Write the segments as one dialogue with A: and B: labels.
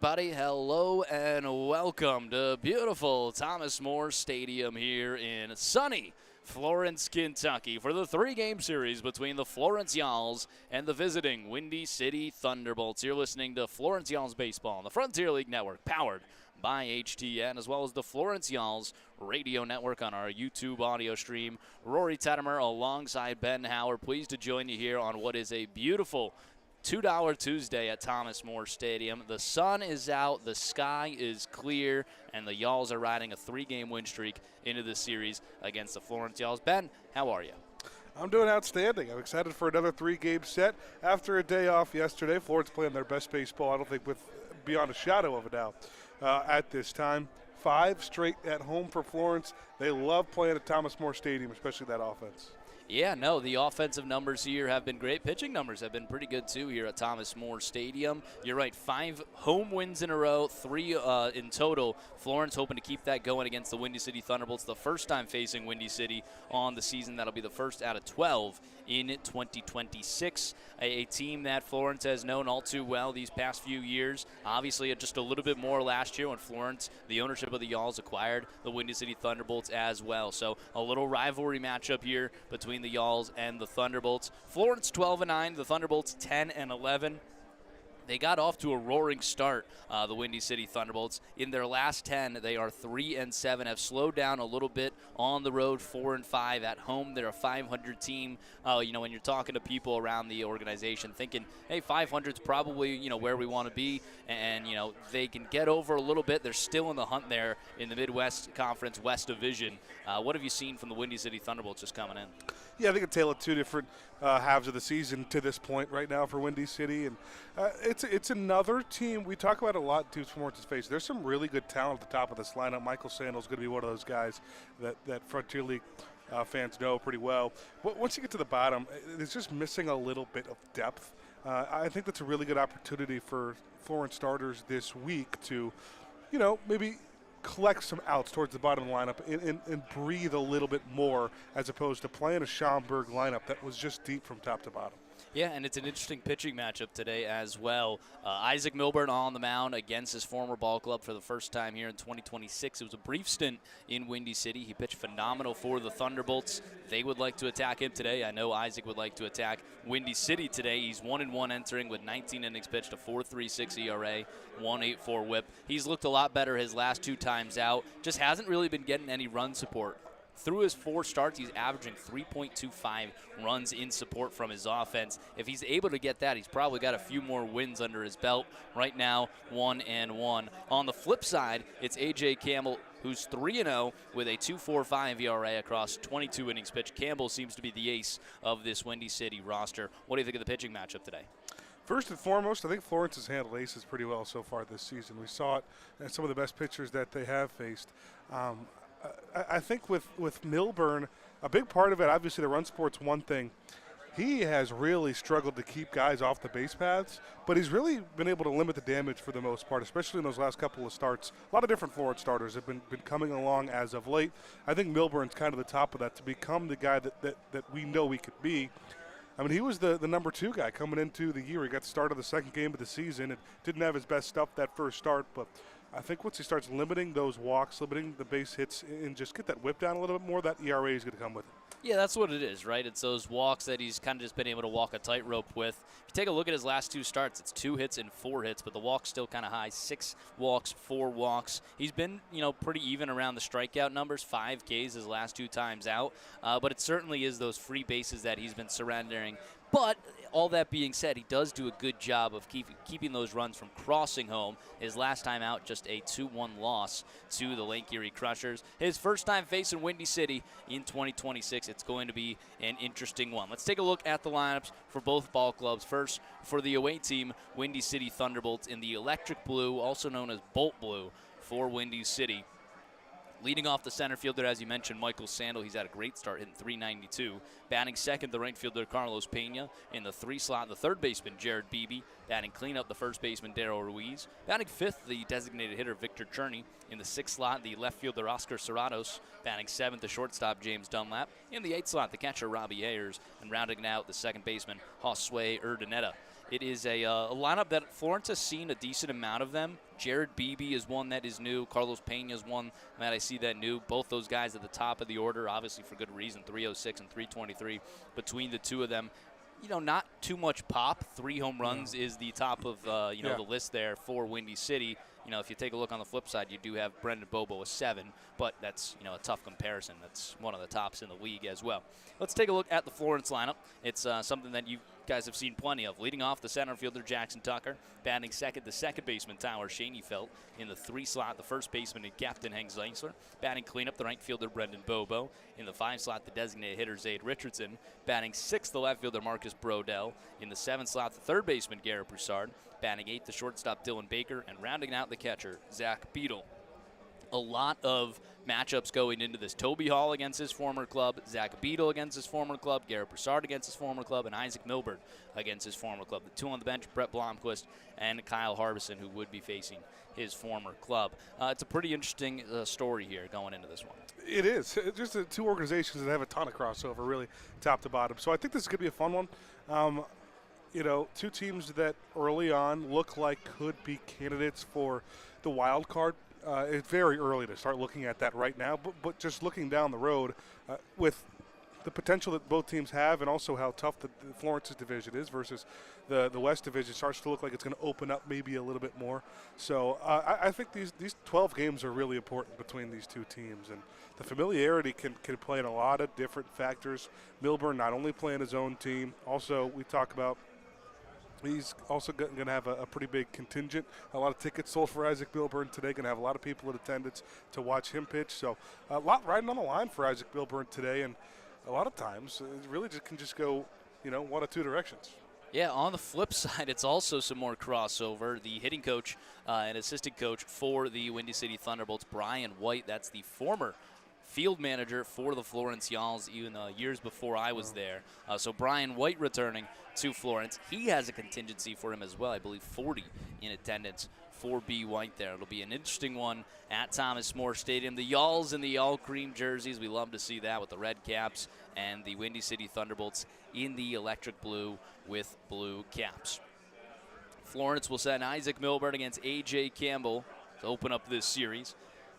A: everybody. Hello and welcome to beautiful Thomas More Stadium here in sunny Florence, Kentucky for the three-game series between the Florence Yawls and the visiting Windy City Thunderbolts. You're listening to Florence Yawls Baseball on the Frontier League Network, powered by HTN, as well as the Florence Yawls Radio Network on our YouTube audio stream. Rory Tettemer alongside Ben Howard, pleased to join you here on what is a beautiful $2 Tuesday at Thomas More Stadium. The sun is out, the sky is clear, and the Yawls are riding a three-game win streak into the series against the Florence Yawls. Ben, how are you?
B: I'm doing outstanding. I'm excited for another three-game set. After a day off yesterday, Florence playing their best baseball, I don't think, with beyond a shadow of a doubt at this time. 5 straight at home for Florence. They love playing at Thomas More Stadium, especially that offense.
A: Yeah, no, the offensive numbers here have been great. Pitching numbers have been pretty good, too, here at Thomas More Stadium. You're right, 5 home wins in a row, 3 in total. Florence hoping to keep that going against the Windy City Thunderbolts. The first time facing Windy City on the season. That'll be the first out of 12 in 2026. A team that Florence has known all too well these past few years. Obviously, just a little bit more last year when Florence, the ownership of the Yawls, acquired the Windy City Thunderbolts as well. So a little rivalry matchup here between the Yawls and the Thunderbolts. Florence 12-9, the Thunderbolts 10-11. They got off to a roaring start, the Windy City Thunderbolts. In their last 10, they are 3-7, have slowed down a little bit on the road, 4-5. At home, they're a 500 team. When you're talking to people around the organization, thinking, hey, 500 is probably, where we want to be. And, they can get over a little bit. They're still in the hunt there in the Midwest Conference West Division. What have you seen from the Windy City Thunderbolts just coming in?
B: Yeah, I think a tale of two different halves of the season to this point right now for Windy City. And it's another team. We talk about it a lot to Florence's face. There's some really good talent at the top of this lineup. Michael Sandal's going to be one of those guys that Frontier League fans know pretty well. But once you get to the bottom, it's just missing a little bit of depth. I think that's a really good opportunity for Florence starters this week to, maybe collect some outs towards the bottom of the lineup and breathe a little bit more, as opposed to playing a Schaumburg lineup that was just deep from top to bottom.
A: Yeah, and it's an interesting pitching matchup today as well. Isaac Milburn on the mound against his former ball club for the first time here in 2026. It was a brief stint in Windy City. He pitched phenomenal for the Thunderbolts. They would like to attack him today. I know Isaac would like to attack Windy City today. He's 1-1 entering with 19 innings pitched, a 4.36 ERA, 1.84 WHIP. He's looked a lot better his last 2 times out. Just hasn't really been getting any run support. Through his 4 starts, he's averaging 3.25 runs in support from his offense. If he's able to get that, he's probably got a few more wins under his belt. Right now, 1-1. On the flip side, it's A.J. Campbell, who's 3-0 with a 2.45 ERA across 22 innings pitched. Campbell seems to be the ace of this Windy City roster. What do you think of the pitching matchup today?
B: First and foremost, I think Florence has handled aces pretty well so far this season. We saw it in some of the best pitchers that they have faced. I think with Milburn, a big part of it, obviously the run support's one thing. He has really struggled to keep guys off the base paths, but he's really been able to limit the damage for the most part, especially in those last couple of starts. A lot of different Florence starters have been coming along as of late. I think Milburn's kind of the top of that to become the guy that we know he could be. I mean, he was the number 2 guy coming into the year. He got the start of the second game of the season and didn't have his best stuff that first start, but I think once he starts limiting those walks, limiting the base hits, and just get that whip down a little bit more, that ERA is going to come with it.
A: Yeah, that's what it is, right? It's those walks that he's kind of just been able to walk a tightrope with. If you take a look at his last 2 starts, it's 2 hits and 4 hits, but the walk's still kind of high. 6 walks, 4 walks. He's been, pretty even around the strikeout numbers. 5 Ks his last 2 times out. But it certainly is those free bases that he's been surrendering. But all that being said, he does do a good job of keeping those runs from crossing home. His last time out, just a 2-1 loss to the Lake Erie Crushers. His first time facing Windy City in 2026. It's going to be an interesting one. Let's take a look at the lineups for both ball clubs. First, for the away team, Windy City Thunderbolts in the electric blue, also known as Bolt Blue, for Windy City. Leading off the center fielder, as you mentioned, Michael Sandal. He's had a great start, hitting .392. Batting second, the right fielder, Carlos Pena. In the 3 slot, the third baseman, Jared Beebe. Batting cleanup, the first baseman, Darryl Ruiz. Batting fifth, the designated hitter, Victor Cherney. In the 6th slot, the left fielder, Oscar Serratos. Batting 7th, the shortstop, James Dunlap. In the 8th slot, the catcher, Robbie Ayers. And rounding out, the second baseman, Josue Urdaneta. It is a lineup that Florence has seen a decent amount of them. Jared Beebe is one that is new. Carlos Pena is one that I see that new. Both those guys at the top of the order, obviously for good reason, 306 and 323 between the two of them. Not too much pop. 3 home runs is the top of the list there for Windy City. If you take a look on the flip side, you do have Brendan Bobo with 7, but that's a tough comparison. That's one of the tops in the league as well. Let's take a look at the Florence lineup. It's something that you guys have seen plenty of. Leading off, the center fielder Jackson Tucker. Batting second, the second baseman Tyler Schoenfeld. In the 3 slot, the first baseman and captain Hank Zeisler. Batting cleanup, the right fielder Brendan Bobo. In the 5 slot, the designated hitter Zaid Richardson. Batting 6th, the left fielder Marcus Brodell. In the 7 slot, the third baseman Garrett Broussard. Batting 8th, the shortstop Dylan Baker. And rounding out the catcher Zach Beadle. A lot of matchups going into this. Toby Hall against his former club, Zach Beadle against his former club, Garrett Broussard against his former club, and Isaac Milburn against his former club. The 2 on the bench, Brett Blomquist and Kyle Harbison, who would be facing his former club. It's a pretty interesting story here going into this one.
B: It is. Just 2 organizations that have a ton of crossover, really, top to bottom. So I think this is going to be a fun one. 2 teams that early on look like could be candidates for the wild card. It's very early to start looking at that right now, but just looking down the road with the potential that both teams have and also how tough the Florence's division is versus the West division starts to look like it's going to open up maybe a little bit more. So I think these 12 games are really important between these 2 teams, and the familiarity can play in a lot of different factors. Milburn not only playing his own team, also we talk about he's also going to have a pretty big contingent. A lot of tickets sold for Isaac Milburn today. Going to have a lot of people in attendance to watch him pitch. So a lot riding on the line for Isaac Milburn today. And a lot of times it really can just go, 1 of 2 directions.
A: Yeah, on the flip side, it's also some more crossover. The hitting coach and assistant coach for the Windy City Thunderbolts, Brian White, that's the former field manager for the Florence Yalls even years before I was there. So Brian White returning to Florence. He has a contingency for him as well. I believe 40 in attendance for B. White there. It'll be an interesting one at Thomas More Stadium. The Yalls in the all cream jerseys. We love to see that with the red caps, and the Windy City Thunderbolts in the electric blue with blue caps. Florence will send Isaac Milburn against A.J. Campbell to open up this series.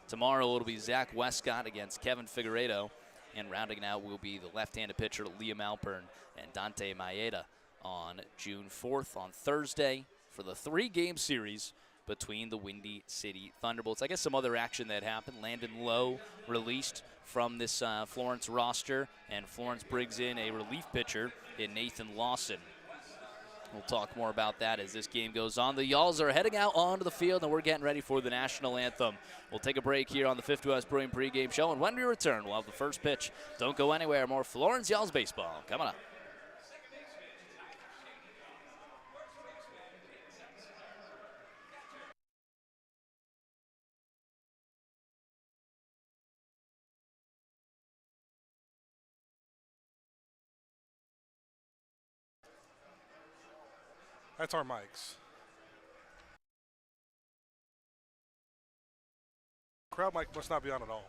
A: Tomorrow it'll be Zach Westcott against Kevin Figueredo, and rounding it out will be the left-handed pitcher Liam Alpern and Dante Maeda on June 4th on Thursday for the 3-game series between the Windy City Thunderbolts. I guess some other action that happened. Landon Lowe released from this Florence roster, and Florence brings in a relief pitcher in Nathan Lawson. We'll talk more about that as this game goes on. The Yalls are heading out onto the field, and we're getting ready for the national anthem. We'll take a break here on the 50 West Brewing pregame show, and when we return, we'll have the first pitch. Don't go anywhere. More Florence Yalls baseball coming up.
B: That's our mics. Crowd mic must not be on at all.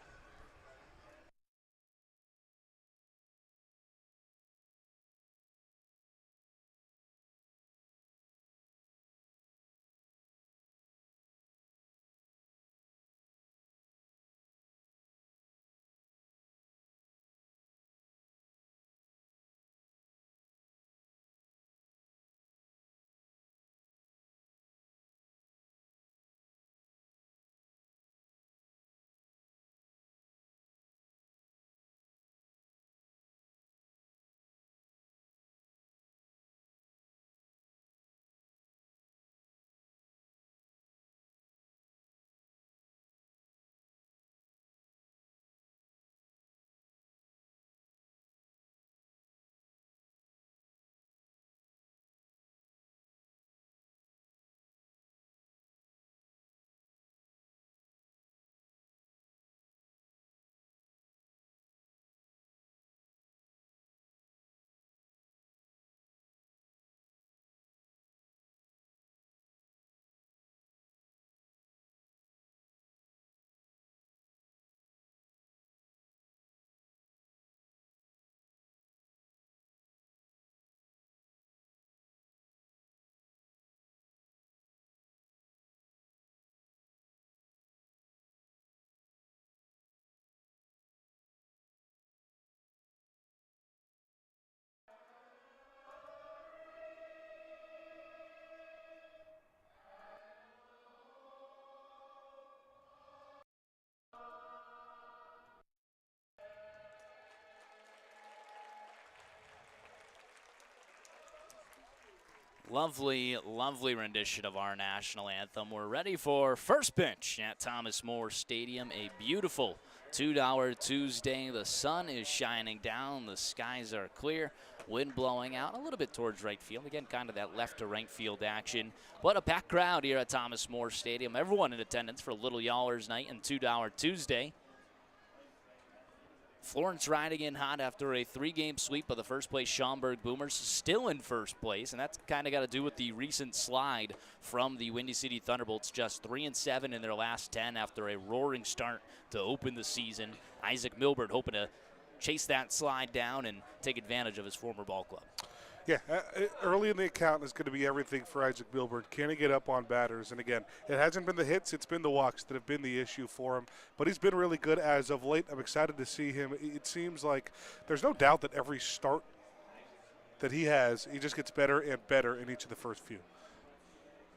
A: Lovely, lovely rendition of our national anthem. We're ready for first pitch at Thomas More Stadium. A beautiful 2-hour Tuesday. The sun is shining down. The skies are clear. Wind blowing out a little bit towards right field. Again, kind of that left to right field action. But a packed crowd here at Thomas More Stadium. Everyone in attendance for Little Y'allers Night and 2-hour Tuesday. Florence riding in hot after a 3-game sweep of the first-place Schaumburg Boomers, still in first place, and that's kind of got to do with the recent slide from the Windy City Thunderbolts, just 3-7 in their last 10 after a roaring start to open the season. Isaac Milburn hoping to chase that slide down and take advantage of his former ball club.
B: Yeah, early in the account is going to be everything for Isaac Milburn. Can he get up on batters? And again, it hasn't been the hits, it's been the walks that have been the issue for him. But he's been really good as of late. I'm excited to see him. It seems like there's no doubt that every start that he has, he just gets better and better in each of the first few.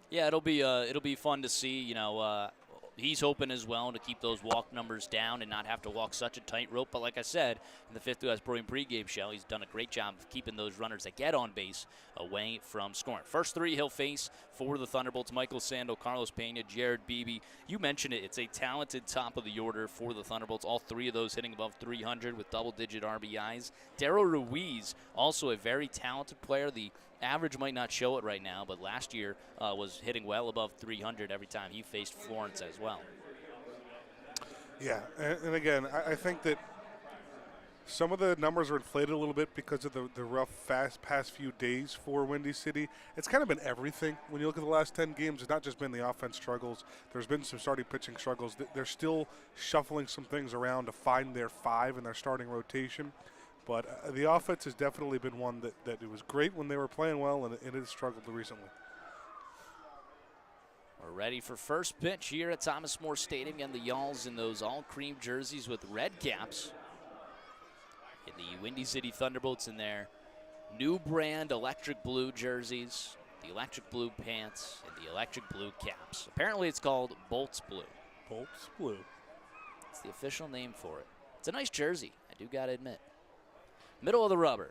B: Yeah,
A: it'll be fun to see. You know, he's hoping as well to keep those walk numbers down and not have to walk such a tightrope. But like I said, in the Fifth West Brewing pregame show, he's done a great job of keeping those runners that get on base away from scoring. First three he'll face for the Thunderbolts: Michael Sando, Carlos Pena, Jared Beebe. You mentioned it. It's a talented top of the order for the Thunderbolts. All three of those hitting above 300 with double-digit RBIs. Darryl Ruiz, also a very talented player. The average might not show it right now, but last year was hitting well above 300 every time he faced Florence as well.
B: Yeah, and again, I think that some of the numbers are inflated a little bit because of the rough, past few days for Windy City. It's kind of been everything. When you look at the last 10 games, it's not just been the offense struggles. There's been some starting pitching struggles. They're still shuffling some things around to find their 5 in their starting rotation. But the offense has definitely been one that it was great when they were playing well, and it has struggled recently.
A: We're ready for first pitch here at Thomas More Stadium. Again, the Y'alls in those all-cream jerseys with red caps. And the Windy City Thunderbolts in their new brand electric blue jerseys, the electric blue pants, and the electric blue caps. Apparently it's called Bolts Blue.
B: Bolts Blue.
A: It's the official name for it. It's a nice jersey, I do got to admit. Middle of the rubber.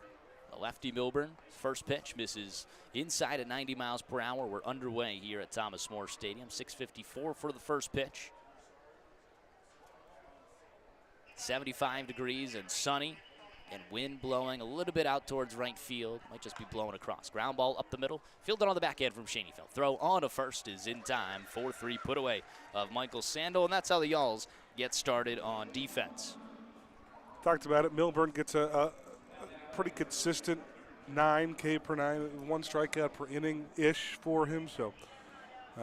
A: The lefty Milburn, first pitch, misses inside at 90 miles per hour. We're underway here at Thomas More Stadium. 6:54 for the first pitch. 75 degrees and sunny, and wind blowing a little bit out towards right field. Might just be blowing across. Ground ball up the middle. Fielded on the back end from Schoenfeld. Throw on to first is in time. 4-3 put away of Michael Sando, and that's how the Y'alls get started on defense.
B: Talked about it. Milburn gets a pretty consistent 9 K per 9, 1 strikeout per inning-ish for him. So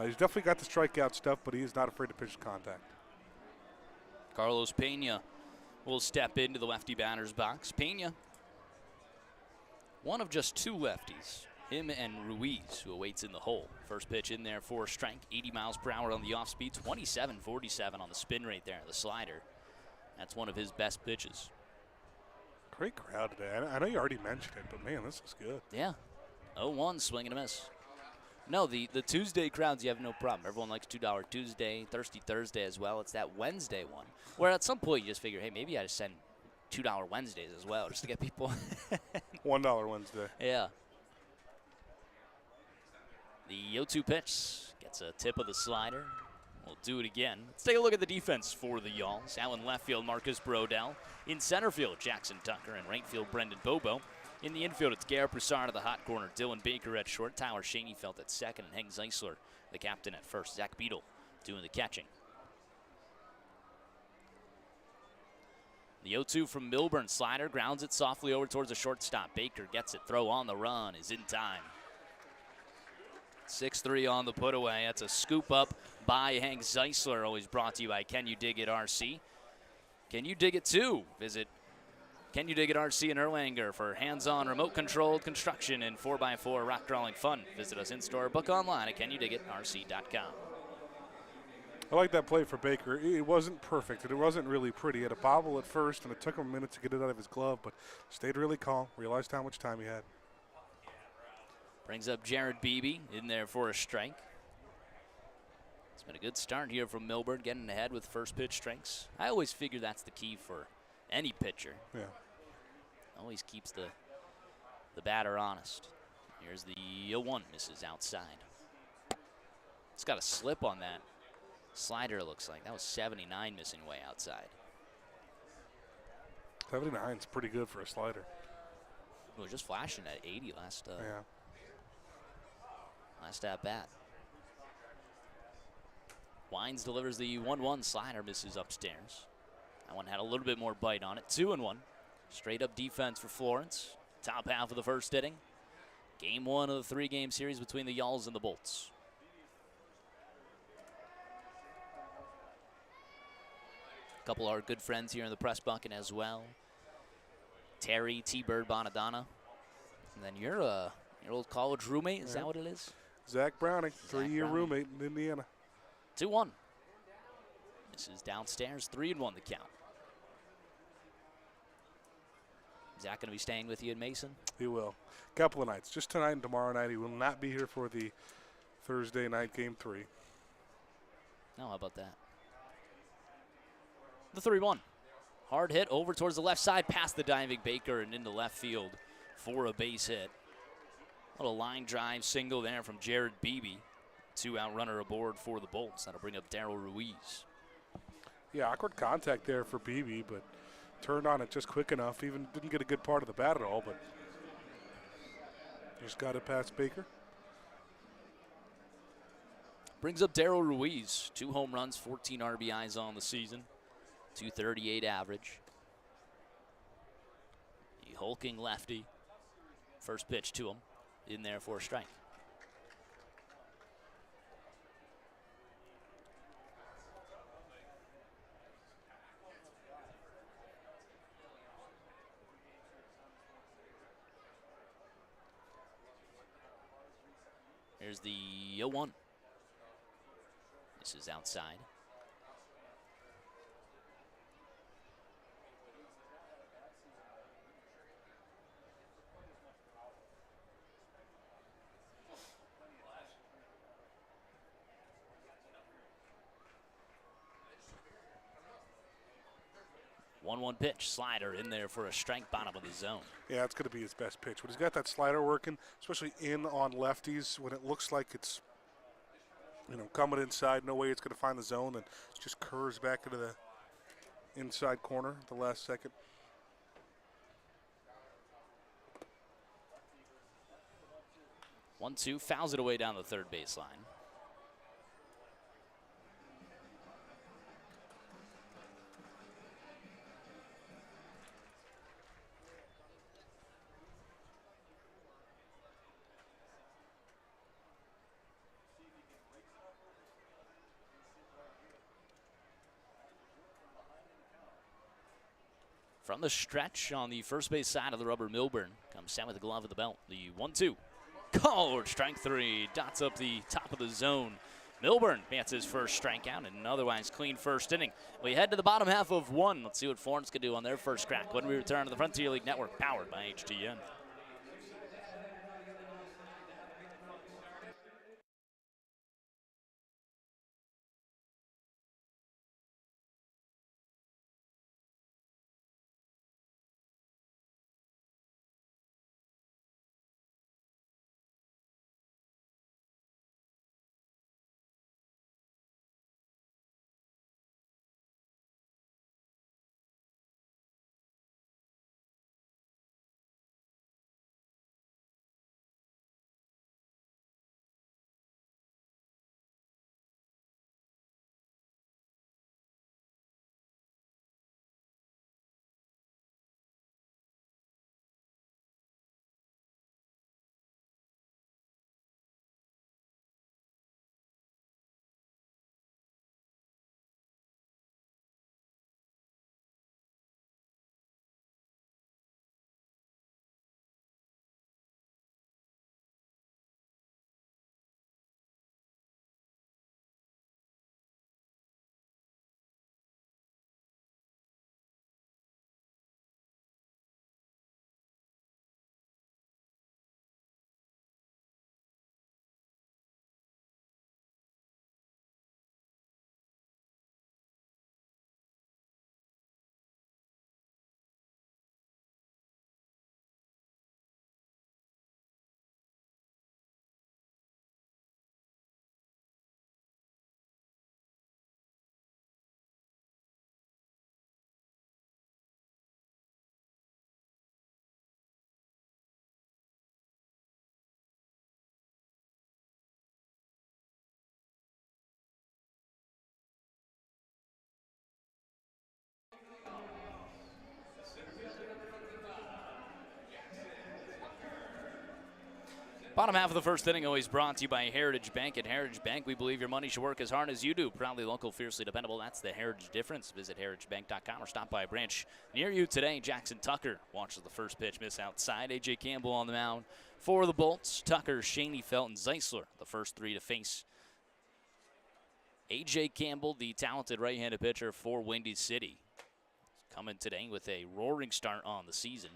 B: he's definitely got the strikeout stuff, but he is not afraid to pitch contact.
A: Carlos Pena will step into the lefty batter's box. Pena, one of just 2 lefties, him and Ruiz, who awaits in the hole. First pitch in there for a strike, 80 miles per hour on the off speed, 27-47 on the spin rate there, the slider. That's one of his best pitches.
B: Great crowd today. I know you already mentioned it, but man, this is good.
A: Yeah. 0-1, swing and a miss. No, the Tuesday crowds, you have no problem. Everyone likes $2 Tuesday, Thirsty Thursday as well. It's that Wednesday one, where at some point you just figure, hey, maybe I just send $2 Wednesdays as well, just to get people.
B: $1 Wednesday.
A: Yeah. The 0-2 pitch gets a tip of the slider. We'll do it again. Let's take a look at the defense for the Y'alls. Out in left field, Marcus Brodell. In center field, Jackson Tucker. In right field, Brendan Bobo. In the infield, it's Garrett Broussard at the hot corner. Dylan Baker at short. Tyler Schoenfeld at second. And Hank Zeisler, the captain, at first. Zach Beadle doing the catching. The 0-2 from Milburn. Slider grounds it softly over towards the shortstop. Baker gets it. Throw on the run is in time. 6-3 on the put away. That's a scoop up by Hank Zeisler. Always brought to you by Can You Dig It RC. Can you dig it too? Visit Can You Dig It RC in Erlanger for hands-on remote-controlled construction and 4x4 rock crawling fun. Visit us in-store, book online at CanYouDigItRC.com.
B: I like that play for Baker. It wasn't perfect, and it wasn't really pretty. He had a bobble at first, and it took him a minute to get it out of his glove, but stayed really calm, realized how much time he had.
A: Brings up Jared Beebe in there for a strike. It's been a good start here from Milburn, getting ahead with first pitch strikes. I always figure that's the key for any pitcher.
B: Yeah.
A: Always keeps the batter honest. Here's the 0-1, misses outside. It's got a slip on that slider, it looks like. That was 79 missing way outside.
B: 79 is pretty good for a slider.
A: It was just flashing at 80 last at bat. Wines delivers the 1-1 slider, misses upstairs. That one had a little bit more bite on it. 2-1. Straight up defense for Florence. Top half of the first inning. Game 1 of the 3-game series between the Yalls and the Bolts. A couple of our good friends here in the press bucket as well. Terry, T-Bird, Bonadonna. And then your old college roommate, is that what it is?
B: Zach Browning, 3-year roommate in Indiana.
A: 2-1. This is downstairs, 3-1 the count. Is Zach going to be staying with you in Mason?
B: He will. Couple of nights. Just tonight and tomorrow night. He will not be here for the Thursday night game 3.
A: Oh, how about that? The 3-1. Hard hit over towards the left side, past the diving Baker and into left field for a base hit. Little line drive single there from Jared Beebe. 2-out runner aboard for the Bolts. That'll bring up Daryl Ruiz.
B: Yeah, awkward contact there for Beebe, but turned on it just quick enough. Even didn't get a good part of the bat at all, but just got it past Baker.
A: Brings up Daryl Ruiz. 2 home runs, 14 RBIs on the season. 238 average. The hulking lefty. First pitch to him. In there for a strike. Here's the 0-1. This is outside. One pitch, slider in there for a strike, bottom of the zone.
B: Yeah, it's going to be his best pitch. When he's got that slider working, especially in on lefties, when it looks like it's, coming inside, no way it's going to find the zone, and just curves back into the inside corner at the last second.
A: One-two, fouls it away down the third baseline. From the stretch on the first base side of the rubber, Milburn comes down with the glove of the belt. The 1-2. Called strike 3. Dots up the top of the zone. Milburn gets his first strikeout and an otherwise clean first inning. We head to the bottom half of 1. Let's see what Florence can do on their first crack when we return to the Frontier League Network, powered by HTN. Bottom half of the first inning always brought to you by Heritage Bank. At Heritage Bank, we believe your money should work as hard as you do. Proudly local, fiercely dependable. That's the Heritage difference. Visit heritagebank.com or stop by a branch near you today. Jackson Tucker watches the first pitch miss outside. A.J. Campbell on the mound for the Bolts. Tucker, Shaney, Felton, Zeisler, the first three to face A.J. Campbell, the talented right-handed pitcher for Windy City. Coming today with a roaring start on the season.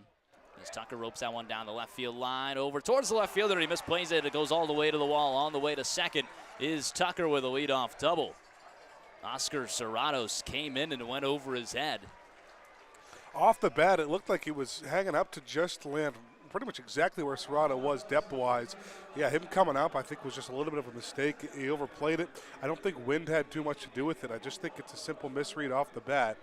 A: As Tucker ropes that one down the left field line, over towards the left fielder. He misplays it. It goes all the way to the wall. On the way to second is Tucker with a leadoff double. Oscar Serratos came in and went over his head.
B: Off the bat, it looked like he was hanging up to just land pretty much exactly where Serrato was depth-wise. Yeah, him coming up, I think, was just a little bit of a mistake. He overplayed it. I don't think wind had too much to do with it. I just think it's a simple misread off the bat.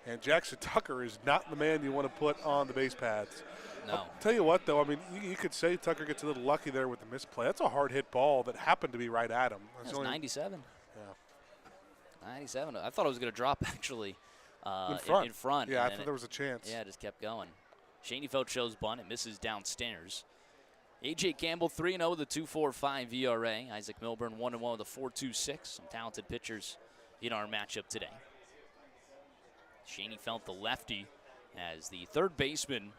B: And Jackson Tucker is not the man you want to put on the base paths.
A: No.
B: I'll tell you what, though, I mean, you could say Tucker gets a little lucky there with the misplay. That's a hard-hit ball that happened to be right at him.
A: That's 97.
B: Yeah.
A: 97. I thought it was going to drop, actually,
B: in front. Yeah, I thought there was a chance.
A: Yeah, it just kept going. Shaneyfeld shows bunt. It misses downstairs. A.J. Campbell 3-0 with a 2.45 ERA. Isaac Milburn 1-1 with a 4.26. Some talented pitchers in our matchup today. Shaneyfeld, the lefty, as the third baseman,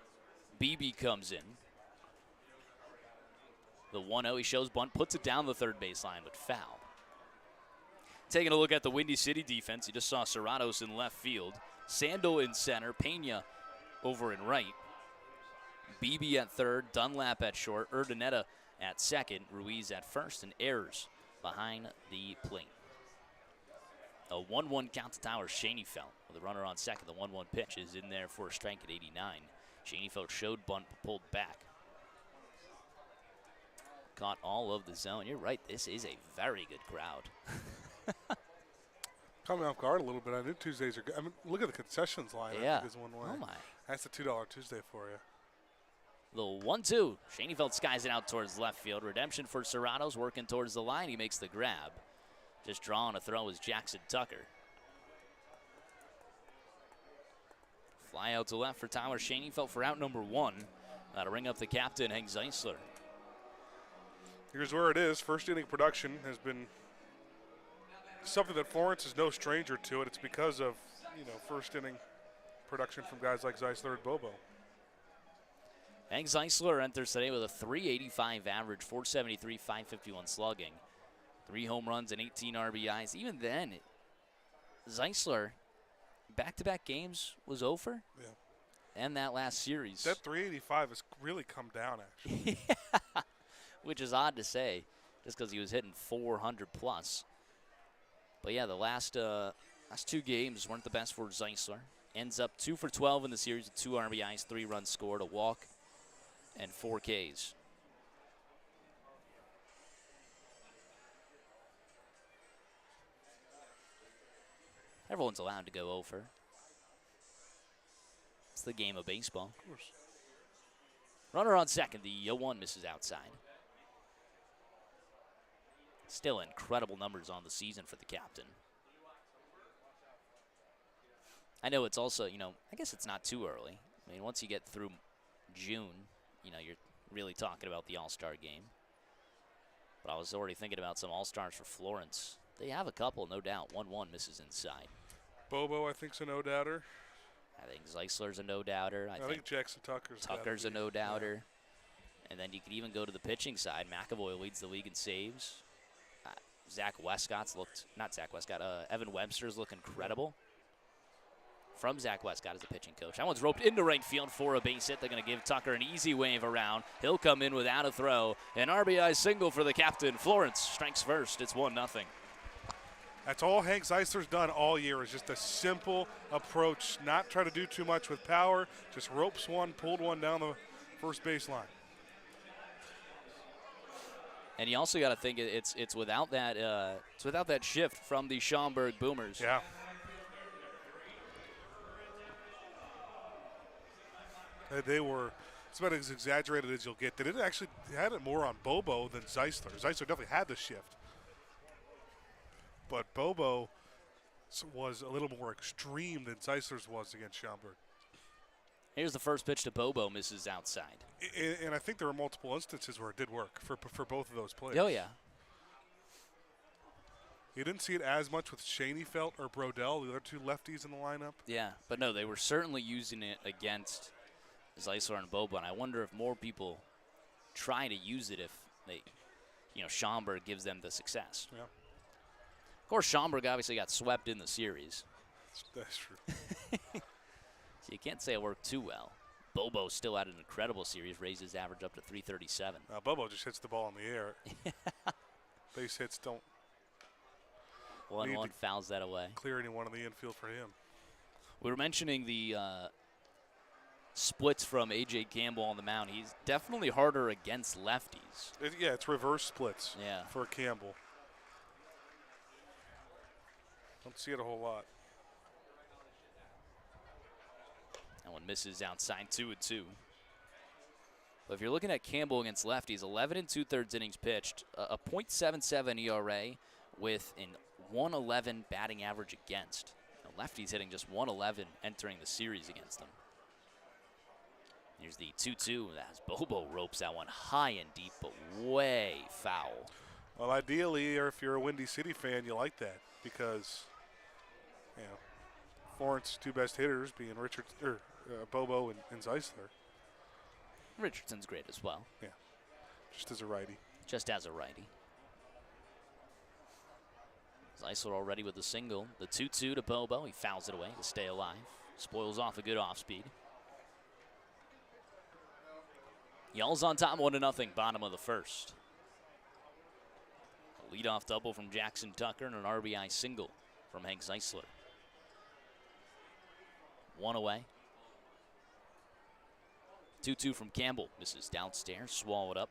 A: BB, comes in. The 1-0, he shows bunt, puts it down the third baseline, but foul. Taking a look at the Windy City defense, you just saw Serratos in left field, Sandel in center, Pena over in right, BB at third, Dunlap at short, Urdaneta at second, Ruiz at first, and Ayers behind the plate. A 1-1 count to Tyler Shaneyfeld with a runner on second. The 1-1 pitch is in there for a strike at 89. Shaneyfeld showed bunt, but pulled back. Caught all of the zone. You're right, this is a very good crowd.
B: Caught me off guard a little bit. I knew Tuesdays are good. I mean, look at the concessions line.
A: Yeah.
B: I think is one way.
A: Oh, my.
B: That's a $2 Tuesday for you.
A: Little 1-2. Shaneyfeld skies it out towards left field. Redemption for Serratos, working towards the line. He makes the grab. Just drawing a throw is Jackson Tucker. Fly out to left for Tyler Shaneyfeld for out number one. That'll ring up the captain, Hank Zeisler.
B: Here's where it is. First inning production has been something that Florence is no stranger to it. It's because of, first inning production from guys like Zeisler and Bobo.
A: Hank Zeisler enters today with a .385 average, .473, .551 slugging. 3 home runs and 18 RBIs. Even then, Zeisler, back-to-back games, was over.
B: Yeah.
A: And that last series.
B: That .385 has really come down, actually.
A: Yeah. Which is odd to say, just because he was hitting 400 plus. But yeah, the last 2 games weren't the best for Zeisler. Ends up 2 for 12 in the series with 2 RBIs, 3 runs scored, a walk, and 4 Ks. Everyone's allowed to go over. It's the game of baseball.
B: Of course.
A: Runner on second. The 0-1 misses outside. Still incredible numbers on the season for the captain. I know it's also, I guess it's not too early. I mean, once you get through June, you're really talking about the All-Star game. But I was already thinking about some All-Stars for Florence. They have a couple, no doubt. 1-1 misses inside.
B: Bobo, I think, is a no-doubter.
A: I think Zeisler's a no-doubter. I think
B: Jackson Tucker's
A: a no-doubter. Yeah. And then you could even go to the pitching side. McAvoy leads the league in saves. Evan Webster's look incredible. From Zach Westcott as a pitching coach. That one's roped into right field for a base hit. They're going to give Tucker an easy wave around. He'll come in without a throw. An RBI single for the captain. Florence strikes first. It's 1-0.
B: That's all Hank Zeisler's done all year is just a simple approach. Not try to do too much with power. Just ropes one, pulled one down the first base line.
A: And you also got to think it's without that shift from the Schaumburg Boomers.
B: Yeah. They were, it's about as exaggerated as you'll get. They didn't actually had it more on Bobo than Zeisler. Zeisler definitely had the shift. But Bobo was a little more extreme than Zeisler's was against Schaumburg.
A: Here's the first pitch to Bobo, misses outside.
B: And I think there were multiple instances where it did work for both of those players.
A: Oh, yeah.
B: You didn't see it as much with Schoenfeld or Brodell, the other two lefties in the lineup.
A: Yeah, but no, they were certainly using it against Zeisler and Bobo, and I wonder if more people try to use it if they, Schomburg gives them the success.
B: Yeah.
A: Of course, Schomburg obviously got swept in the series.
B: That's true.
A: So you can't say it worked too well. Bobo still had an incredible series, raised his average up to 337.
B: Bobo just hits the ball in the air. Base hits don't
A: 1-1 fouls that away.
B: clear anyone in the infield for him.
A: We were mentioning the splits from A.J. Campbell on the mound. He's definitely harder against lefties.
B: It's reverse splits for Campbell. Don't see it a whole lot.
A: That one misses outside, 2-2. But if you're looking at Campbell against lefties, 11 2/3 innings pitched, a .77 ERA with an 111 batting average against. The lefties hitting just 111 entering the series against them. Here's the 2-2 as Bobo ropes that one high and deep, but way foul.
B: Well, ideally, or if you're a Windy City fan, you like that because, Florence, two best hitters being Bobo and Zeisler.
A: Richardson's great as well.
B: Yeah, just as a righty.
A: Just as a righty. Zeisler already with the single. The 2-2 to Bobo. He fouls it away to stay alive. Spoils off a good off speed. Y'all's on top 1-0, bottom of the first. A leadoff double from Jackson Tucker and an RBI single from Hank Zeisler. One away. 2-2 from Campbell. Misses downstairs, swallowed up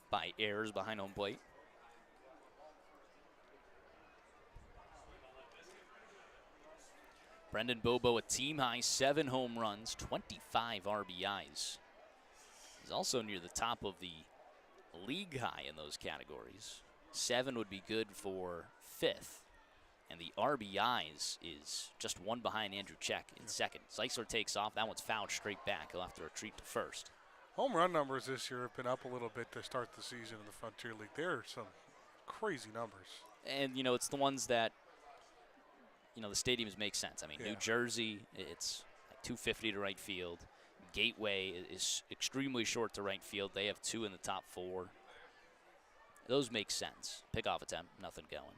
A: by Ayers behind home plate. Brendan Bobo, a team-high 7 home runs, 25 RBIs. He's also near the top of the league high in those categories. 7 would be good for 5th. And the RBIs is just one behind Andrew Check in second. Zeisler takes off. That one's fouled straight back. He'll have to retreat to first.
B: Home run numbers this year have been up a little bit to start the season in the Frontier League. There are some crazy numbers.
A: And, it's the ones that, the stadiums make sense. I mean, New Jersey, it's like 250 to right field. Gateway is extremely short to right field. They have 2 in the top 4. Those make sense. Pickoff attempt, nothing going.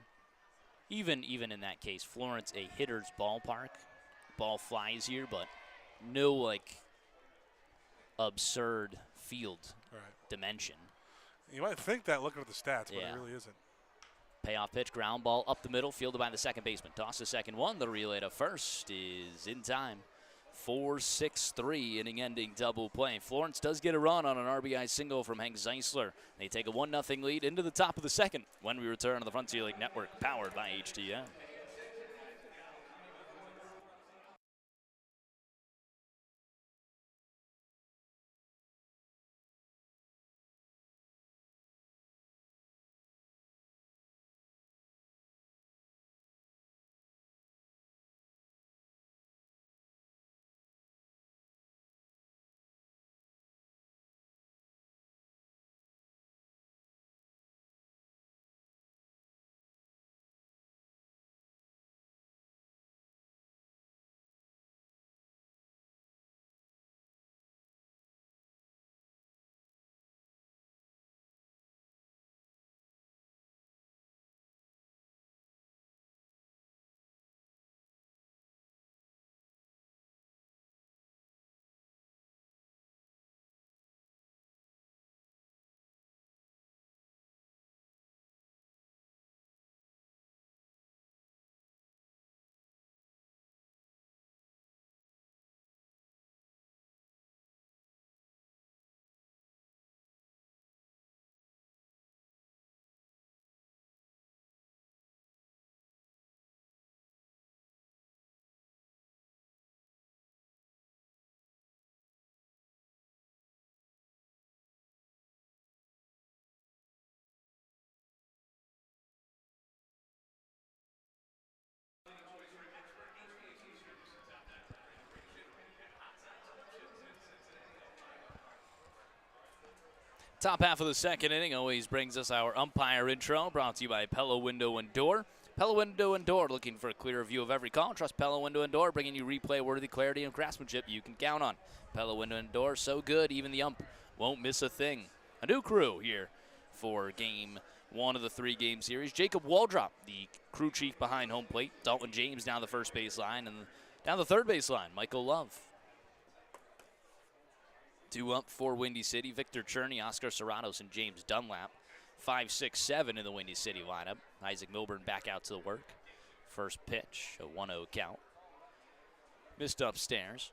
A: Even in that case, Florence, a hitter's ballpark. Ball flies here, but no, absurd field dimension.
B: You might think that looking at the stats, but it really isn't.
A: Payoff pitch, ground ball up the middle, fielded by the second baseman. Toss to second one. The relay to first is in time. 4-6-3 inning-ending double play. Florence does get a run on an RBI single from Hank Zeisler. They take a 1-0 lead into the top of the second when we return to the Frontier League Network, powered by HTN. Top half of the second inning always brings us our umpire intro, brought to you by Pella Window and Door. Pella Window and Door, looking for a clear view of every call. Trust Pella Window and Door, bringing you replay-worthy clarity and craftsmanship you can count on. Pella Window and Door, so good, even the ump won't miss a thing. A new crew here for game one of the three-game series. Jacob Waldrop, the crew chief behind home plate. Dalton James down the first baseline, and down the third baseline, Michael Love. Two up for Windy City, Victor Cherney, Oscar Serratos, and James Dunlap. 5, 6, 7 in the Windy City lineup. Isaac Milburn back out to the work. First pitch, a 1-0 count. Missed upstairs.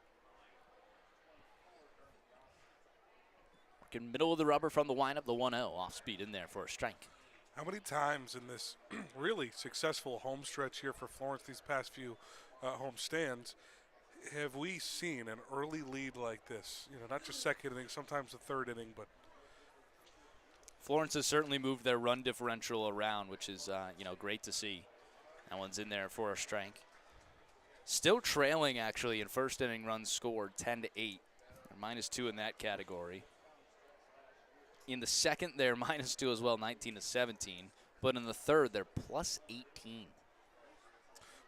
A: Working middle of the rubber from the windup, the 1-0. Off speed in there for a strike.
B: How many times in this really successful home stretch here for Florence, these past few home stands, have we seen an early lead like this? You know, not just second inning, sometimes the third inning, but
A: Florence has certainly moved their run differential around, which is great to see. That one's in there for a strike. Still trailing actually in first inning runs scored 10-8. They're -2 in that category. In the second, they're -2 as well, 19-17. But in the third, they're +18.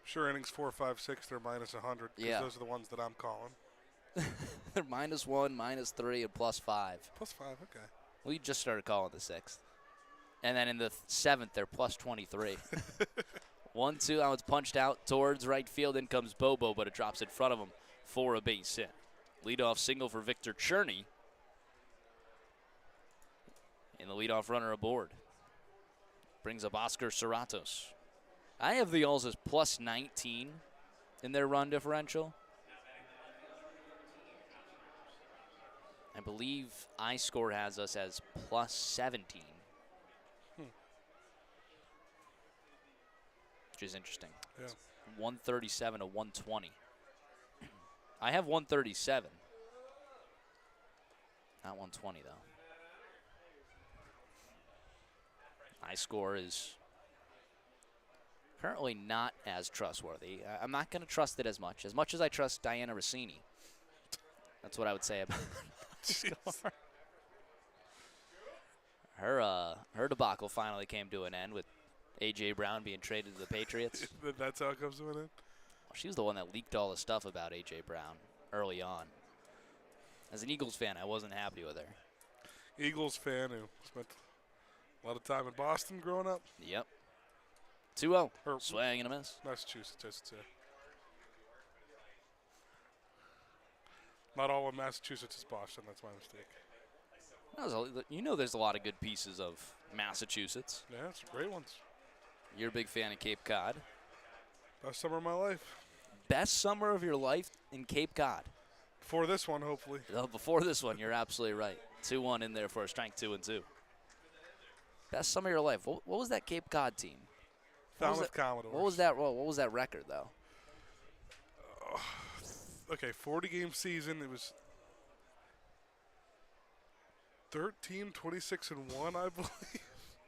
B: Sure, innings 4, 5, 6, they're -100.
A: Yeah.
B: Those are the ones that I'm calling.
A: They're -1, -3, and +5.
B: +5, okay.
A: We just started calling the sixth. And then in the seventh, they're +23. 1-2, that one's punched out towards right field. In comes Bobo, but it drops in front of him for a base hit. Leadoff single for Victor Cherney. And the leadoff runner aboard. Brings up Oscar Serratos. I have the Alls as +19 in their run differential. I believe iScore has us as +17. Which is interesting.
B: Yeah.
A: 137 to 120. I have 137. Not 120, though. iScore is currently not as trustworthy. I'm not going to trust it as much as I trust Diana Rossini. That's what I would say about iScore. Her debacle finally came to an end with A.J. Brown being traded to the Patriots.
B: That's how it comes to an end?
A: She was the one that leaked all the stuff about A.J. Brown early on. As an Eagles fan, I wasn't happy with her.
B: Eagles fan who spent a lot of time in Boston growing up.
A: Yep. 2-0. Swing and a miss.
B: Massachusetts, I should say. Not all of Massachusetts is Boston. That's my mistake.
A: There's a lot of good pieces of Massachusetts.
B: Yeah, some great ones.
A: You're a big fan of Cape Cod.
B: Best summer of my life.
A: Best summer of your life in Cape Cod.
B: Before this one, hopefully.
A: Before this one, you're absolutely right. 2-1 in there for a strike, 2-2. Best summer of your life. What was that Cape Cod team?
B: Falmouth Commodores.
A: What was that record, though?
B: Okay, 40-game season. It was 13, 26, and 1, I believe.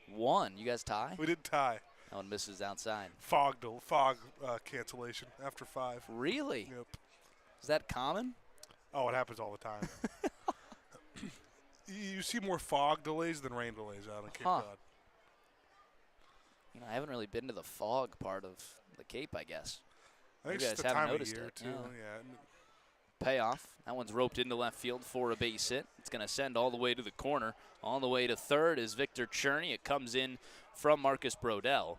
A: 1. You guys tie?
B: We did tie.
A: That one misses outside.
B: Fog cancellation after 5.
A: Really?
B: Yep.
A: Is that common?
B: Oh, it happens all the time. You see more fog delays than rain delays out in Cape Cod.
A: I haven't really been to the fog part of the Cape, I guess.
B: I think
A: You
B: it's
A: guys
B: the
A: haven't
B: time of
A: noticed
B: year,
A: it.
B: too.
A: No.
B: Yeah.
A: Payoff. That one's roped into left field for a base hit. It's going to send all the way to the corner. On the way to third is Victor Cherney. It comes in from Marcus Brodell.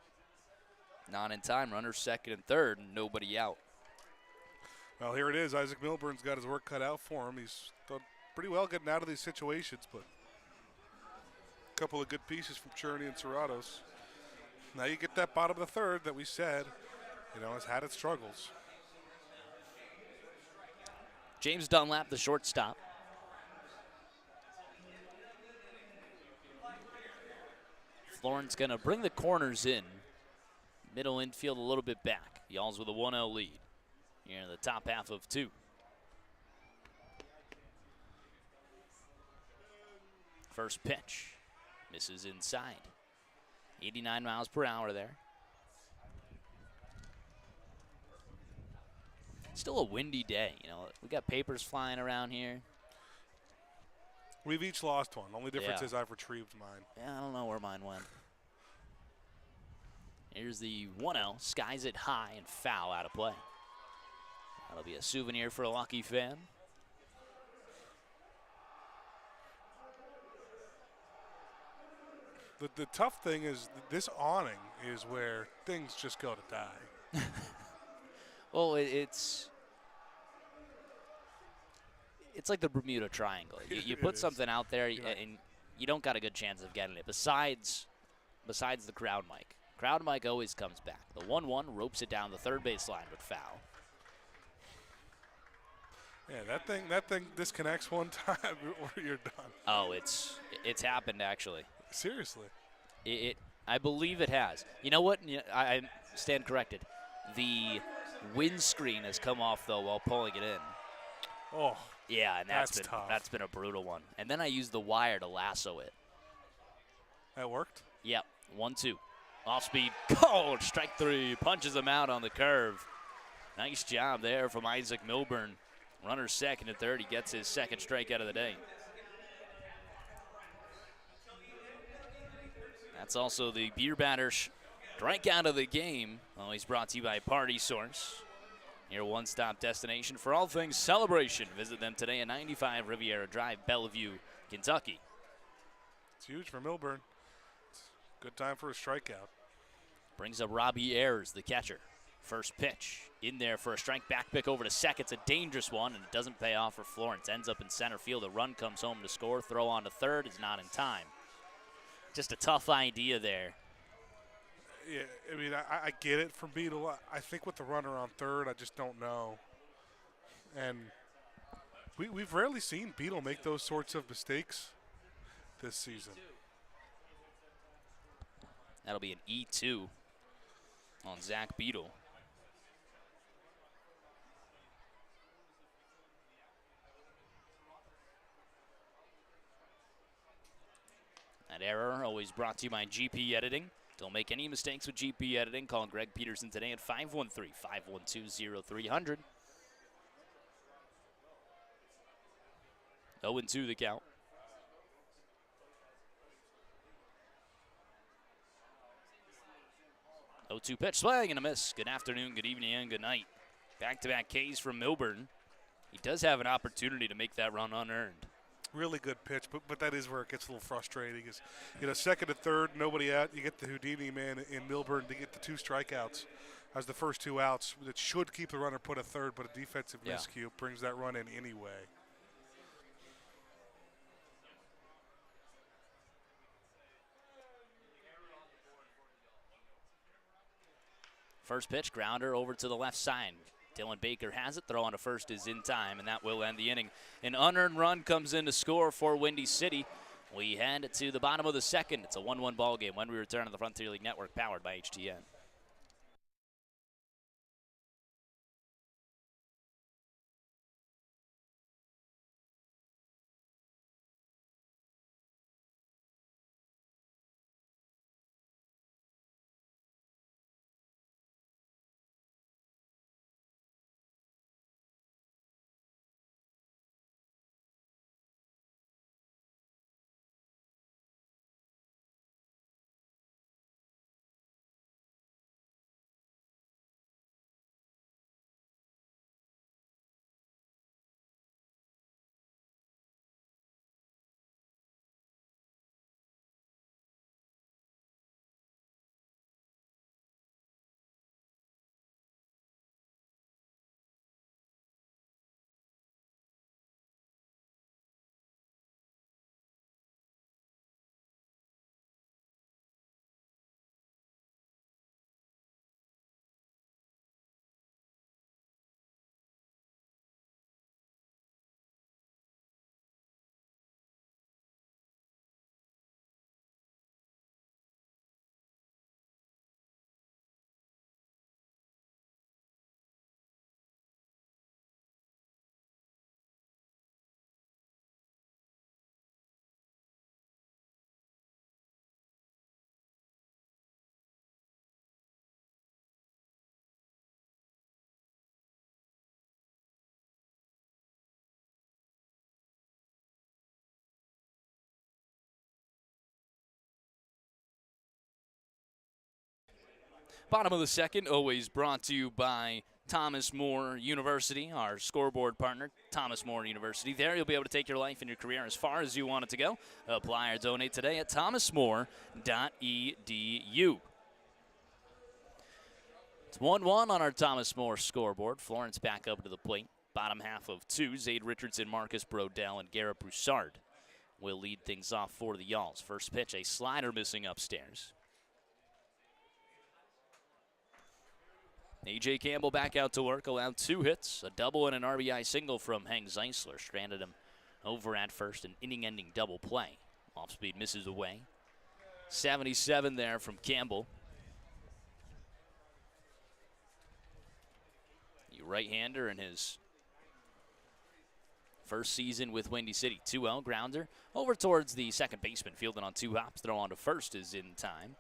A: Not in time. Runners second and third. Nobody out.
B: Well, here it is. Isaac Milburn's got his work cut out for him. He's done pretty well getting out of these situations, but a couple of good pieces from Cherney and Serratos. Now you get that bottom of the third that we said, has had its struggles.
A: James Dunlap, the shortstop. Florence going to bring the corners in. Middle infield a little bit back. Y'all's with a 1-0 lead. Here in the top half of 2. First pitch. Misses inside. 89 miles per hour there. Still a windy day, we got papers flying around here.
B: We've each lost one. Only difference
A: Yeah.
B: is I've retrieved mine.
A: Yeah, I don't know where mine went. Here's the 1-0. Skies it high and foul out of play. That'll be a souvenir for a lucky fan.
B: The tough thing is this awning is where things just go to die.
A: Well, it's like the Bermuda Triangle. You
B: It
A: put
B: is.
A: something out there,
B: You're right.
A: and you don't got a good chance of getting it. Besides the crowd mic. Crowd mic always comes back. The 1-1 ropes it down the third baseline, but foul.
B: Yeah, that thing disconnects one time or you're done.
A: Oh, it's happened actually.
B: Seriously.
A: I believe it has. You know what? I stand corrected. The windscreen has come off though while pulling it in.
B: Oh,
A: Yeah, and
B: That's tough.
A: that's been a brutal one. And then I used the wire to lasso it.
B: that worked?
A: Yep, 1-2. Off speed, cold, strike 3, punches him out on the curve. Nice job there from Isaac Milburn. Runner second and third, he gets his second strikeout of the day. That's also the beer batter strikeout of the game. Always brought to you by Party Source, your one-stop destination for all things celebration. Visit them today at 95 Riviera Drive, Bellevue, Kentucky.
B: It's huge for Milburn. It's a good time for a strikeout.
A: Brings up Robbie Ayers, the catcher. First pitch in there for a strike. Back pick over to second. It's a dangerous one, and it doesn't pay off for Florence. Ends up in center field. A run comes home to score. Throw on to third is not in time. Just a tough idea there.
B: Yeah, I mean, I get it from Beetle. I think with the runner on third, I just don't know. And we've rarely seen Beetle make those sorts of mistakes this season.
A: That'll be an E2 on Zach Beadle. That error always brought to you by GP Editing. Don't make any mistakes with GP Editing. Call Greg Peterson today at 513-512-0300. 0-2 the count. 0-2 pitch, swing and a miss. Good afternoon, good evening, and good night. Back-to-back Ks from Milburn. He does have an opportunity to make that run unearned.
B: Really good pitch, but that is where it gets a little frustrating. Is second and third, nobody out. You get the Houdini man in Milburn to get the 2 strikeouts as the first 2 outs. That should keep the runner put at third, but a defensive miscue brings that run in anyway.
A: First pitch, grounder over to the left side. Dylan Baker has it. Throw on to first is in time, and that will end the inning. An unearned run comes in to score for Windy City. We head to the bottom of the second. It's a 1-1 ball game when we return on the Frontier League Network, powered by HTN. Bottom of the second, always brought to you by Thomas More University, our scoreboard partner, Thomas More University. There you'll be able to take your life and your career as far as you want it to go. Apply or donate today at thomasmore.edu. It's 1-1 on our Thomas More scoreboard. Florence back up to the plate. Bottom half of two, Zade Richardson, Marcus Brodell, and Garrett Broussard will lead things off for the Y'alls. First pitch, a slider missing upstairs. A.J. Campbell back out to work, allowed 2 hits, a double and an RBI single from Hank Zeisler. Stranded him over at first, an inning-ending double play. Off-speed misses away. 77 there from Campbell. The right-hander in his first season with Windy City. 2-0 grounder over towards the second baseman, fielding on 2 hops. Throw on to first is in time.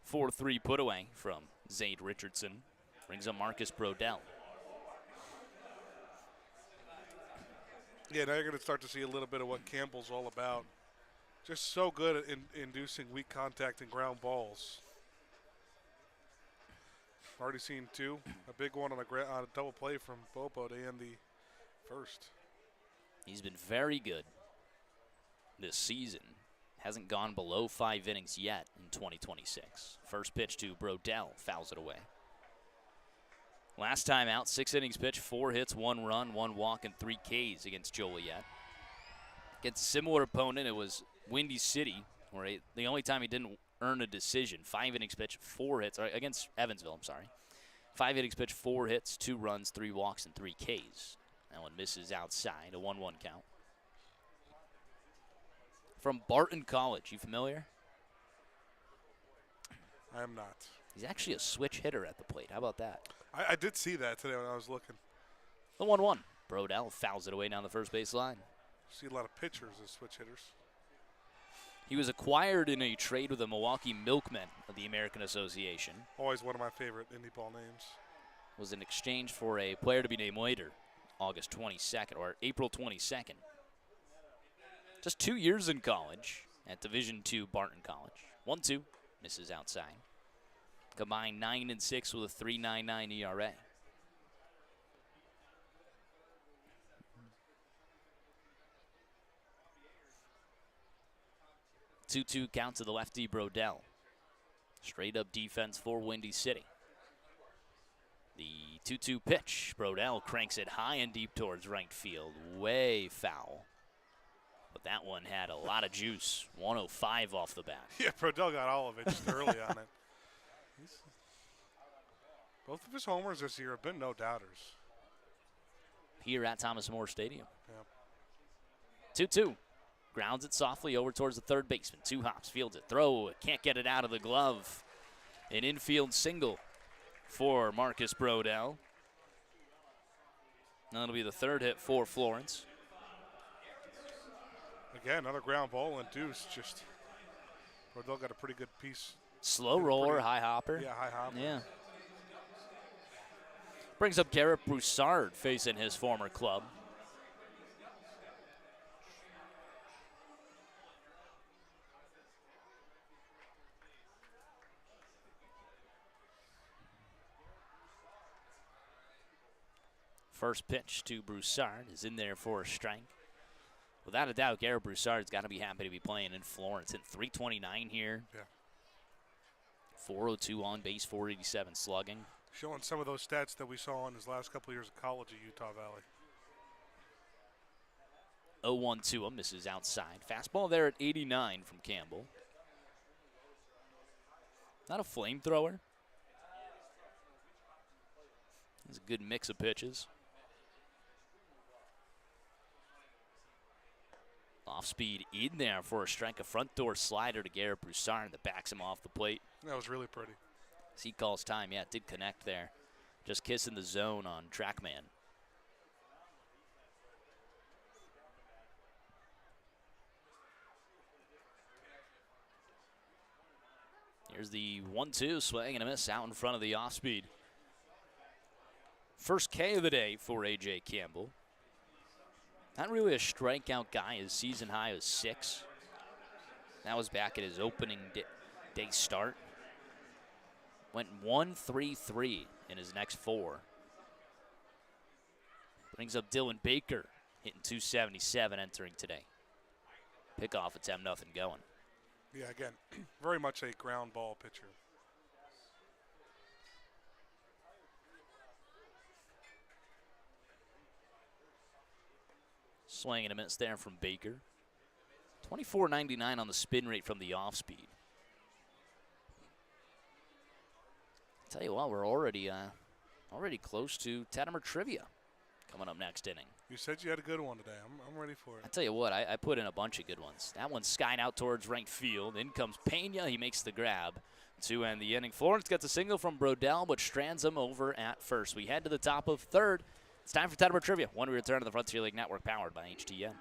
A: 4-3 put away from Zade Richardson. Brings up Marcus Brodell.
B: Yeah, now you're going to start to see a little bit of what Campbell's all about. Just so good at inducing weak contact and ground balls. Already seen 2. A big one on a double play from Bobo to end the first.
A: He's been very good this season. Hasn't gone below 5 innings yet in 2026. First pitch to Brodell, fouls it away. Last time out, 6 innings pitched, 4 hits, 1 run, 1 walk, and 3 Ks against Joliet. Against a similar opponent, it was Windy City, where the only time he didn't earn a decision. 5 innings pitched, 4 hits, or against Evansville, I'm sorry. 5 innings pitched, 4 hits, 2 runs, 3 walks, and 3 Ks. That one misses outside, a 1-1 count. From Barton College, you familiar?
B: I am not.
A: He's actually a switch hitter at the plate. How about that?
B: I did see that today when I was looking.
A: The 1-1. Brodell fouls it away down the first base line.
B: See a lot of pitchers as switch hitters.
A: He was acquired in a trade with the Milwaukee Milkmen of the American Association.
B: Always one of my favorite indie ball names.
A: Was in exchange for a player to be named later, August 22nd or April 22nd. Just 2 years in college at Division II Barton College. 1-2, misses outside. Combined 9 and 6 with a 3.99 ERA. Two count to the lefty Brodell. Straight up defense for Windy City. The 2-2 pitch. Brodell cranks it high and deep towards right field. Way foul. But that one had a lot of juice. 105 off the bat.
B: Yeah, Brodell got all of it just early on it. Both of his homers this year have been no doubters.
A: Here at Thomas More Stadium.
B: Yeah.
A: 2-2. Grounds it softly over towards the third baseman. 2 hops, fields it. Throw, can't get it out of the glove. An infield single for Marcus Brodell. That'll be the 3rd hit for Florence.
B: Again, another ground ball induced. Just Brodell got a pretty good piece.
A: Slow roller, high hopper.
B: Yeah, high hopper.
A: Yeah. Brings up Garrett Broussard facing his former club. First pitch to Broussard is in there for a strike. Without a doubt, Garrett Broussard's got to be happy to be playing in Florence. At 329 here.
B: Yeah.
A: 402 on base, 487 slugging.
B: Showing some of those stats that we saw in his last couple of years of college at Utah Valley.
A: 0-1 to him, misses outside. Fastball there at 89 from Campbell. Not a flamethrower. It's a good mix of pitches. Off speed in there for a strike, a front door slider to Garrett Broussard that backs him off the plate.
B: That was really pretty.
A: As he calls time, yeah, it did connect there. Just kissing the zone on TrackMan. Here's the 1-2, swing and a miss out in front of the off speed. First K of the day for A.J. Campbell. Not really a strikeout guy. His season high was 6. That was back at his opening day start. Went 1-3-3 in his next 4. Brings up Dylan Baker, hitting 277 entering today. Pickoff attempt, nothing going.
B: Yeah, again, very much a ground ball pitcher.
A: Swing and a miss there from Baker. 24.99 on the spin rate from the off speed. Tell you what, we're already close to Tettemer trivia coming up next inning.
B: You said you had a good one today. I'm ready for it.
A: I tell you what, I put in a bunch of good ones. That one's skying out towards right field. In comes Pena. He makes the grab to end the inning. Florence gets a single from Brodell, but strands him over at first. We head to the top of third. It's time for Tettemer trivia when we return to the Frontier League Network, powered by HTN.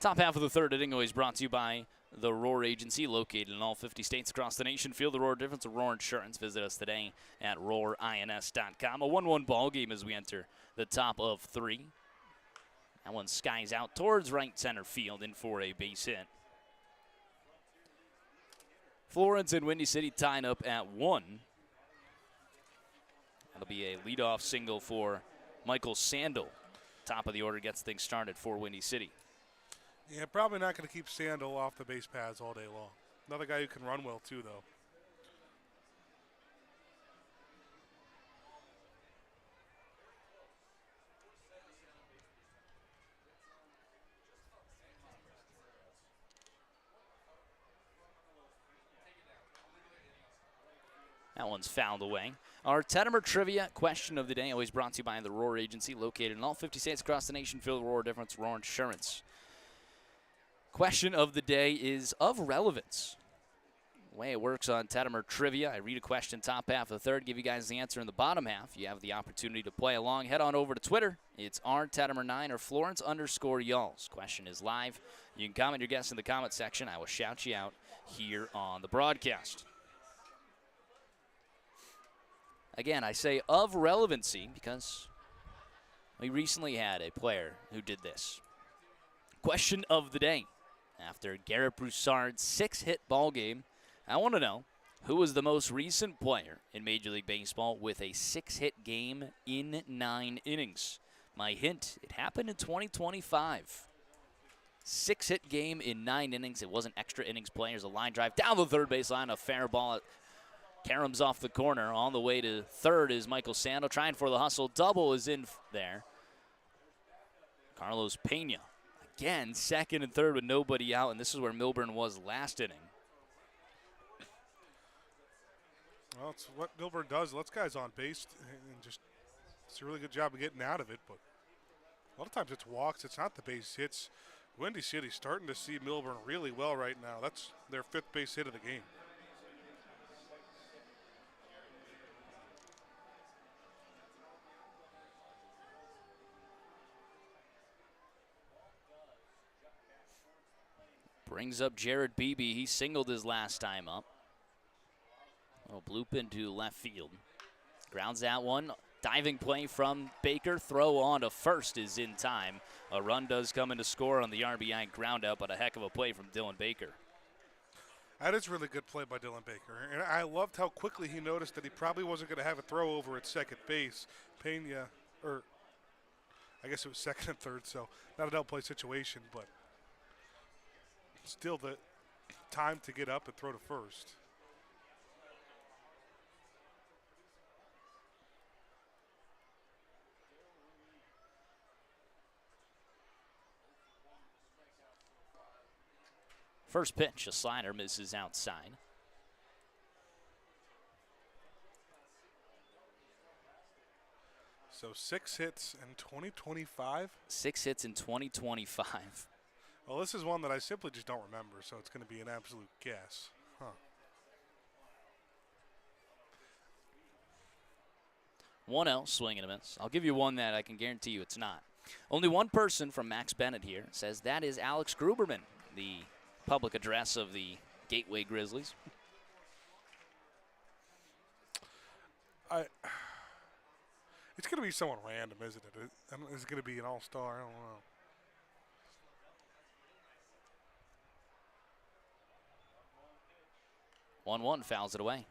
A: Top half of the third inning always brought to you by the Roar Agency, located in all 50 states across the nation. Feel the Roar difference of Roar Insurance. Visit us today at roarins.com. A 1-1 ball game as we enter the top of 3. That one skies out towards right center field in for a base hit. Florence and Windy City tying up at 1. That'll be a leadoff single for Michael Sandel. Top of the order gets things started for Windy City.
B: Yeah, probably not going to keep Sandel off the base paths all day long. Another guy who can run well, too, though.
A: That one's fouled away. Our Tettemer trivia question of the day, always brought to you by the Roar Agency, located in all 50 states across the nation. Feel the Roar difference, Roar Insurance. Question of the day is of relevance. The way it works on Tettemer trivia, I read a question top half of the third, give you guys the answer in the bottom half. You have the opportunity to play along. Head on over to Twitter. It's rtettemer9 or Florence_Y'alls. Question is live. You can comment your guess in the comment section. I will shout you out here on the broadcast. Again, I say of relevancy because we recently had a player who did this. Question of the day. After Garrett Broussard's 6-hit ball game, I want to know who was the most recent player in Major League Baseball with a 6-hit game in 9 innings. My hint, it happened in 2025. 6-hit game in 9 innings. It wasn't extra innings play. There's a line drive down the third base line, a fair ball caroms off the corner. On the way to third is Michael Sando, trying for the hustle. Double is in there. Carlos Pena, again, second and third with nobody out, and this is where Milburn was last inning.
B: Well, it's what Milburn does. Lets guys on base and just it's a really good job of getting out of it. But a lot of times it's walks. It's not the base hits. Windy City starting to see Milburn really well right now. That's their 5th base hit of the game.
A: Brings up Jared Beebe. He singled his last time up. Little bloop into left field. Grounds that one. Diving play from Baker. Throw on to first is in time. A run does come in to score on the RBI ground out, but a heck of a play from Dylan Baker.
B: That is really good play by Dylan Baker. And I loved how quickly he noticed that he probably wasn't going to have a throw over at second base. Pena, or I guess it was second and third, so not an outplay situation, but still the time to get up and throw to first.
A: First pitch, a slider misses outside.
B: So 6 hits in 2025?
A: 6 hits in 2025.
B: Well, this is one that I simply just don't remember, so it's going to be an absolute guess. Huh.
A: 1-0, swing and a miss. I'll give you one that I can guarantee you it's not. Only one person from Max Bennett here says that is Alex Gruberman, the public address of the Gateway Grizzlies.
B: It's going to be someone random, isn't it? It's going to be an all-star. I don't know.
A: 1-1, fouls it away.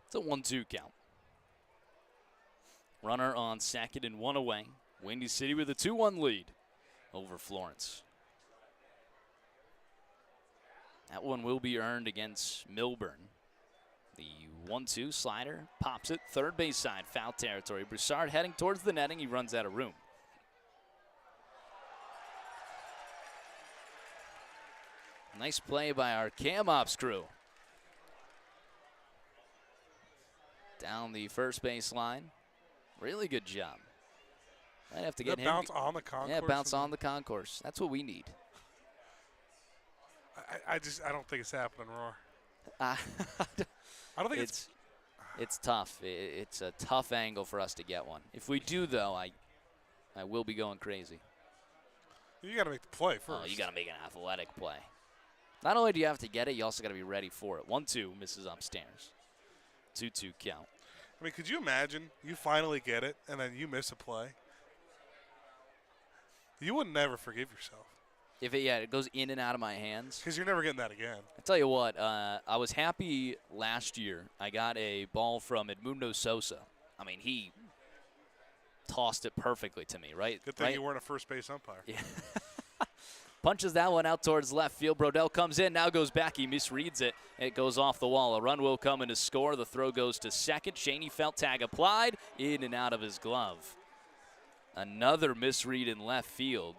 A: It's a 1-2 count. Runner on second and one away. Windy City with a 2-1 lead over Florence. That one will be earned against Milburn. The 1-2 slider pops it third base side, foul territory. Broussard heading towards the netting. He runs out of room. Nice play by our cam ops crew. Down the first base line. Really good job. Might have to get him.
B: Bounce on the concourse.
A: Yeah, bounce on the concourse. That's what we need.
B: I don't think it's happening, Roar.
A: I
B: don't think
A: it's tough. It's a tough angle for us to get one. If we do, though, I will be going crazy.
B: You got to make the play first.
A: Oh, you got to make an athletic play. Not only do you have to get it, you also got to be ready for it. 1-2 misses upstairs. 2-2 count.
B: I mean, could you imagine you finally get it and then you miss a play? You would never forgive yourself.
A: If it goes in and out of my hands.
B: Because you're never getting that again.
A: I tell you what, I was happy last year. I got a ball from Edmundo Sosa. I mean, he tossed it perfectly to me, right?
B: Good thing you weren't a first base umpire.
A: Yeah. Punches that one out towards left field. Brodell comes in, now goes back. He misreads it. It goes off the wall. A run will come in to score. The throw goes to second. Shaney felt tag applied. In and out of his glove. Another misread in left field.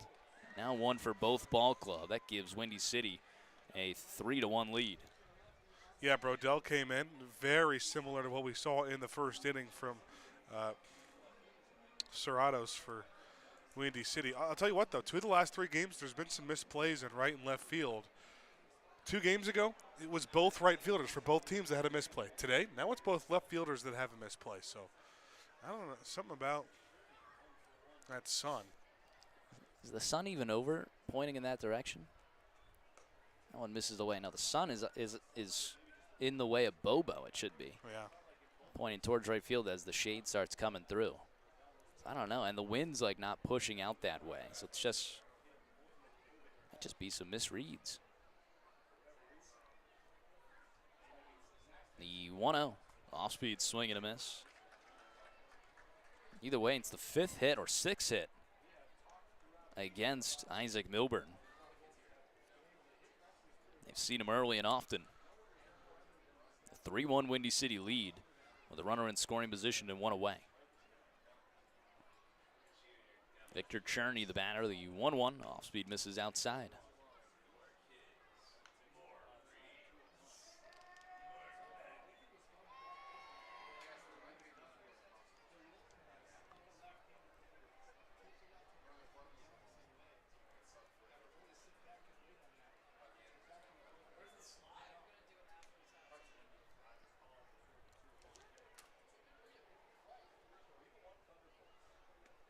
A: Now one for both ball club. That gives Windy City a 3-1 lead.
B: Yeah, Brodell came in very similar to what we saw in the first inning from Serratos for Windy City. I'll tell you what, though, 2 of the last 3 games, there's been some misplays in right and left field. 2 games ago, it was both right fielders for both teams that had a misplay. Today, now it's both left fielders that have a misplay. So, I don't know, something about that sun.
A: Is the sun even over, pointing in that direction? That one misses away. Now the sun is in the way of Bobo, it should be.
B: Yeah.
A: Pointing towards right field as the shade starts coming through. I don't know, and the wind's like not pushing out that way, so it's just might just be some misreads. The 1-0 off-speed swing and a miss. Either way, it's the 5th hit or 6th hit against Isaac Milburn. They've seen him early and often. A 3-1 Windy City lead with a runner in scoring position and 1 away. Victor Cherney, the batter, the 1-1. Off-speed misses outside.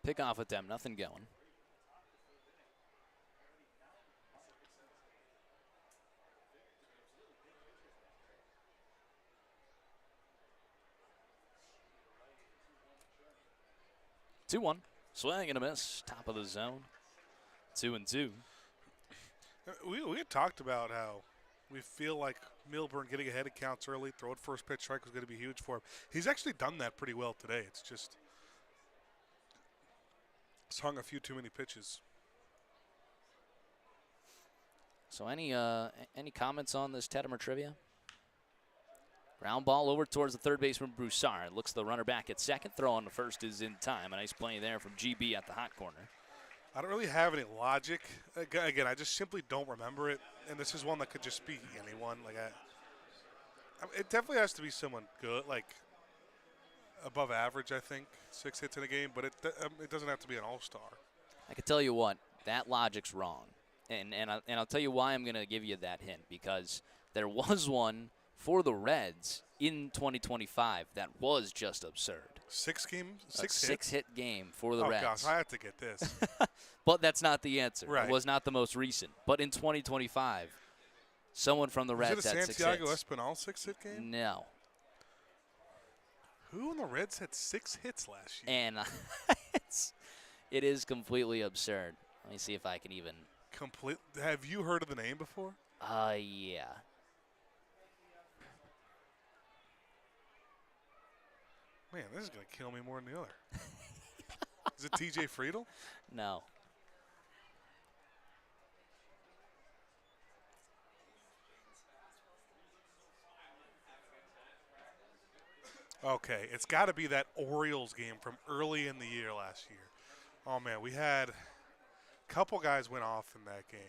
A: Pick off at them, nothing going. Two one, swing and a miss, top of the zone. 2-2.
B: We had talked about how we feel like Milburn getting ahead of counts early, throwing first pitch strike was going to be huge for him. He's actually done that pretty well today. It's just he's hung a few too many pitches.
A: So any comments on this Tettemer trivia? Ground ball over towards the third baseman Broussard. Looks the runner back at second. Throw on the first is in time. A nice play there from GB at the hot corner.
B: I don't really have any logic. Again, I just simply don't remember it. And this is one that could just be anyone. Like it definitely has to be someone good, like above average, I think. 6 hits in a game, but it doesn't have to be an all-star.
A: I can tell you what, that logic's wrong. And I'll tell you why I'm going to give you that hint, because there was one for the Reds in 2025 that was just absurd.
B: 6 games?
A: A 6-hit game for the
B: Reds.
A: Reds.
B: Oh, gosh, I have to get this.
A: But that's not the answer.
B: Right.
A: It was not the most recent. But in 2025, someone from the Reds had 6 hits.
B: Was it a Santiago Espinal 6-hit game?
A: No.
B: Who in the Reds had 6 hits last year?
A: And it is completely absurd. Let me see if I can even.
B: Have you heard of the name before?
A: Yeah.
B: Man, this is going to kill me more than the other. Is it TJ Friedel?
A: No.
B: Okay, it's got to be that Orioles game from early in the year last year. Oh, man, we had a couple guys went off in that game.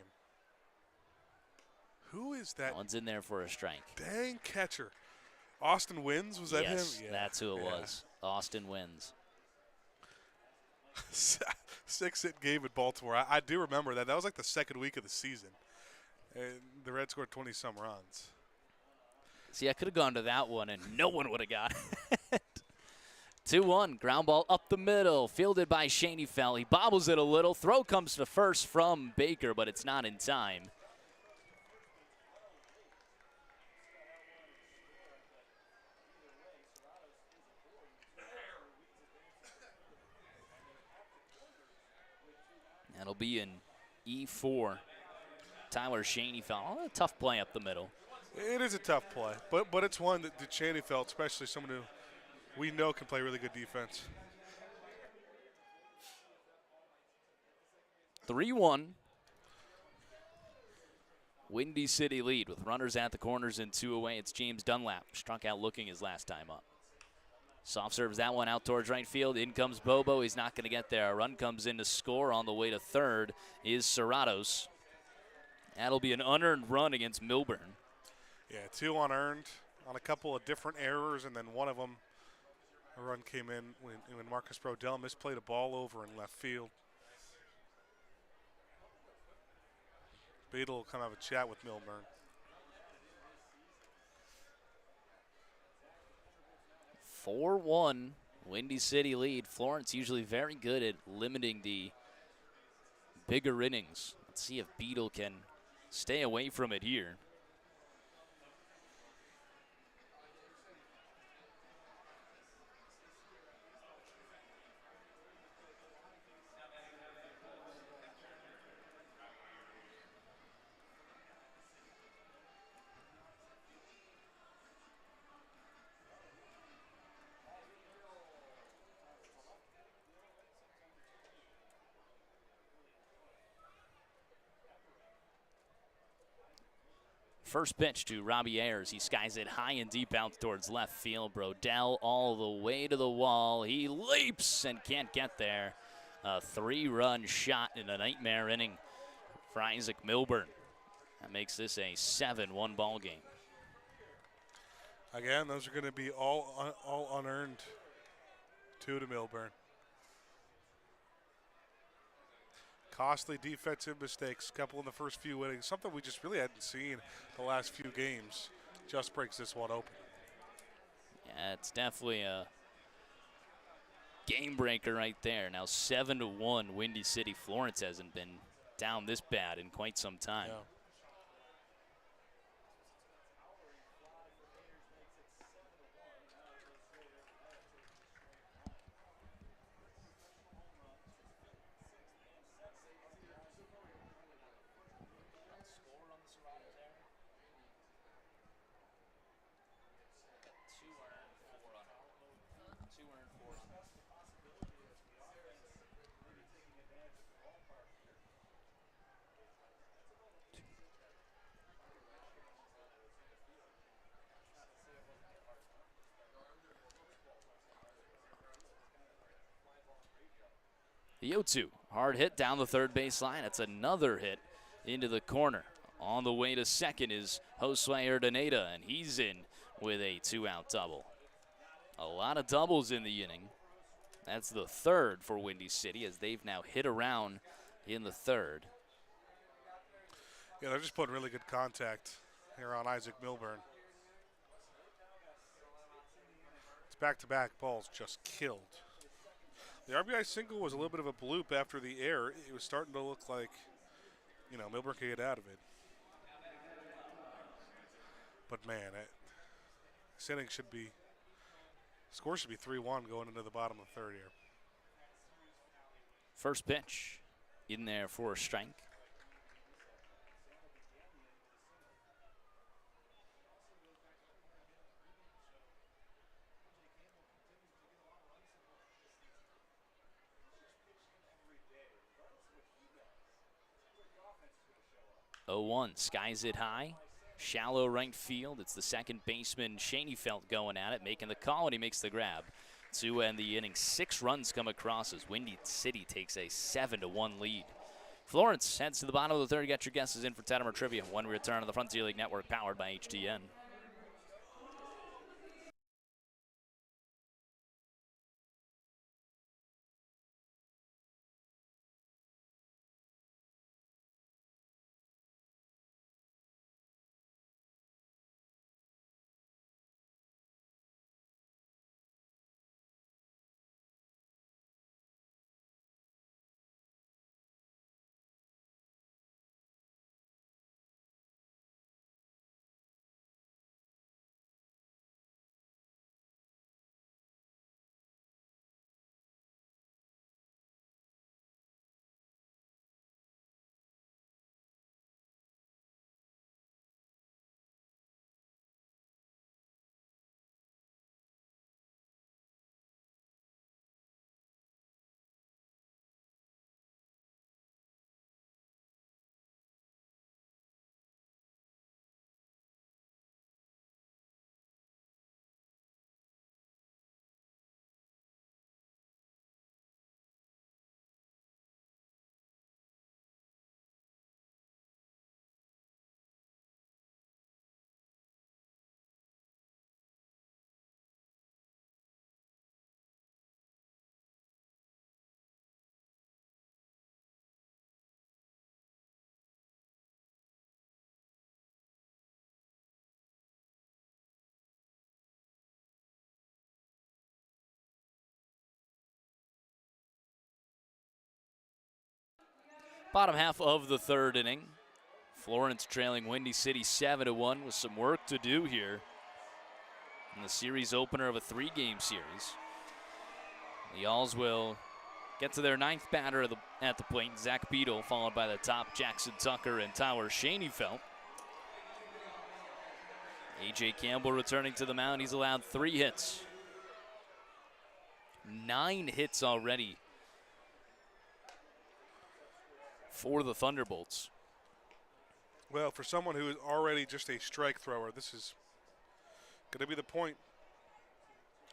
B: Who is that?
A: One's in there for a strike.
B: Dang catcher. Austin Wins, was that him?
A: Yes, that's who it was. Austin Wins.
B: 6-hit game at Baltimore. I do remember that. That was like the second week of the season. And the Reds scored 20-some runs.
A: See, I could have gone to that one, and no one would have got it. 2-1, ground ball up the middle, fielded by Schoenfeld. He bobbles it a little. Throw comes to first from Baker, but it's not in time. That'll be in E4. Tyler Schoenfeld. Oh, a tough play up the middle.
B: It is a tough play, but it's one that Schoenfeld, especially someone who we know can play really good defense.
A: 3-1. Windy City lead with runners at the corners and 2 away. It's James Dunlap. Struck out looking his last time up. Soft serves that one out towards right field. In comes Bobo. He's not going to get there. A run comes in to score. On the way to third is Serratos. That'll be an unearned run against Milburn.
B: Yeah, 2 unearned on a couple of different errors, and then one of them, a run came in when Marcus Brodell misplayed a ball over in left field. Beadle will come have a chat with Milburn.
A: 4-1, Windy City lead. Florence usually very good at limiting the bigger innings. Let's see if Beadle can stay away from it here. First pitch to Robbie Ayers. He skies it high and deep out towards left field. Brodell all the way to the wall. He leaps and can't get there. A 3-run shot in a nightmare inning for Isaac Milburn. That makes this a 7-1 ball game.
B: Again, those are going to be all unearned. 2 to Milburn. Costly defensive mistakes, a couple in the first few innings, something we just really hadn't seen the last few games. Just breaks this one open.
A: Yeah, it's definitely a game breaker right there. Now 7-1, Windy City. Florence hasn't been down this bad in quite some time.
B: Yeah.
A: The 0-2, hard hit down the third base line. It's another hit into the corner. On the way to second is Josue Urdaneta, and he's in with a 2-out double. A lot of doubles in the inning. That's the third for Windy City as they've now hit around in the third.
B: Yeah, they're just putting really good contact here on Isaac Milburn. It's back-to-back balls just killed. The RBI single was a little bit of a bloop after the error. It was starting to look like, Milburn could get out of it. But man, this inning score should be 3-1 going into the bottom of the third here.
A: First pitch in there for a strike. Oh, 1 skies it high. Shallow right field. It's the second baseman, Schoenfeld, going at it, making the call, and he makes the grab. To end the inning, 6 runs come across as Windy City takes a 7-1 lead. Florence heads to the bottom of the third. Get your guesses in for Tettemer Trivia when we return on the Frontier League Network, powered by HTN. Bottom half of the third inning. Florence trailing Windy City 7-1 with some work to do here in the series opener of a 3-game series. The Alls will get to their 9th batter at the plate, Zach Beadle, followed by the top Jackson Tucker and Tyler Schoenfeld. A.J. Campbell returning to the mound. He's allowed 3 hits. 9 hits already for the Thunderbolts.
B: Well, for someone who is already just a strike thrower, this is going to be the point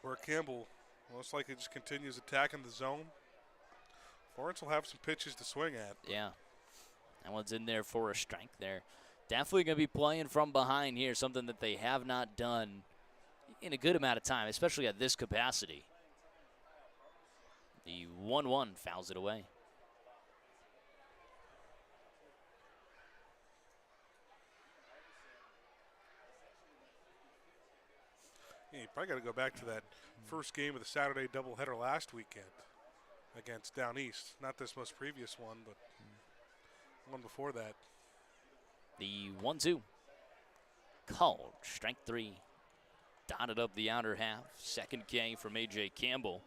B: where Campbell most likely just continues attacking the zone. Florence will have some pitches to swing at.
A: Yeah. That one's in there for a strike there. Definitely going to be playing from behind here, something that they have not done in a good amount of time, especially at this capacity. The 1-1 fouls it away.
B: Yeah, you probably got to go back to that first game of the Saturday doubleheader last weekend against Down East. Not this most previous one, but one before that.
A: The 1-2. Called. Strike 3. Dotted up the outer half. Second K from A.J. Campbell.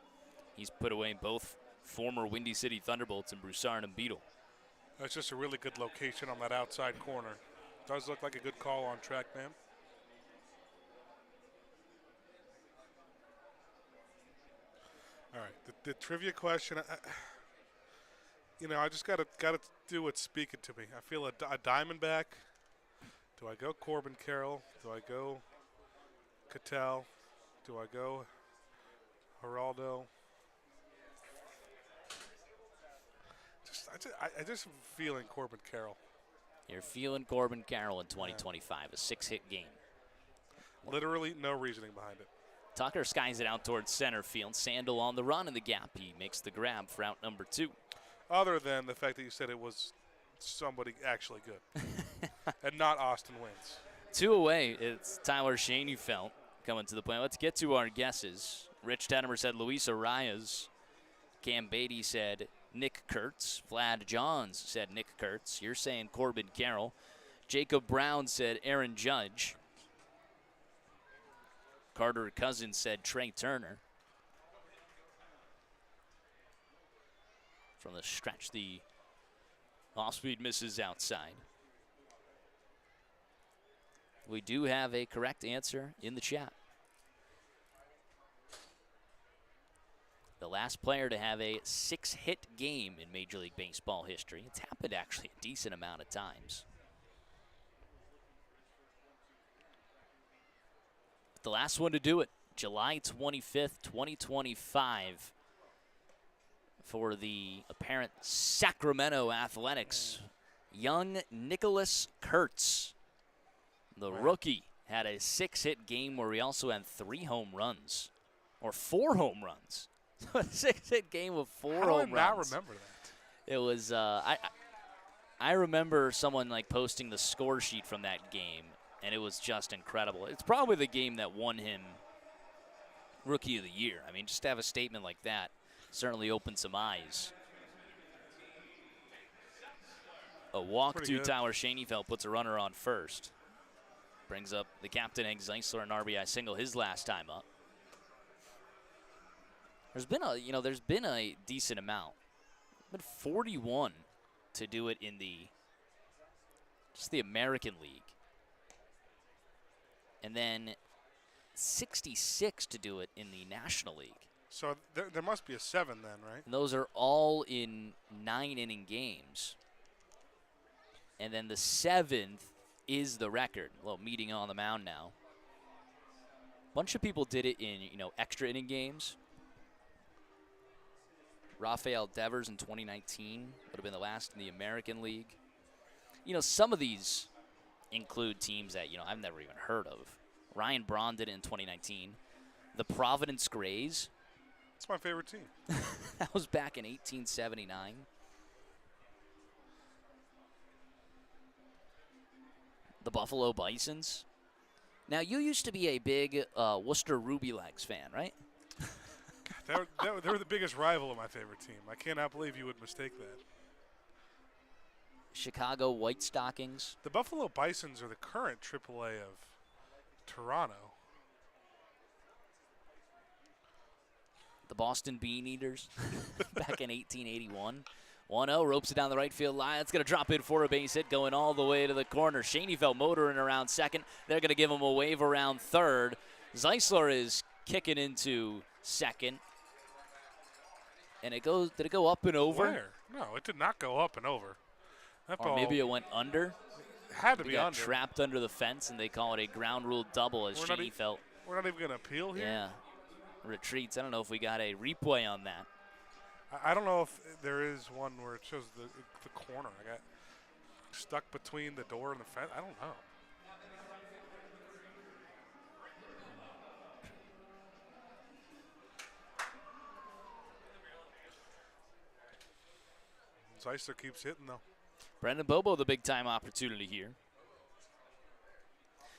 A: He's put away both former Windy City Thunderbolts and Broussard and Beetle.
B: That's just a really good location on that outside corner. Does look like a good call on track, man. All right, the trivia question. I just got to do what's speaking to me. I feel a Diamondback. Do I go Corbin Carroll? Do I go Cattell? Do I go Geraldo? I just am feeling Corbin Carroll.
A: You're feeling Corbin Carroll in 2025, a 6-hit game.
B: Literally no reasoning behind it.
A: Tucker skies it out towards center field. Sandel on the run in the gap. He makes the grab for out number 2.
B: Other than the fact that you said it was somebody actually good and not Austin Wentz.
A: 2 away. It's Tyler Schoenfeld coming to the plate. Let's get to our guesses. Rich Tettemer said Luis Arias. Cam Beatty said Nick Kurtz. Vlad Johns said Nick Kurtz. You're saying Corbin Carroll. Jacob Brown said Aaron Judge. Carter Cousins said Trey Turner. From the stretch, the off-speed misses outside. We do have a correct answer in the chat. The last player to have a 6-hit game in Major League Baseball history. It's happened actually a decent amount of times. The last one to do it, July 25th, 2025, for the apparent Sacramento Athletics. Young Nicholas Kurtz, the rookie, had a 6-hit game where he also had 3 home runs, or 4 home runs. A 6-hit game with 4 home runs.
B: How do I not remember that?
A: It was, I remember someone like posting the score sheet from that game, and it was just incredible. It's probably the game that won him Rookie of the Year. I mean, just to have a statement like that certainly opened some eyes. A walk to Tyler Schoenfeld puts a runner on first. Brings up the captain, Hank Zeisler, an RBI single his last time up. There's been a decent amount. But 41 to do it in the American League. And then 66 to do it in the National League.
B: So there must be a 7 then, right?
A: And those are all in 9-inning games. And then the 7th is the record. A little meeting on the mound now. A bunch of people did it in, extra inning games. Rafael Devers in 2019 would have been the last in the American League. Some of these include teams that, I've never even heard of. Ryan Braun did it in 2019. The Providence Grays.
B: That's my favorite team.
A: That was back in 1879. The Buffalo Bisons. Now, you used to be a big Worcester Ruby Legs fan, right?
B: They were the biggest rival of my favorite team. I cannot believe you would mistake that.
A: Chicago White Stockings.
B: The Buffalo Bisons are the current AAA of Toronto.
A: The Boston Bean Eaters back in 1881. 1-0, ropes it down the right field line. It's going to drop in for a base hit going all the way to the corner. Schoenfeld motoring around second. They're going to give him a wave around third. Zeisler is kicking into second. And did it go up and over?
B: Where? No, it did not go up and over.
A: Or maybe it went under.
B: Had to
A: He
B: be
A: got
B: under.
A: trapped under the fence, and they call it a ground rule double as Cheney felt.
B: We're not even going to appeal here?
A: Yeah. Retreats. I don't know if we got a replay on that.
B: I don't know if there is one where it shows the corner. I got stuck between the door and the fence. I don't know. Zeisler keeps hitting, though.
A: Brendan Bobo, the big-time opportunity here.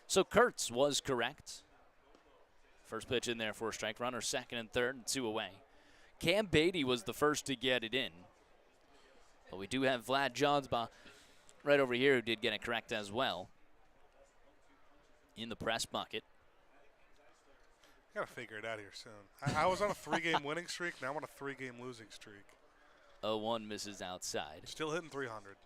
A: So Kurtz was correct. First pitch in there for a strike. Runner second and third and 2 away. Cam Beatty was the first to get it in. But we do have Vlad Johnsbaugh right over here who did get it correct as well. In the press bucket.
B: I got to figure it out here soon. I was on a 3-game winning streak. Now I'm on a 3-game losing streak.
A: 0-1 misses outside.
B: Still hitting 300.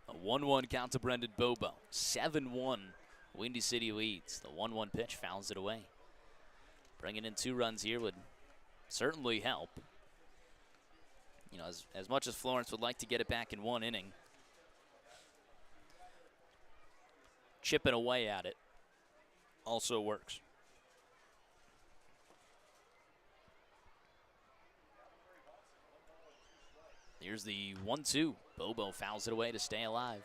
A: A 1-1 count to Brendan Bobo. 7-1. Windy City leads. The 1-1 pitch fouls it away. Bringing in 2 runs here would certainly help. You know, as much as Florence would like to get it back in 1 inning, chipping away at it also works. Here's the 1-2. Bobo fouls it away to stay alive.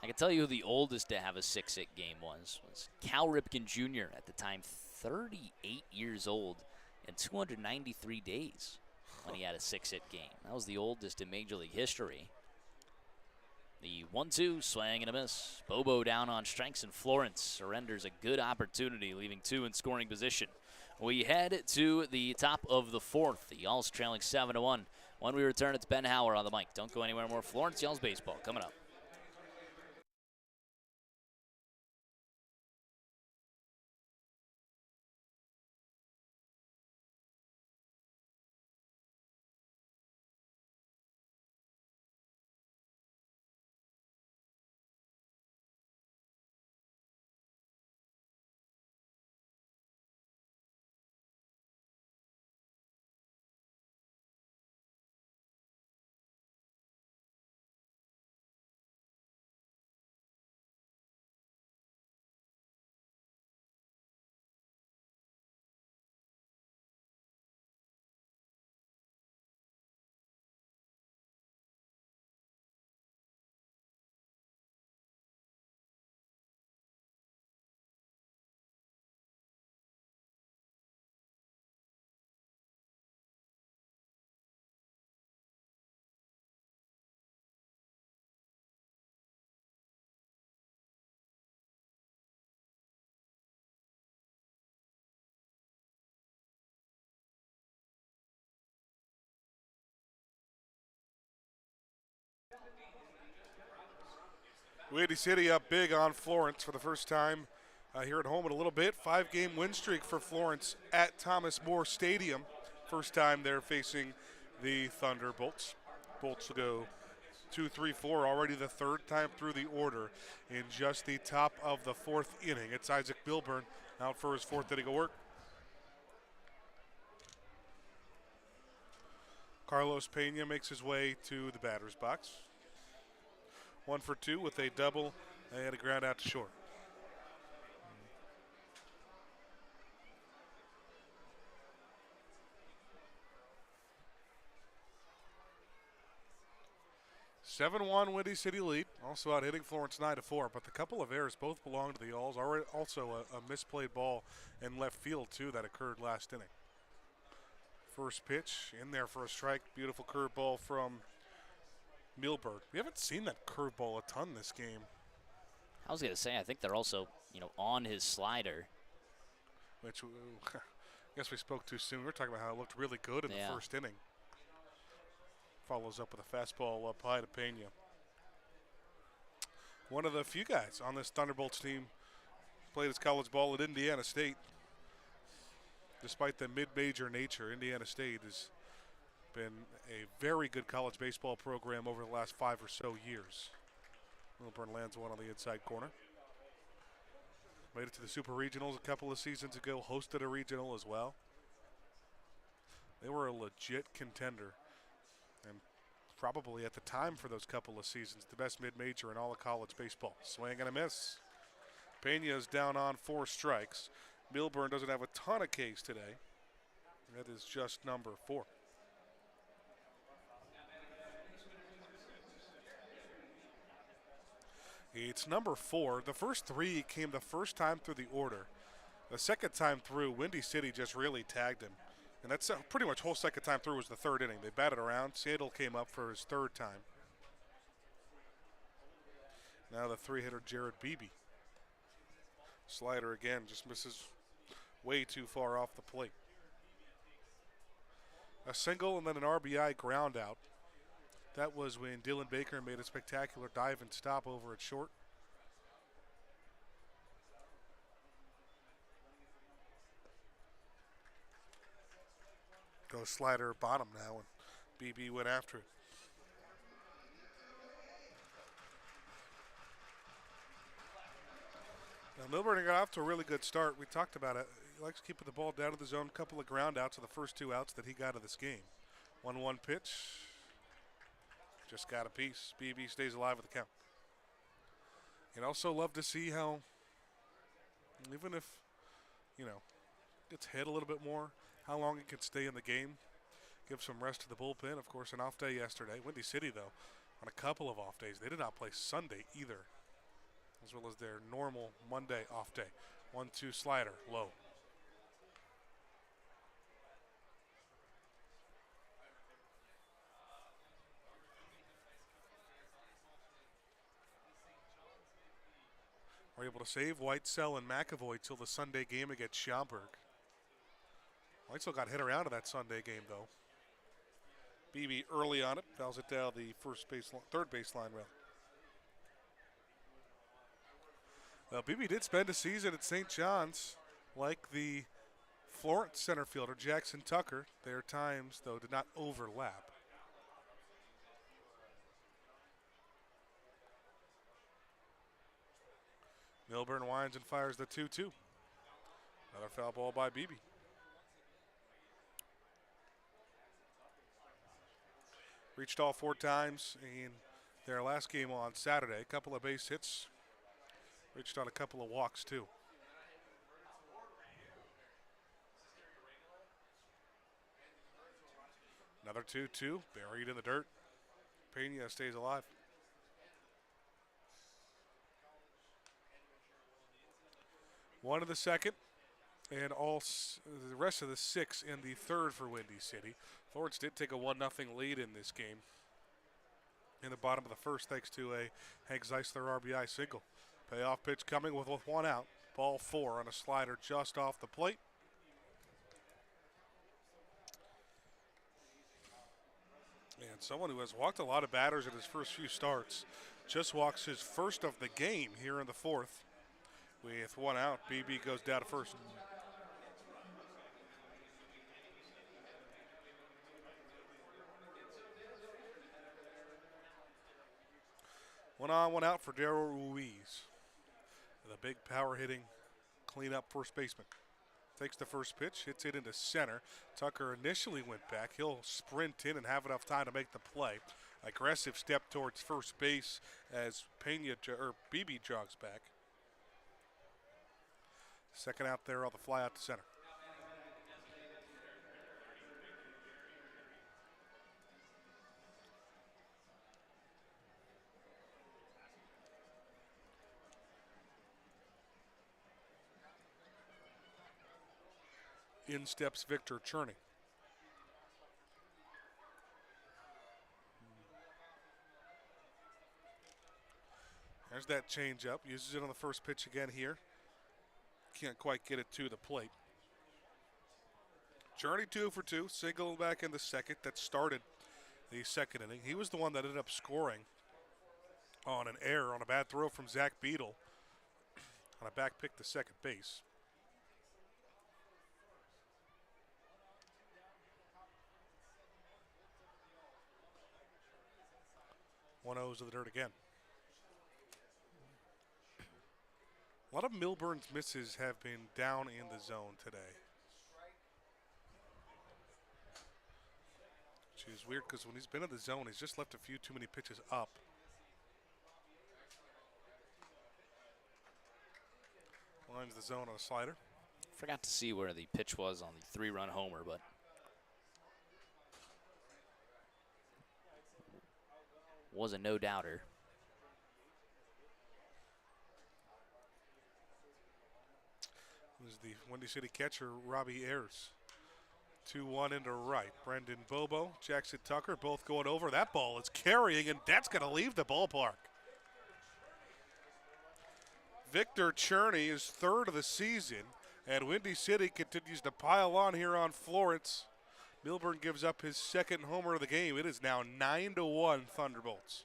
A: I can tell you who the oldest to have a 6-hit game was Cal Ripken Jr. at the time, 38 years old and 293 days when he had a 6-hit game. That was the oldest in Major League history. The 1-2, swing and a miss. Bobo down on strikes, and Florence surrenders a good opportunity, leaving 2 in scoring position. We head to the top of the 4th. The Y'alls trailing 7-1. When we return, it's Ben Hauer on the mic. Don't go anywhere. More Florence Y'alls baseball coming up.
B: Windy City up big on Florence for the first time here at home in a little bit. 5-game win streak for Florence at Thomas More Stadium. First time they're facing the Thunderbolts. Bolts will go 2, 3, 4, already the 3rd time through the order in just the top of the 4th inning. It's Isaac Bilburn out for his 4th inning of work. Carlos Pena makes his way to the batter's box. 1 for 2 with a double and a ground out to short. (7-1) Windy City lead. Also out hitting Florence 9-4, but the couple of errors both belong to the Y'alls. Also a misplayed ball in left field too that occurred last inning. First pitch in there for a strike. Beautiful curveball from Milberg. We haven't seen that curveball a ton this game.
A: I was going to say, I think they're also, on his slider.
B: Which I guess we spoke too soon. We were talking about how it looked really good in the first inning. Follows up with a fastball up high to Pena. One of the few guys on this Thunderbolts team played his college ball at Indiana State. Despite the mid-major nature, Indiana State has been a very good college baseball program over the last 5 or so years. Milburn lands one on the inside corner. Made it to the Super Regionals a couple of seasons ago, hosted a regional as well. They were a legit contender, and probably at the time for those couple of seasons, the best mid-major in all of college baseball. Swing and a miss. Pena's down on 4 strikes. Milburn doesn't have a ton of Ks today. That is just number 4. It's number 4. The first 3 came the first time through the order. The second time through, Windy City just really tagged him. And that's pretty much whole second time through was the 3rd inning. They batted around. Sandel came up for his 3rd time. Now the 3-hitter Jared Beebe. Slider again, just misses way too far off the plate. A single and then an RBI ground out. That was when Dylan Baker made a spectacular dive and stop over at short. Goes slider bottom now, and BB went after it. Now Milburn got off to a really good start. We talked about it. He likes keeping the ball down to the zone. A couple of ground outs of the first 2 outs that he got of this game. 1-1 pitch. Just got a piece. BB stays alive with the count. And also love to see how, even if, gets hit a little bit more, how long he can stay in the game. Give some rest to the bullpen. Of course, an off day yesterday. Windy City, though, on a couple of off days. They did not play Sunday either, as well as their normal Monday off day. 1-2 slider, low. We're able to save Whitesell and McAvoy till the Sunday game against Schaumburg. Whitesell got hit around in that Sunday game, though. BB early on it, fouls it down the third baseline rather. Well, BB did spend a season at St. John's, like the Florence center fielder Jackson Tucker. Their times, though, did not overlap. Milburn winds and fires the 2-2. Another foul ball by Beebe. Reached all 4 times in their last game on Saturday. A couple of base hits. Reached on a couple of walks, too. Another 2-2, buried in the dirt. Pena stays alive. One in the second, and the rest of the 6 in the third for Windy City. Florence did take a 1-0 lead in this game in the bottom of the first, thanks to a Hank Zeisler RBI single. Payoff pitch coming with 1 out. Ball 4 on a slider just off the plate. And someone who has walked a lot of batters in his first few starts just walks his first of the game here in the 4th. With 1 out, BB goes down to first. One on, 1 out for Darryl Ruiz. The big power hitting cleanup first baseman. Takes the first pitch, hits it into center. Tucker initially went back. He'll sprint in and have enough time to make the play. Aggressive step towards first base as BB jogs back. Second out there on the fly out to center. In steps Victor Cherney. There's that changeup. Uses it on the first pitch again here. Can't quite get it to the plate. Cherney 2 for 2. Single back in the second that started the second inning. He was the one that ended up scoring on an error on a bad throw from Zach Beadle on a back pick to second base. One O's to the dirt again. lot of Milburn's misses have been down in the zone today. Which is weird because when he's been in the zone, he's just left a few too many pitches up. Lines the zone on a slider.
A: Forgot to see where the pitch was on the 3-run homer, but was a no-doubter.
B: This is the Windy City catcher, Robbie Ayers. 2-1 into right. Brendan Bobo, Jackson Tucker, both going over. That ball is carrying, and that's going to leave the ballpark. Victor Cherney is third of the season, and Windy City continues to pile on here on Florence. Milburn gives up his second homer of the game. It is now 9-1 Thunderbolts.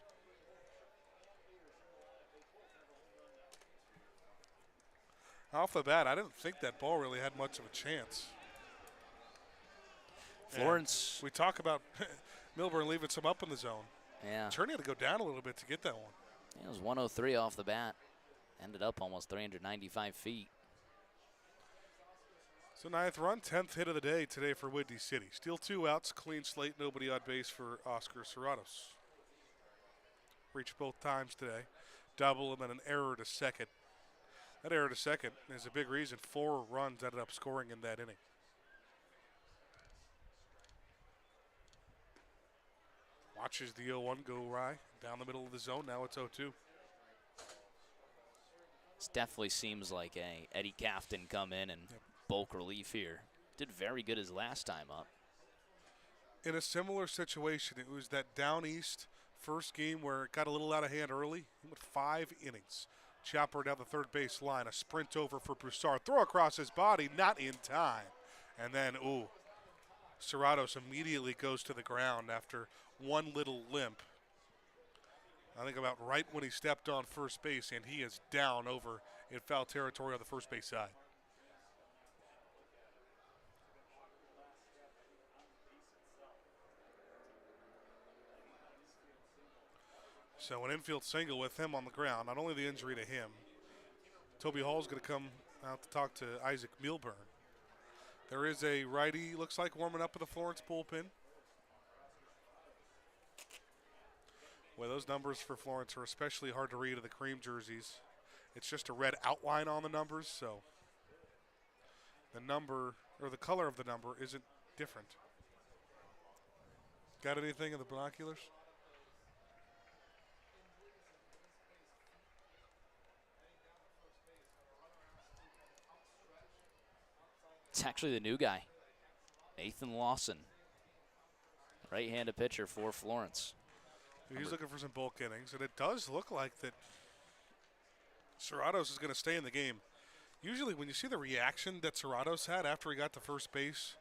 B: Off the bat, I didn't think that ball really had much of a chance.
A: Florence.
B: And we talk about Milburn leaving some up in the zone.
A: Yeah.
B: Cherney had to go down a little bit to get that one.
A: It was 103 off the bat. Ended up almost 395 feet.
B: So 9th run, 10th hit of the day today for Windy City. Still 2 outs, clean slate, nobody on base for Oscar Serratos. Reached both times today. Double and then an error to second. That error to second is a big reason 4 runs ended up scoring in that inning. Watches the 0-1 go right down the middle of the zone. Now it's 0-2.
A: This definitely seems like a Eddie Cafton come in and bulk relief here. Did very good his last time up.
B: In a similar situation, it was that down east first game where it got a little out of hand early. He went 5 innings. Chopper down the third base line, a sprint over for Broussard. Throw across his body, not in time. And then, Serratos immediately goes to the ground after one little limp. I think about right when he stepped on first base, and he is down over in foul territory on the first base side. So an infield single with him on the ground, not only the injury to him. Toby Hall's going to come out to talk to Isaac Milburn. There is a righty, looks like, warming up in the Florence bullpen. Well, those numbers for Florence are especially hard to read in the cream jerseys. It's just a red outline on the numbers, so the number, or the color of the number, isn't different. Got anything in the binoculars?
A: It's actually the new guy, Nathan Lawson, right-handed pitcher for Florence.
B: He's looking for some bulk innings, and it does look like that Serratos is going to stay in the game. Usually when you see the reaction that Serratos had after he got to first base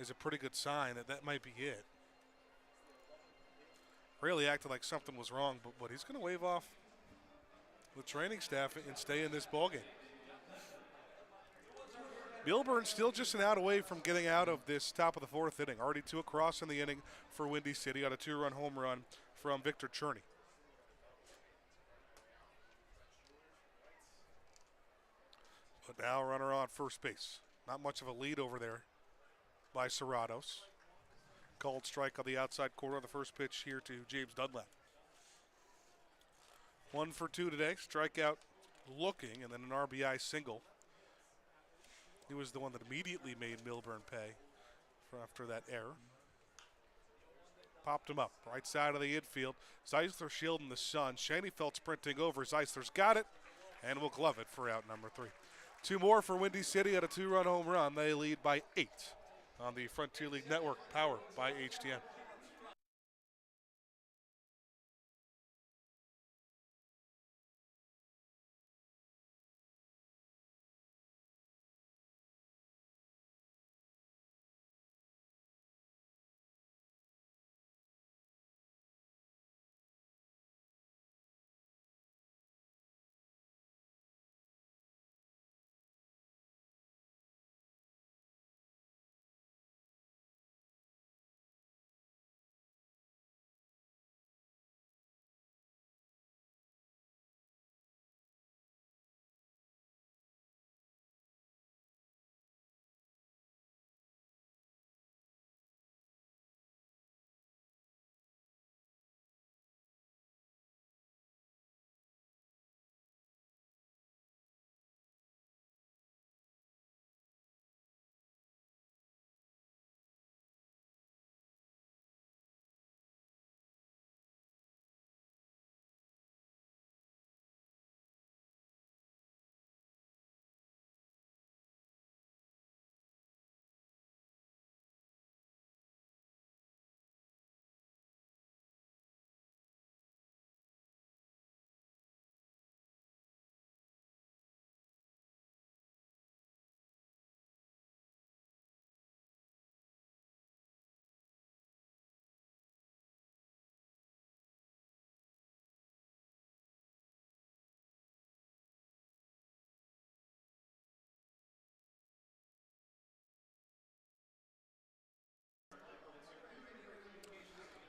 B: is a pretty good sign that that might be it. Really acted like something was wrong, but he's going to wave off the training staff and stay in this ballgame. Milburn still just an out away from getting out of this top of the 4th inning. Already 2 across in the inning for Windy City on a 2-run home run from Victor Cherney. But now runner on first base. Not much of a lead over there by Serratos. Called strike on the outside corner of the first pitch here to James Dunlap. 1 for 2 today. Strikeout looking, and then an RBI single. He was the one that immediately made Milburn pay after that error. Popped him up, right side of the infield. Zeisler shielding the sun. Shaneyfeld sprinting over. Zeisler's got it, and will glove it for out number 3. 2 more for Windy City at a 2-run home run. They lead by 8 on the Frontier League Network, powered by HTM.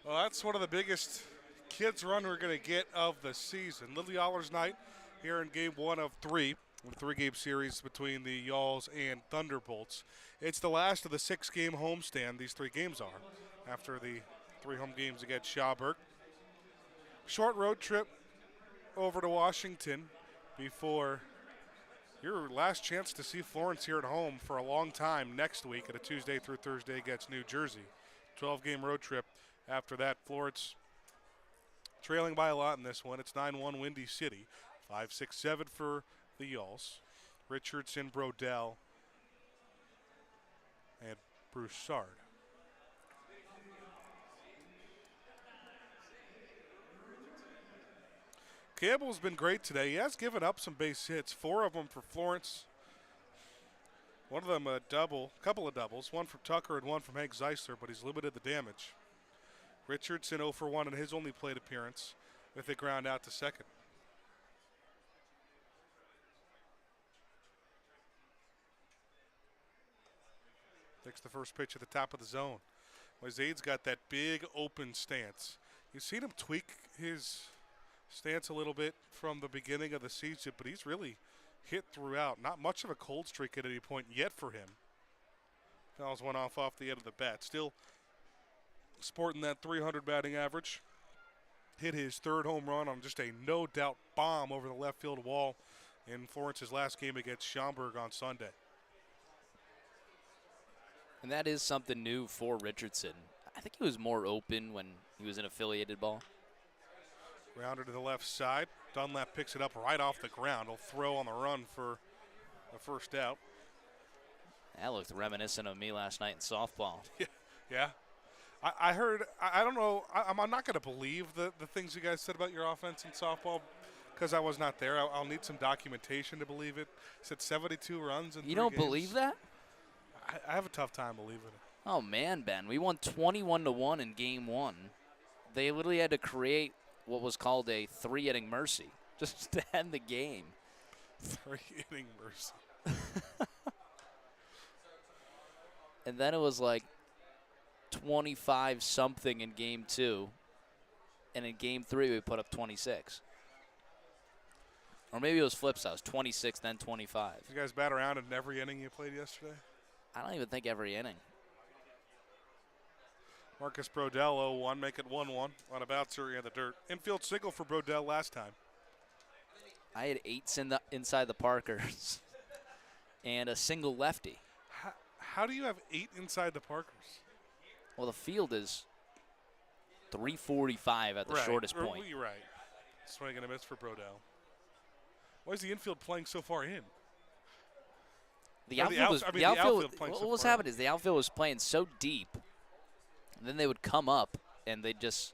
B: Well, that's one of the biggest kids run we're going to get of the season. Lily Allers night here in game 1 of 3. A 3-game series between the Yalls and Thunderbolts. It's the last of the 6-game homestand. These 3 games are after the 3 home games against Schauberg. Short road trip over to Washington before your last chance to see Florence here at home for a long time next week at a Tuesday through Thursday against New Jersey. 12-game road trip after that. Florence trailing by a lot in this one. It's 9-1 Windy City. 5-6-7 for the Yalls. Richardson, Brodell, and Broussard. Campbell's been great today. He has given up some base hits, 4 of them for Florence. One of them a couple of doubles, one from Tucker and one from Hank Zeisler, but he's limited the damage. Richardson 0 for 1 in his only plate appearance with a ground out to second. Takes the first pitch at the top of the zone. Zade's got that big open stance. You've seen him tweak his stance a little bit from the beginning of the season, but he's really hit throughout. Not much of a cold streak at any point yet for him. Fouls one off the end of the bat. Still sporting that 300 batting average. Hit his 3rd home run on just a no-doubt bomb over the left field wall in Florence's last game against Schaumburg on Sunday.
A: And that is something new for Richardson. I think he was more open when he was in affiliated ball.
B: Rounder to the left side. Dunlap picks it up right off the ground. He'll throw on the run for the first out.
A: That looked reminiscent of me last night in softball.
B: Yeah. I heard, I don't know, I'm not going to believe the things you guys said about your offense in softball because I was not there. I'll need some documentation to believe it. It said 72 runs in 3
A: You don't
B: games.
A: believe that?
B: I have a tough time believing it.
A: Oh, man, Ben. We won 21-1 in game 1. They literally had to create what was called a 3-inning mercy just to end the game.
B: 3-inning mercy.
A: And then it was like 25-something in game 2. And in game 3, we put up 26. Or maybe it was flip sides, 26, then 25.
B: Did you guys bat around in every inning you played yesterday?
A: I don't even think every inning.
B: Marcus Brodell 0-1, make it 1-1 on a bouncer in the dirt. Infield single for Brodell last time.
A: I had 8s inside the Parkers and a single lefty.
B: How do you have 8 inside the Parkers?
A: Well, the field is 345 at the shortest point.
B: You're right. Swing and a miss for Brodell. Why is the infield playing so far in?
A: The outfield what was happening is the outfield was playing so deep, and then they would come up and they just,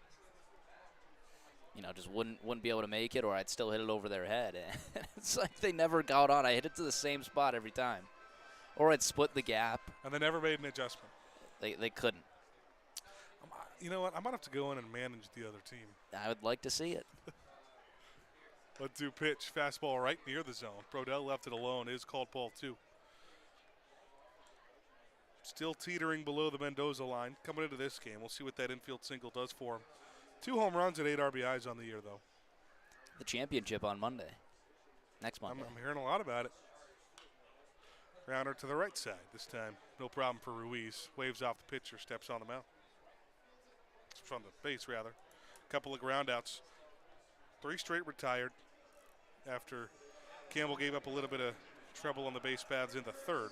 A: just wouldn't be able to make it, or I'd still hit it over their head. And it's like they never got on. I hit it to the same spot every time, or I'd split the gap.
B: And they never made an adjustment.
A: They couldn't.
B: You know what? I might have to go in and manage the other team.
A: I would like to see it.
B: 1-2 pitch, fastball right near the zone. Brodell left it alone. Is called ball 2. Still teetering below the Mendoza line. Coming into this game, we'll see what that infield single does for him. 2 home runs and 8 RBIs on the year, though.
A: The championship on Monday. Next Monday.
B: I'm hearing a lot about it. Rounder to the right side. This time, no problem for Ruiz. Waves off the pitcher, steps on the mound. From the base, rather. Couple of ground outs. 3 straight retired after Campbell gave up a little bit of trouble on the base paths in the 3rd.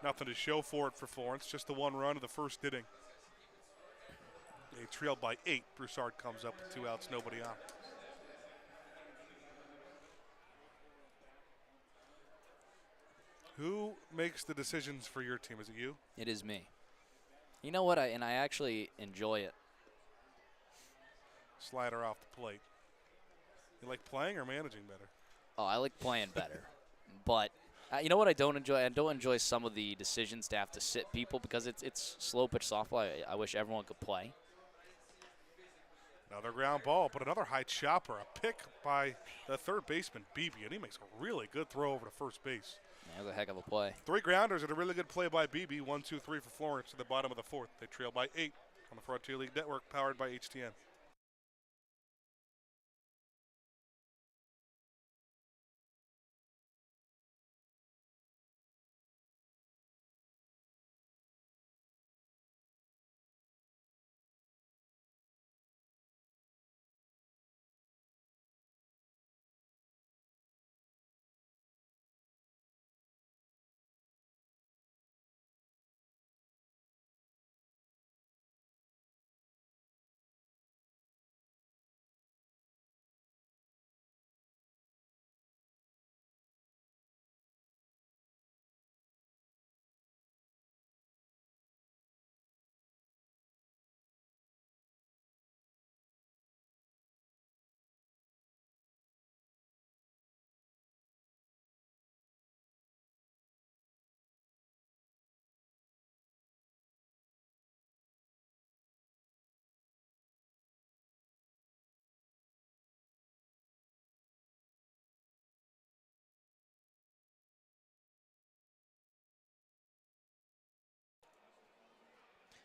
B: Nothing to show for it for Florence. Just the 1 run of the first inning. They trailed by 8. Broussard comes up with 2 outs, nobody on. Who makes the decisions for your team? Is it you?
A: It is me. You know what? I actually enjoy it.
B: Slider off the plate. You like playing or managing better?
A: Oh, I like playing better. But you know what I don't enjoy? I don't enjoy some of the decisions to have to sit people because it's slow pitch softball. I wish everyone could play.
B: Another ground ball, but another high chopper. A pick by the 3rd baseman, Beebe, and he makes a really good throw over to first base.
A: That was a heck of a play.
B: 3 grounders and a really good play by Beebe. 1, 2, 3 for Florence to the bottom of the 4th. They trail by 8. on the Frontier League Network, powered by HTN.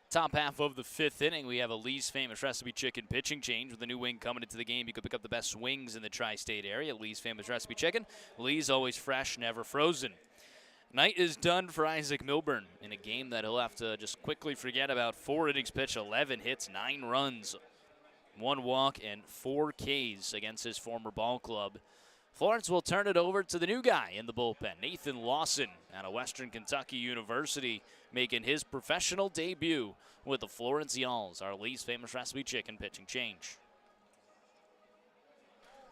A: Top half of the fifth inning, we have a Lee's Famous Recipe Chicken pitching change. With the new wing coming into the game, you could pick up the best wings in the tri-state area. Lee's Famous Recipe Chicken. Lee's always fresh, never frozen. Night is done for Isaac Milburn in a game that he'll have to just quickly forget about. 4 innings pitched, 11 hits, 9 runs, 1 walk, and 4 Ks against his former ball club. Florence will turn it over to the new guy in the bullpen, Nathan Lawson, out of Western Kentucky University, making his professional debut with the Florence Y'alls, our Lee's Famous Recipe Chicken pitching change.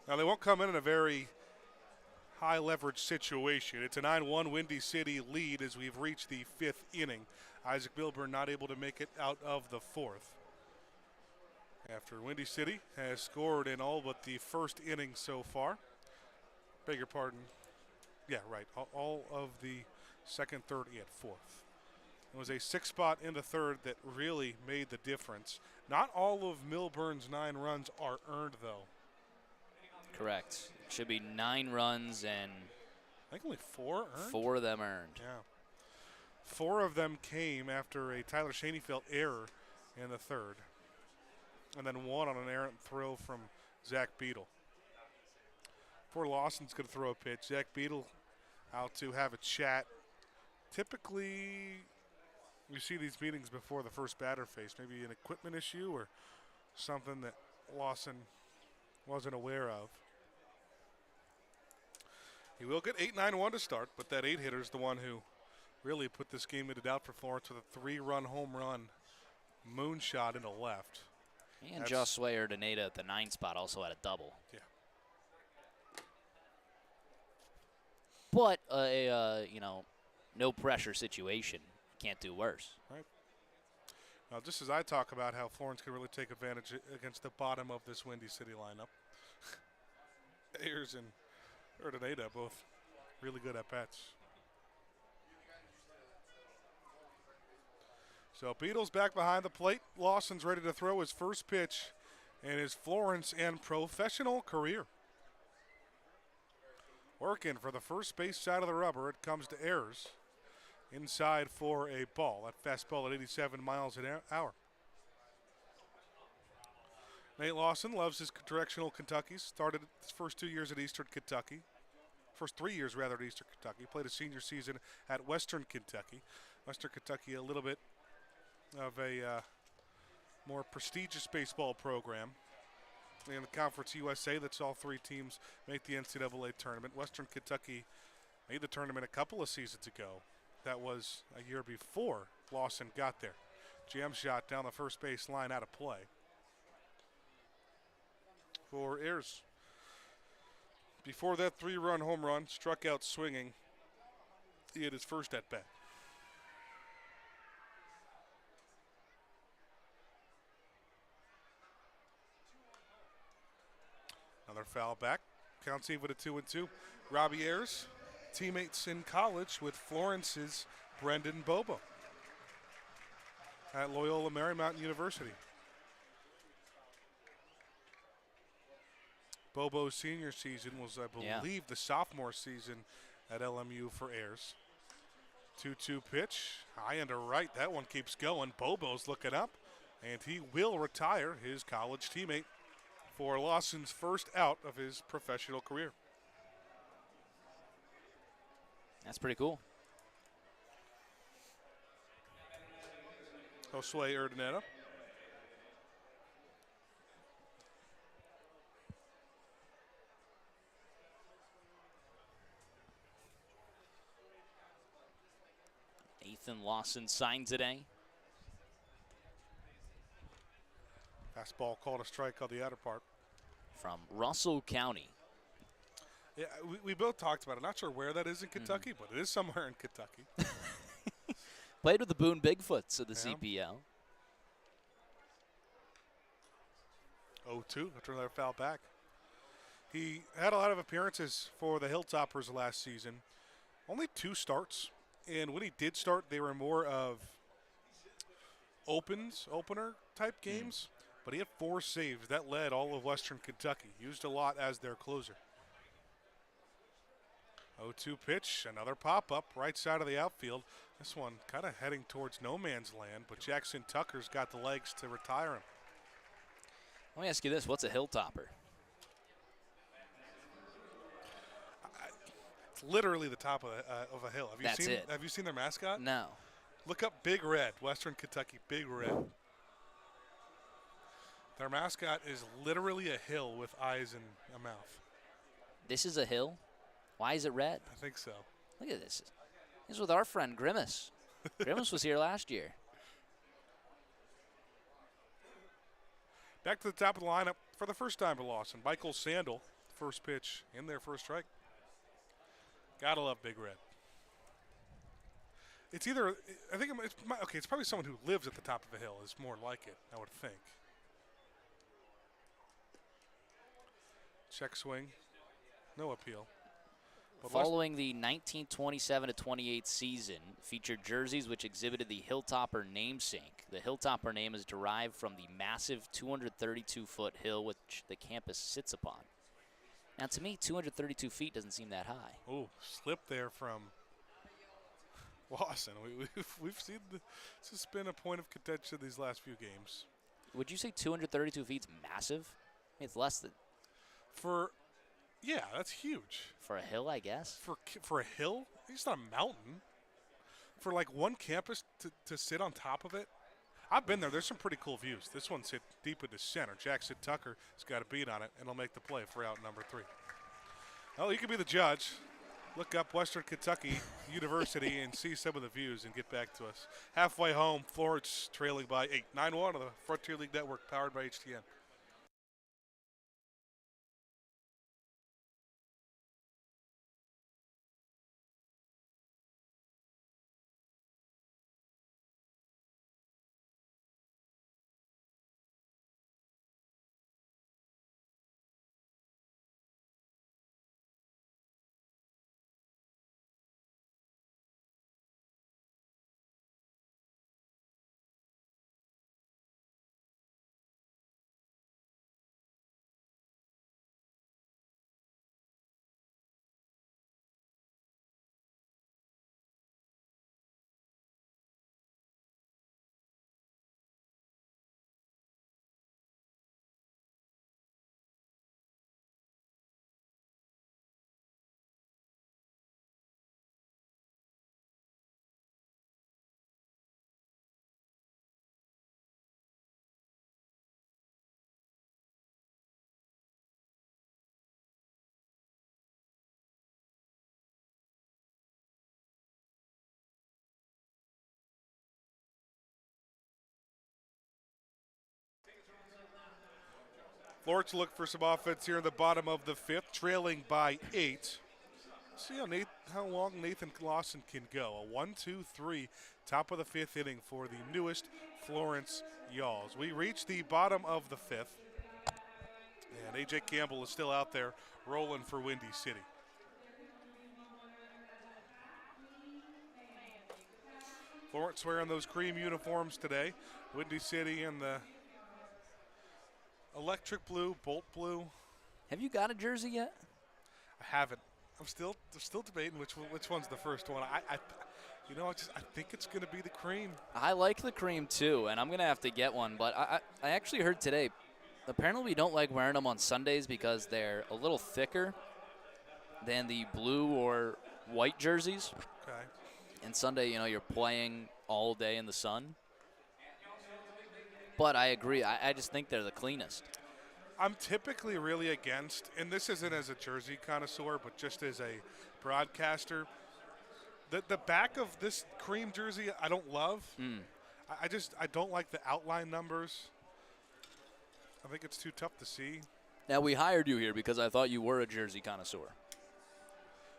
B: Now, they won't come in a very high leverage situation. It's a 9-1 Windy City lead as we've reached the 5th inning. Isaac Milburn not able to make it out of the 4th. After Windy City has scored in all but the first inning so far. Beg your pardon. Yeah, right. All of the second, third, and 4th. It was a 6-spot in the 3rd that really made the difference. Not all of Milburn's 9 runs are earned, though.
A: Correct. It should be 9 runs and
B: I think only 4 earned?
A: 4 of them earned.
B: Yeah. 4 of them came after a Tyler Schoenfeld error in the 3rd. And then 1 on an errant throw from Zach Beadle. Before Lawson's going to throw a pitch, Zach Beadle out to have a chat. Typically, you see these meetings before the first batter face, maybe an equipment issue or something that Lawson wasn't aware of. He will get 8-9-1 to start, but that 8-hitter is the one who really put this game into doubt for Florence with a 3-run home run moonshot into left.
A: And Josue Urdaneta at the 9 spot also had a double.
B: Yeah.
A: But no pressure situation. Can't do worse.
B: Right. Now, just as I talk about how Florence can really take advantage against the bottom of this Windy City lineup, Ayers and Urdaneta both really good at bats. So Beadle's back behind the plate. Lawson's ready to throw his first pitch in his Florence and professional career. Working for the first base side of the rubber. It comes to Ayers. Inside for a ball. That fastball at 87 miles an hour. Nate Lawson loves his directional Kentucky. Started his first 2 years at Eastern Kentucky. First 3 years, rather, at Eastern Kentucky. Played a senior season at Western Kentucky. Western Kentucky, a little bit of a more prestigious baseball program. In the Conference USA, that's all 3 teams make the NCAA tournament. Western Kentucky made the tournament a couple of seasons ago. That was a year before Lawson got there. Jam shot down the first base line out of play for Ayers. Before that 3-run home run, struck out swinging. He had his first at bat. Another foul back. Counts even at 2-2. Robbie Ayers, teammates in college with Florence's Brendan Bobo at Loyola Marymount University. Bobo's senior season was, I believe, the sophomore season at LMU for Ayers. 2-2 pitch, high and to right. That one keeps going. Bobo's looking up, and he will retire his college teammate for Lawson's first out of his professional career.
A: That's pretty cool.
B: Josue Urdaneta.
A: Ethan Lawson signed today.
B: Fastball called a strike on the outer part.
A: From Russell County.
B: Yeah, we both talked about it. Not sure where that is in Kentucky, but it is somewhere in Kentucky.
A: Played with the Boone Bigfoots of the CPL.
B: 0-2 after another foul back. He had a lot of appearances for the Hilltoppers last season. Only 2 starts. And when he did start, they were more of opener type games. But he had 4 saves. That led all of Western Kentucky. Used a lot as their closer. 0-2 pitch, another pop-up, right side of the outfield. This one kind of heading towards no man's land, but Jackson Tucker's got the legs to retire him.
A: Let me ask you this, what's a Hilltopper?
B: It's literally the top of a hill. Have you seen their mascot?
A: No.
B: Look up Big Red, Western Kentucky, Big Red. Their mascot is literally a hill with eyes and a mouth.
A: This is a hill? Why is it red?
B: I think so.
A: Look at this. This is with our friend Grimace. Grimace was here last year.
B: Back to the top of the lineup for the first time for Lawson. Michael Sandel, first pitch in their first strike. Gotta love Big Red. It's either, I think, it's probably someone who lives at the top of a hill is more like it, I would think. Check swing, no appeal. But
A: following the 1927-28 season, featured jerseys which exhibited the Hilltopper namesake. The Hilltopper name is derived from the massive 232-foot hill which the campus sits upon. Now, to me, 232 feet doesn't seem that high.
B: Oh, slip there from Lawson. We've seen this has been a point of contention these last few games.
A: Would you say 232 feet is massive? I mean, it's less than.
B: Yeah, that's huge.
A: For a hill, I guess.
B: For a hill? It's not a mountain. For like one campus to sit on top of it. I've been there. There's some pretty cool views. This one's hit deep into center. Jackson Tucker has got a beat on it, and he'll make the play for out number 3. Well, you can be the judge. Look up Western Kentucky University and see some of the views and get back to us. Halfway home, Florence trailing by 8. 9-1 on the Frontier League Network, powered by HTN. Florence look for some offense here in the bottom of the 5th, trailing by 8. See how long Nathan Lawson can go. A 1-2-3, top of the 5th inning for the newest Florence Yalls. We reach the bottom of the 5th, and A.J. Campbell is still out there rolling for Windy City. Florence wearing those cream uniforms today. Windy City in the electric blue, bolt blue.
A: Have you got a jersey yet?
B: I haven't. I'm still debating which one's the first one. You know, I think it's going to be the cream.
A: I like the cream too, and I'm going to have to get one. But I actually heard today, apparently we don't like wearing them on Sundays because they're a little thicker than the blue or white jerseys.
B: Okay.
A: And Sunday, you're playing all day in the sun. But I agree. I just think they're the cleanest.
B: I'm typically really against, and this isn't as a jersey connoisseur, but just as a broadcaster, the back of this cream jersey I don't love. I don't like the outline numbers. I think it's too tough to see.
A: Now, we hired you here because I thought you were a jersey connoisseur.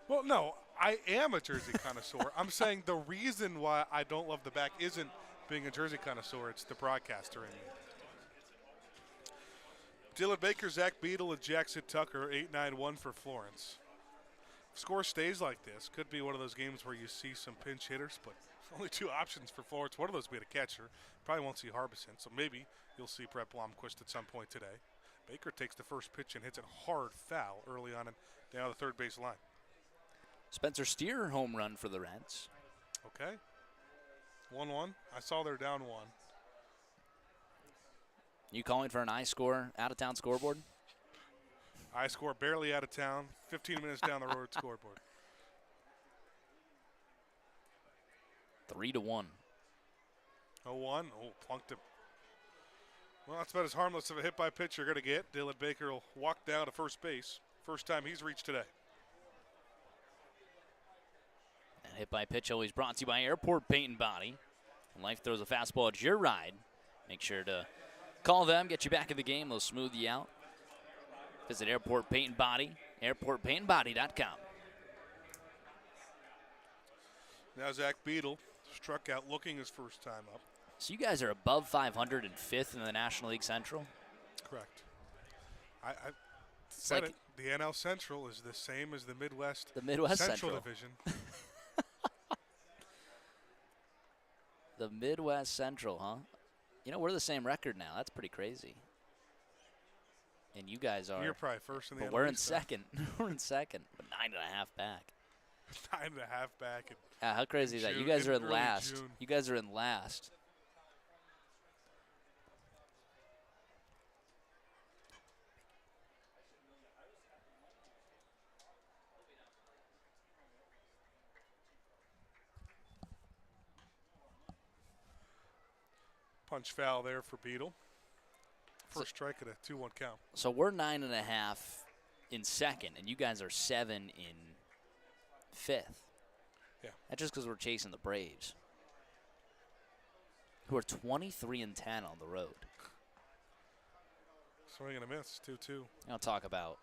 B: Well, no, I am a jersey connoisseur. I'm saying the reason why I don't love the back isn't being a jersey connoisseur. It's the broadcaster in me. Dylan Baker, Zach Beadle, and Jackson Tucker, 8-9-1 for Florence. If score stays like this, could be one of those games where you see some pinch hitters, but only two options for Florence. One of those will be a catcher. Probably won't see Harbison, so maybe you'll see Brett Blomquist at some point today. Baker takes the first pitch and hits a hard foul early on and down the third base line.
A: Spencer Steer home run for the Reds.
B: Okay. 1-1. I saw they're down one.
A: You calling for an I-score out-of-town scoreboard?
B: I score barely out of town, 15 minutes down the road scoreboard.
A: 3-1.
B: 0-1. Oh, plunked him. Well, that's about as harmless of a hit by pitch you're going to get. Dylan Baker will walk down to first base. First time he's reached today.
A: And hit by pitch always brought to you by Airport Paint and Body. When life throws a fastball at your ride, make sure to call them, get you back in the game. They'll smooth you out. Visit Airport Paint and Body, airportpaintandbody.com.
B: Now Zach Beadle struck out looking his first time up.
A: So you guys are above 500 and 5th in the National League Central?
B: Correct. I said like, the NL Central is the same as the Midwest Central Division.
A: The Midwest Central, huh? We're the same record now. That's pretty crazy. And you guys are.
B: You're probably first in the NL.
A: But we're in second. We're in second, but 9.5 back.
B: 9.5 back.
A: How crazy is that? You guys are in last. June. You guys are in last.
B: Punch foul there for Beadle. First strike at a 2-1 count.
A: So we're 9.5 in second, and you guys are 7 in 5th.
B: Yeah.
A: That's just because we're chasing the Braves, who are 23-10 on the road.
B: Swing and a miss, 2-2.
A: I'll talk about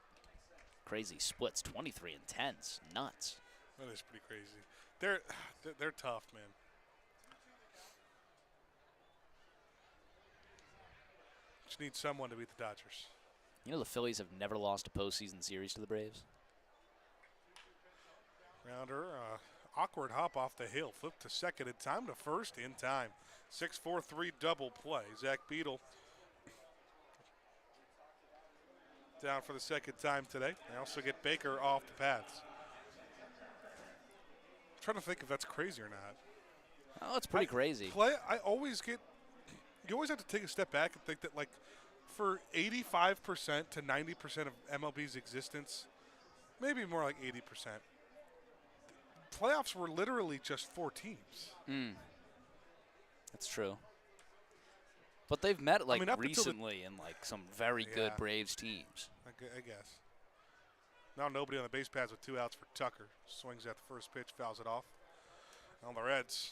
A: crazy splits. 23-10's nuts.
B: That is pretty crazy. They're tough, man. Just need someone to beat the Dodgers.
A: The Phillies have never lost a postseason series to the Braves.
B: Rounder, awkward hop off the hill. Flip to second in time to first in time. 6-4-3 double play. Zach Beadle down for the second time today. They also get Baker off the paths. I'm trying to think if that's crazy or not.
A: Oh, it's pretty crazy.
B: I always get. You always have to take a step back and think that, like, for 85% to 90% of MLB's existence, maybe more like 80%, playoffs were literally just 4 teams.
A: That's true. But they've met, recently in, some very good Braves teams.
B: I guess. Now nobody on the base paths with 2 outs for Tucker. Swings at the first pitch, fouls it off. On the Reds.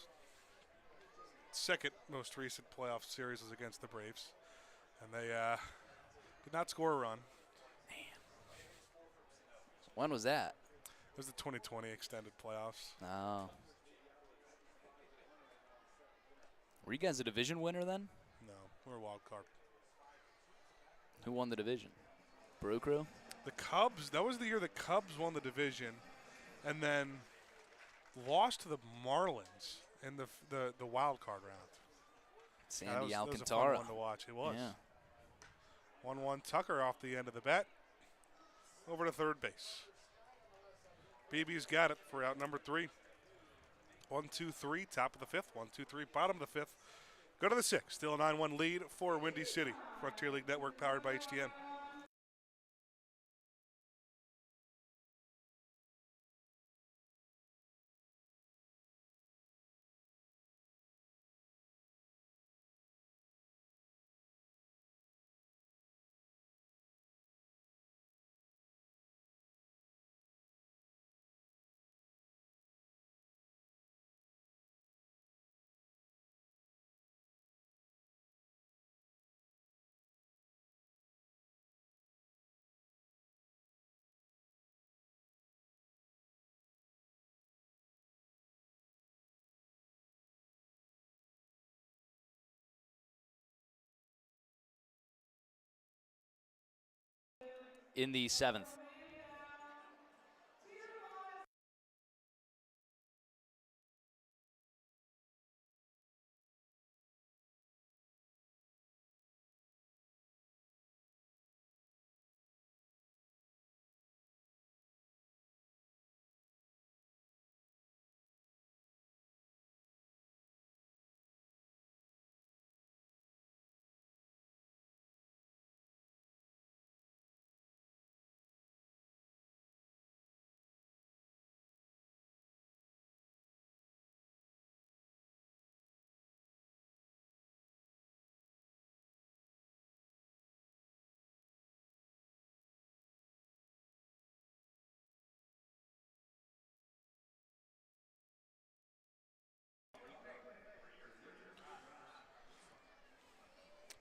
B: Second most recent playoff series was against the Braves, and they did not score a run.
A: Man. When was that?
B: It was the 2020 extended playoffs.
A: Oh. Were you guys a division winner then?
B: No, we're a wild card.
A: Who won the division? Brew Crew?
B: The Cubs. That was the year the Cubs won the division, and then lost to the Marlins in the wild card round.
A: Sandy Alcantara.
B: That was a fun one to watch. It was.
A: Yeah.
B: 1-1 Tucker off the end of the bat. Over to third base. BB's got it for out number 3. 1, 2, 3, top of the fifth. 1, 2, 3, bottom of the fifth. Go to the sixth. Still a 9-1 lead for Windy City. Frontier League Network powered by HTN.
A: In the seventh.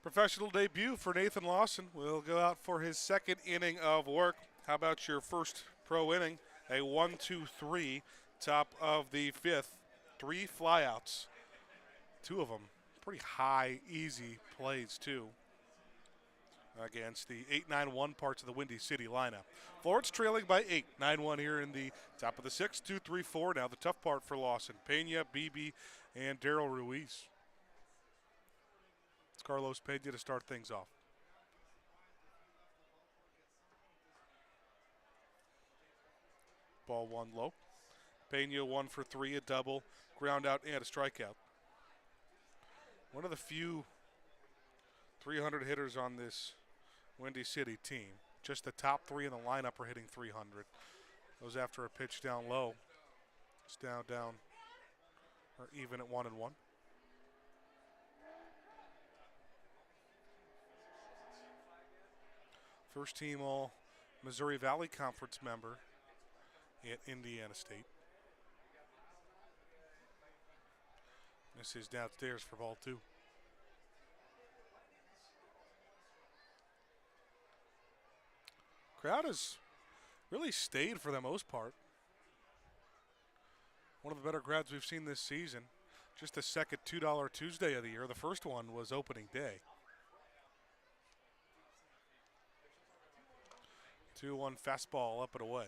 B: Professional debut for Nathan Lawson. Will go out for his second inning of work. How about your first pro inning? A 1, 2, 3, top of the fifth. 3 flyouts. 2 of them pretty high, easy plays, too, against the 8-9-1 parts of the Windy City lineup. Florence trailing by 8. 9-1 here in the top of the sixth. 2, 3, 4. Now the tough part for Lawson. Pena, Beebe, and Daryl Ruiz. It's Carlos Pena to start things off. Ball 1 low. Pena 1 for 3, a double, ground out, and a strikeout. One of the few 300 hitters on this Windy City team. Just the top 3 in the lineup are hitting 300. Goes after a pitch down low. It's down, or even at 1-1. First team all Missouri Valley Conference member at Indiana State. This is downstairs for ball 2. Crowd has really stayed for the most part. One of the better crowds we've seen this season. Just the second $2 Tuesday of the year. The first one was opening day. 2-1 fastball up and away.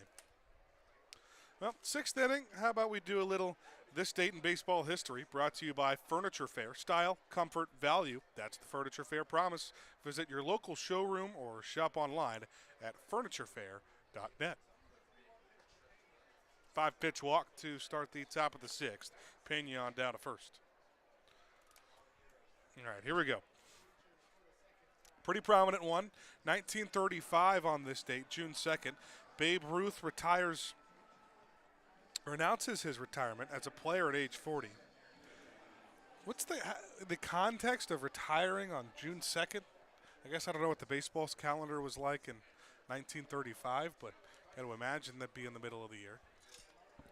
B: Well, sixth inning, how about we do a little This Date in Baseball History, brought to you by Furniture Fair. Style, comfort, value, that's the Furniture Fair promise. Visit your local showroom or shop online at FurnitureFair.net. 5-pitch walk to start the top of the sixth. Pena on down to first. All right, here we go. Pretty prominent one. 1935 on this date, June 2nd. Babe Ruth announces his retirement as a player at age 40. What's the context of retiring on June 2nd? I guess I don't know what the baseball's calendar was like in 1935, but got to imagine that'd be in the middle of the year.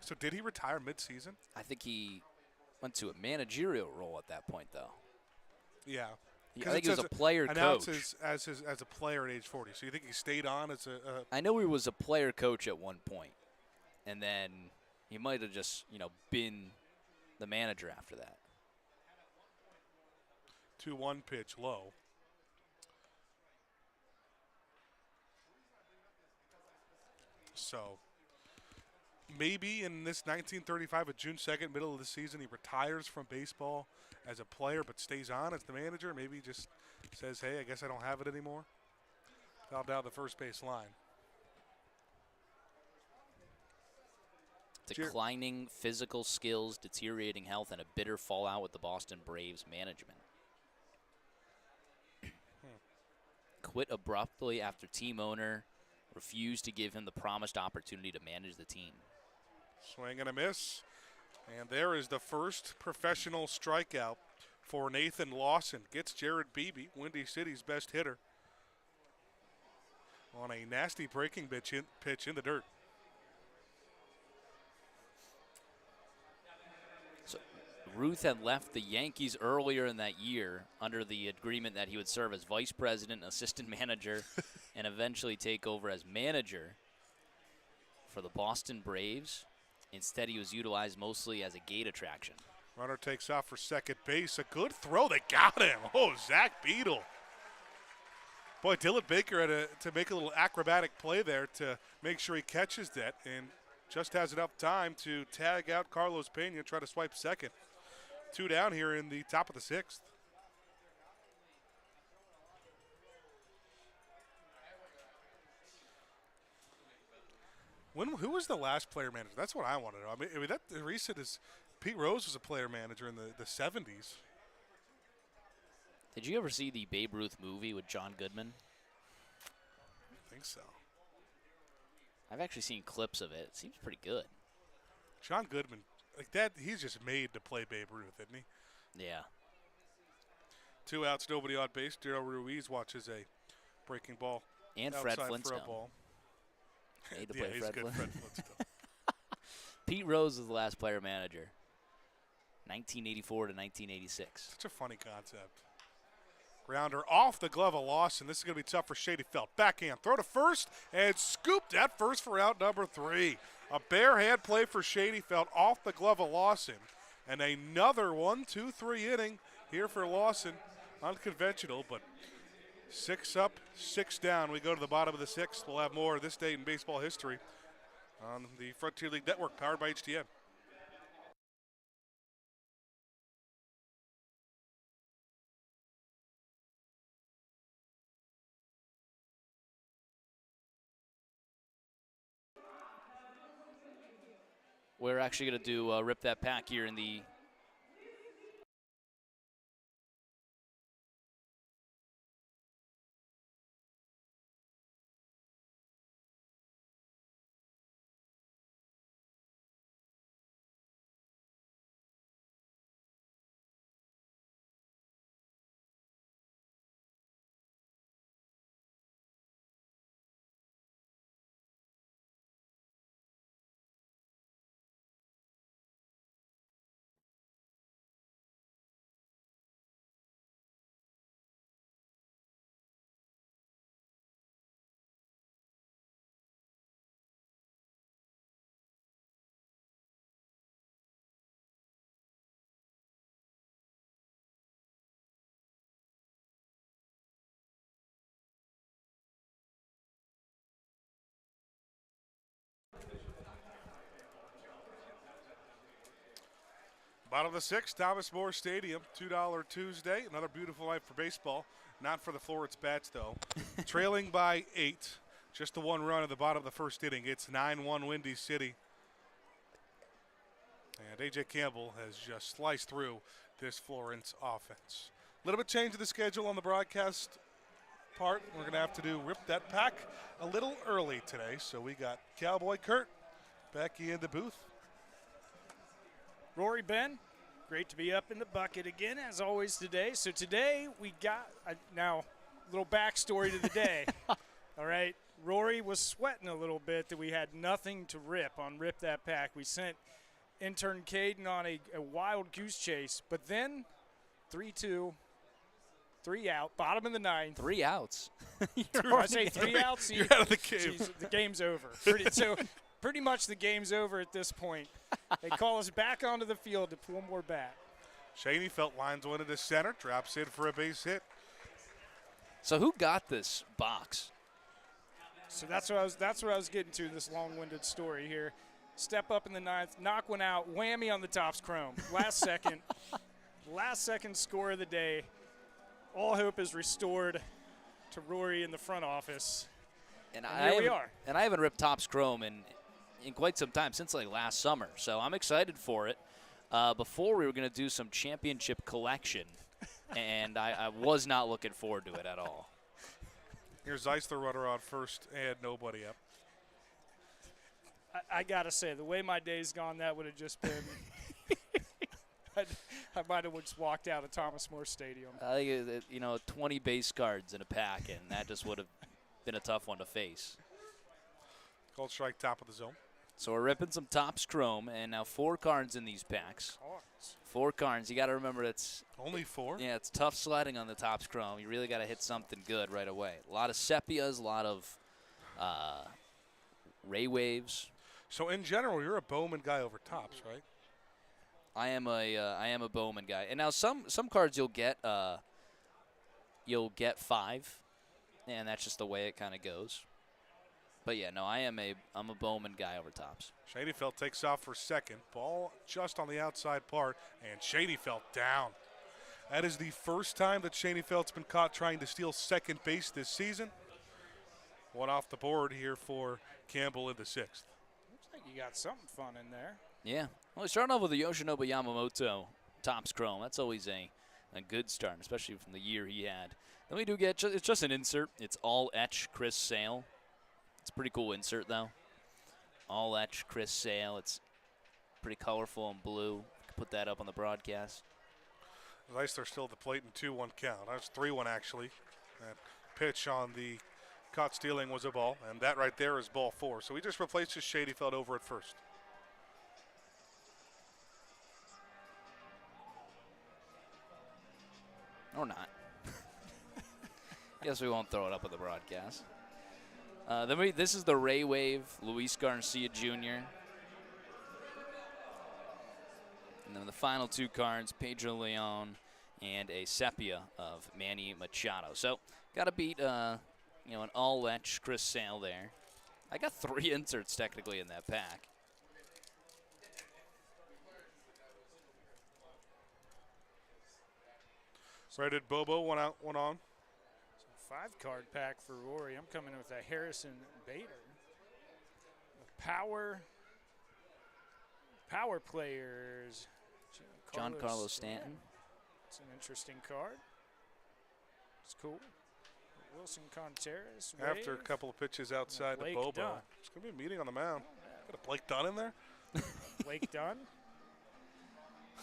B: So did he retire mid-season?
A: I think he went to a managerial role at that point, though.
B: Yeah.
A: I think he was a player coach.
B: Announces as a player at age 40. So you think he stayed on as a
A: I know he was a player coach at one point, and then he might have just, been the manager after that.
B: 2-1 pitch low. So maybe in this 1935, a June 2nd, middle of the season, he retires from baseball as a player but stays on as the manager. Maybe he just says, hey, I guess I don't have it anymore. Fouled down the first base line.
A: Declining physical skills, deteriorating health, and a bitter fallout with the Boston Braves management. Quit abruptly after team owner refused to give him the promised opportunity to manage the team.
B: Swing and a miss. And there is the first professional strikeout for Nathan Lawson. Gets Jared Beebe, Windy City's best hitter, on a nasty breaking pitch in the dirt.
A: So Ruth had left the Yankees earlier in that year under the agreement that he would serve as vice president, assistant manager, and eventually take over as manager for the Boston Braves. Instead, he was utilized mostly as a gate attraction.
B: Runner takes off for second base. A good throw. They got him. Oh, Zach Beadle. Boy, Dylan Baker had to make a little acrobatic play there to make sure he catches that and just has enough time to tag out Carlos Pena and try to swipe second. 2 down here in the top of the 6th. Who was the last player manager? That's what I want to know. I mean that recent is Pete Rose was a player manager in the 70s.
A: Did you ever see the Babe Ruth movie with John Goodman?
B: I think so.
A: I've actually seen clips of it. It seems pretty good.
B: John Goodman, like that, he's just made to play Babe Ruth, isn't he?
A: Yeah.
B: 2 outs, nobody on base. Daryl Ruiz watches a breaking ball.
A: And Fred
B: outside
A: Flintstone.
B: For a ball.
A: Made to
B: Yeah,
A: play
B: he's
A: Fred
B: good,
A: Flintstone.
B: Fred Flintstone.
A: Pete Rose was the last player manager. 1984 to 1986.
B: Such a funny concept. Grounder off the glove of Lawson. This is going to be tough for Shady Felt. Backhand, throw to first, and scooped at first for out number 3. A bare hand play for Shady Felt off the glove of Lawson. And another 1-2-3 inning here for Lawson. Unconventional, but 6 up, 6 down. We go to the bottom of the 6th. We'll have more of this day in baseball history on the Frontier League Network, powered by HTN.
A: We're actually going to do Rip That Pack here in the
B: Bottom of the 6th, Thomas More Stadium, $2 Tuesday. Another beautiful night for baseball. Not for the Florence Bats, though. Trailing by 8. Just the 1 run at the bottom of the first inning. It's 9-1 Windy City. And A.J. Campbell has just sliced through this Florence offense. A little bit change of the schedule on the broadcast part. We're going to have to do Rip That Pack a little early today. So we got Cowboy Kurt back in the booth.
C: Rory, Ben, great to be up in the bucket again, as always today. So today we got, now, a little backstory to the day. All right, Rory was sweating a little bit that we had nothing to rip on Rip That Pack. We sent intern Caden on a wild goose chase, but then 3-2, 3 out, bottom of the 9th.
A: 3 outs.
C: I say 3 outs.
B: You're out of the game.
C: Geez, the game's over. Pretty much the game's over at this point. They call us back onto the field to pull one more bat.
B: Shady Felt lines one into center, drops in for a base hit.
A: So who got this box?
C: So that's what I was getting to, this long-winded story here. Step up in the 9th, knock one out, whammy on the Topps Chrome. Last second score of the day. All hope is restored to Rory in the front office.
A: And
C: here we are.
A: And I haven't ripped Topps Chrome in in quite some time, since like last summer. So I'm excited for it. Before we were going to do some championship collection, and I was not looking forward to it at all.
B: Here's Zeisler runner on first and nobody up.
C: I got to say, the way my day's gone, that would have just been I might have just walked out of Thomas More Stadium.
A: I think, 20 base cards in a pack, and that just would have been a tough one to face.
B: Called strike, top of the zone.
A: So we're ripping some Topps Chrome, and now 4 cards in these packs.
C: Cards.
A: 4 cards. You got to remember it's
B: only 4.
A: Yeah, it's tough sledding on the Topps Chrome. You really got to hit something good right away. A lot of sepias, a lot of ray waves.
B: So in general, you're a Bowman guy over Topps, right?
A: I am a Bowman guy, and now some cards you'll get 5, and that's just the way it kind of goes. But yeah, no, I'm a Bowman guy over Topps.
B: Shadyfeld takes off for second. Ball just on the outside part, and Shadyfeld down. That is the first time that Shadyfeld's been caught trying to steal second base this season. One off the board here for Campbell in the 6th.
C: Looks like you got something fun in there.
A: Yeah. Well, starting off with the Yoshinobu Yamamoto Topps Chrome. That's always a good start, especially from the year he had. Then we do get, it's just an insert. It's all etch Chris Sale. It's a pretty cool insert, though. All etch Chris Sale. It's pretty colorful and blue. You can put that up on the broadcast.
B: Zeisler still at the plate in 2-1 count. That was 3-1 actually. That pitch on the caught stealing was a ball, and that right there is ball 4. So he just replaces Shadyfeld over at first.
A: Or not. Guess we won't throw it up on the broadcast. This is the Ray Wave, Luis Garcia Jr. And then the final 2 cards, Pedro Leon and a sepia of Manny Machado. So got to beat an all-etch Chris Sale there. I got 3 inserts technically in that pack.
B: Rated Bobo, 1 out, 1 on.
C: So 5-card pack for Rory. I'm coming with a Harrison Bader. Power players.
A: Giancarlo Stanton.
C: It's an interesting card. It's cool. Wilson Contreras.
B: After a couple of pitches outside the Bobo.
C: Dunn.
B: It's going to be a meeting on the mound. Got a Blake Dunn in there?
C: Blake Dunn.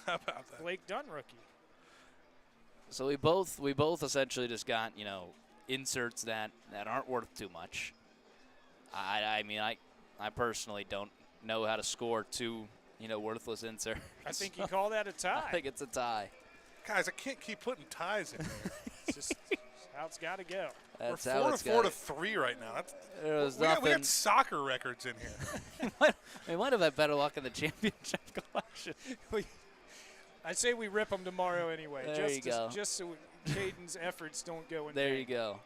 B: How about that?
C: Blake Dunn rookie.
A: So we both essentially just got, inserts that aren't worth too much. I personally don't know how to score 2, worthless inserts.
C: I think you call that a tie.
A: I think it's a tie.
B: Guys, I can't keep putting ties in there.
C: It's just how it's got to go.
A: That's
B: We're
A: how it's
B: 4 to 3 right now. We got soccer records in here.
A: We might have had better luck in the championship collection.
C: I'd say we rip them tomorrow anyway.
A: There you go.
C: Just so Caden's efforts don't go in
A: There
C: vain.
A: you go.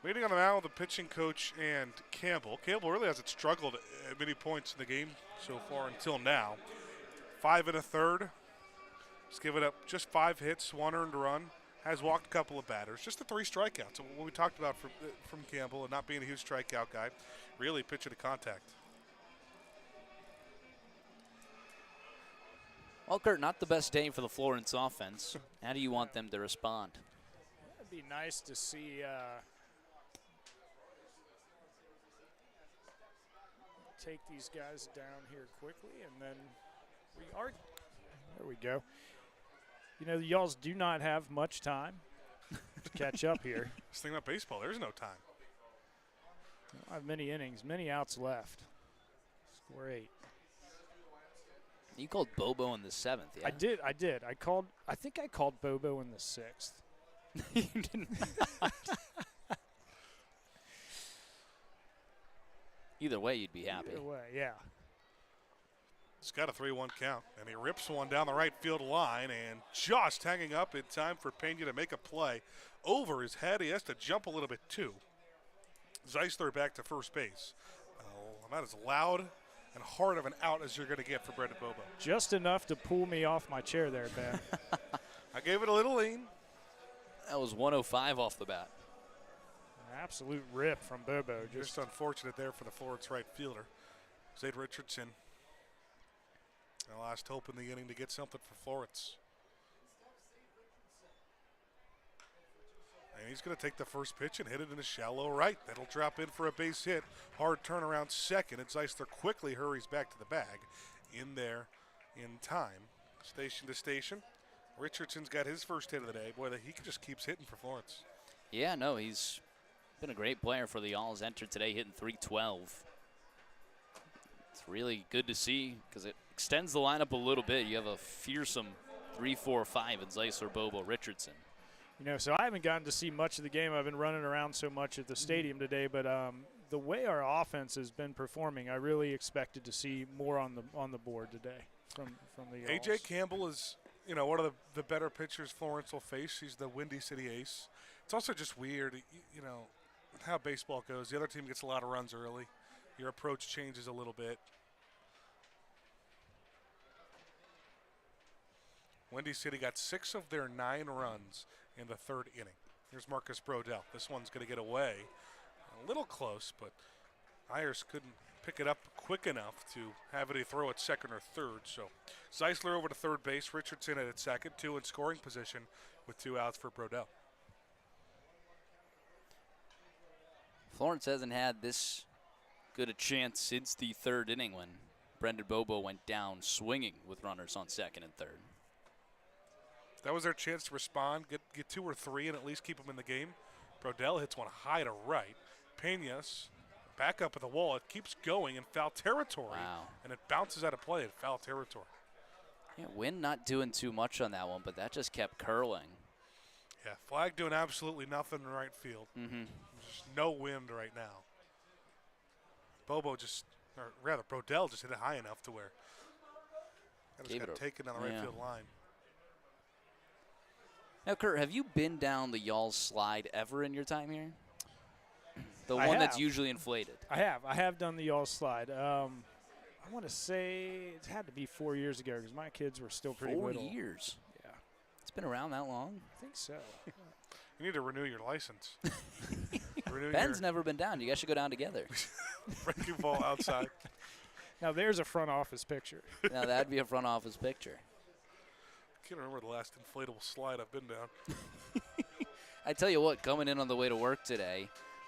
B: Meeting on the mound with the pitching coach and Campbell. Campbell really hasn't struggled at many points in the game so far until now. 5 1/3. He's given up just 5 hits, 1 earned run. Has walked a couple of batters. Just the 3 strikeouts. What we talked about from Campbell and not being a huge strikeout guy. Really pitcher to contact.
A: Well, Kurt, not the best day for the Florence offense. How do you want them to respond?
C: It'd be nice to see take these guys down here quickly, and then there we go. Y'alls do not have much time to catch up here.
B: This thing about baseball, there's no time.
C: We don't have many innings, many outs left. Score 8.
A: You called Bobo in the 7th, yeah?
C: I did. I think I called Bobo in the 6th.
A: You did not. Either way, you'd be happy.
C: Either way, yeah.
B: He's got a 3-1 count, and he rips one down the right field line, and just hanging up in time for Pena to make a play over his head. He has to jump a little bit, too. Zeisler back to first base. That is loud and hard of an out as you're going to get for Brendan Bobo.
C: Just enough to pull me off my chair there, Ben.
B: I gave it a little lean.
A: That was 105 off the bat.
C: An absolute rip from Bobo.
B: Just unfortunate there for the Florence right fielder. Zade Richardson, the last hope in the inning to get something for Florence. And he's going to take the first pitch and hit it in the shallow right. That'll drop in for a base hit. Hard turnaround second. And Zeisler quickly hurries back to the bag. In there in time. Station to station. Richardson's got his first hit of the day. Boy, he just keeps hitting for Florence.
A: Yeah, no, he's been a great player for the Y'alls. Entered today hitting .312. It's really good to see because it extends the lineup a little bit. You have a fearsome 3-4-5 in Zeisler, Bobo, Richardson.
C: You know, so I haven't gotten to see much of the game. I've been running around so much at the stadium today, but the way our offense has been performing, I really expected to see more on the board today from the Y'alls.
B: A.J. Campbell is, one of the better pitchers Florence will face. He's the Windy City ace. It's also just weird, how baseball goes. The other team gets a lot of runs early. Your approach changes a little bit. Windy City got 6 of their 9 runs in the third inning. Here's Marcus Brodell. This one's going to get away. A little close, but Ayers couldn't pick it up quick enough to have it a throw at second or third. So Zeisler over to third base, Richardson at second, 2 in scoring position with 2 outs for Brodell.
A: Florence hasn't had this good a chance since the third inning when Brendan Bobo went down swinging with runners on second and third.
B: That was their chance to respond, get 2 or 3, and at least keep them in the game. Brodell hits one high to right. Peñas back up at the wall. It keeps going in foul territory.
A: Wow.
B: And it bounces out of play in foul territory.
A: Yeah, Wynn not doing too much on that one, but that just kept curling.
B: Yeah, Flag doing absolutely nothing in right field. Just no wind right now. Brodell just hit it high enough to where that just got taken down the right field line.
A: Now, Kurt, have you been down the Y'alls slide ever in your time here? The
C: I
A: one
C: have.
A: that's usually inflated.
C: I have done the Y'alls slide. I want to say it had to be 4 years ago because my kids were still pretty
A: 4
C: little.
A: years?
C: Yeah.
A: It's been around that long?
C: I think so.
B: You need to renew your license.
A: Ben's never been down. You guys should go down together.
B: Breaking ball outside.
C: Now there's a front office picture.
A: Now that'd be a front office picture.
B: I can't remember the last inflatable slide I've been down.
A: I tell you what, coming in on the way to work today,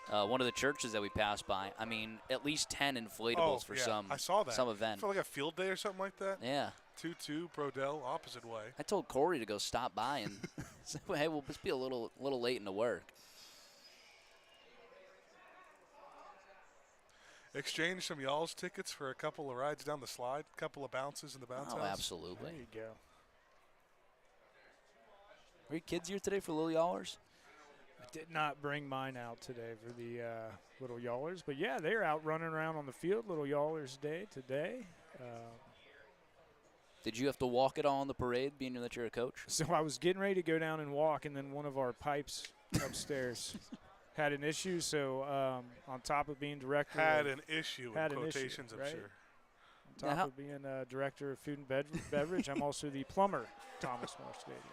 A: one of the churches that we passed by, I mean, at least 10 inflatables for
B: I saw that.
A: some event.
B: For like a field day or something like that?
A: Yeah.
B: 2-2, Brodell, opposite way.
A: I told Corey to go stop by and say, hey, we'll just be a little late into work.
B: Exchange some Y'alls tickets for a couple of rides down the slide, a couple of bounces in the bounce house.
A: Absolutely.
C: There you go.
A: Were your kids here today for Little Y'allers?
C: I did not bring mine out today for the Little Y'allers, but yeah, they're out running around on the field. Little Y'allers Day today.
A: Did you have to walk it all in the parade, being that you're a coach?
C: So I was getting ready to go down and walk, and then one of our pipes upstairs had an issue. So on top of being director,
B: an issue in quotations, I'm sure.
C: On top of being director of food and beverage, I'm also the plumber, Thomas More Stadium.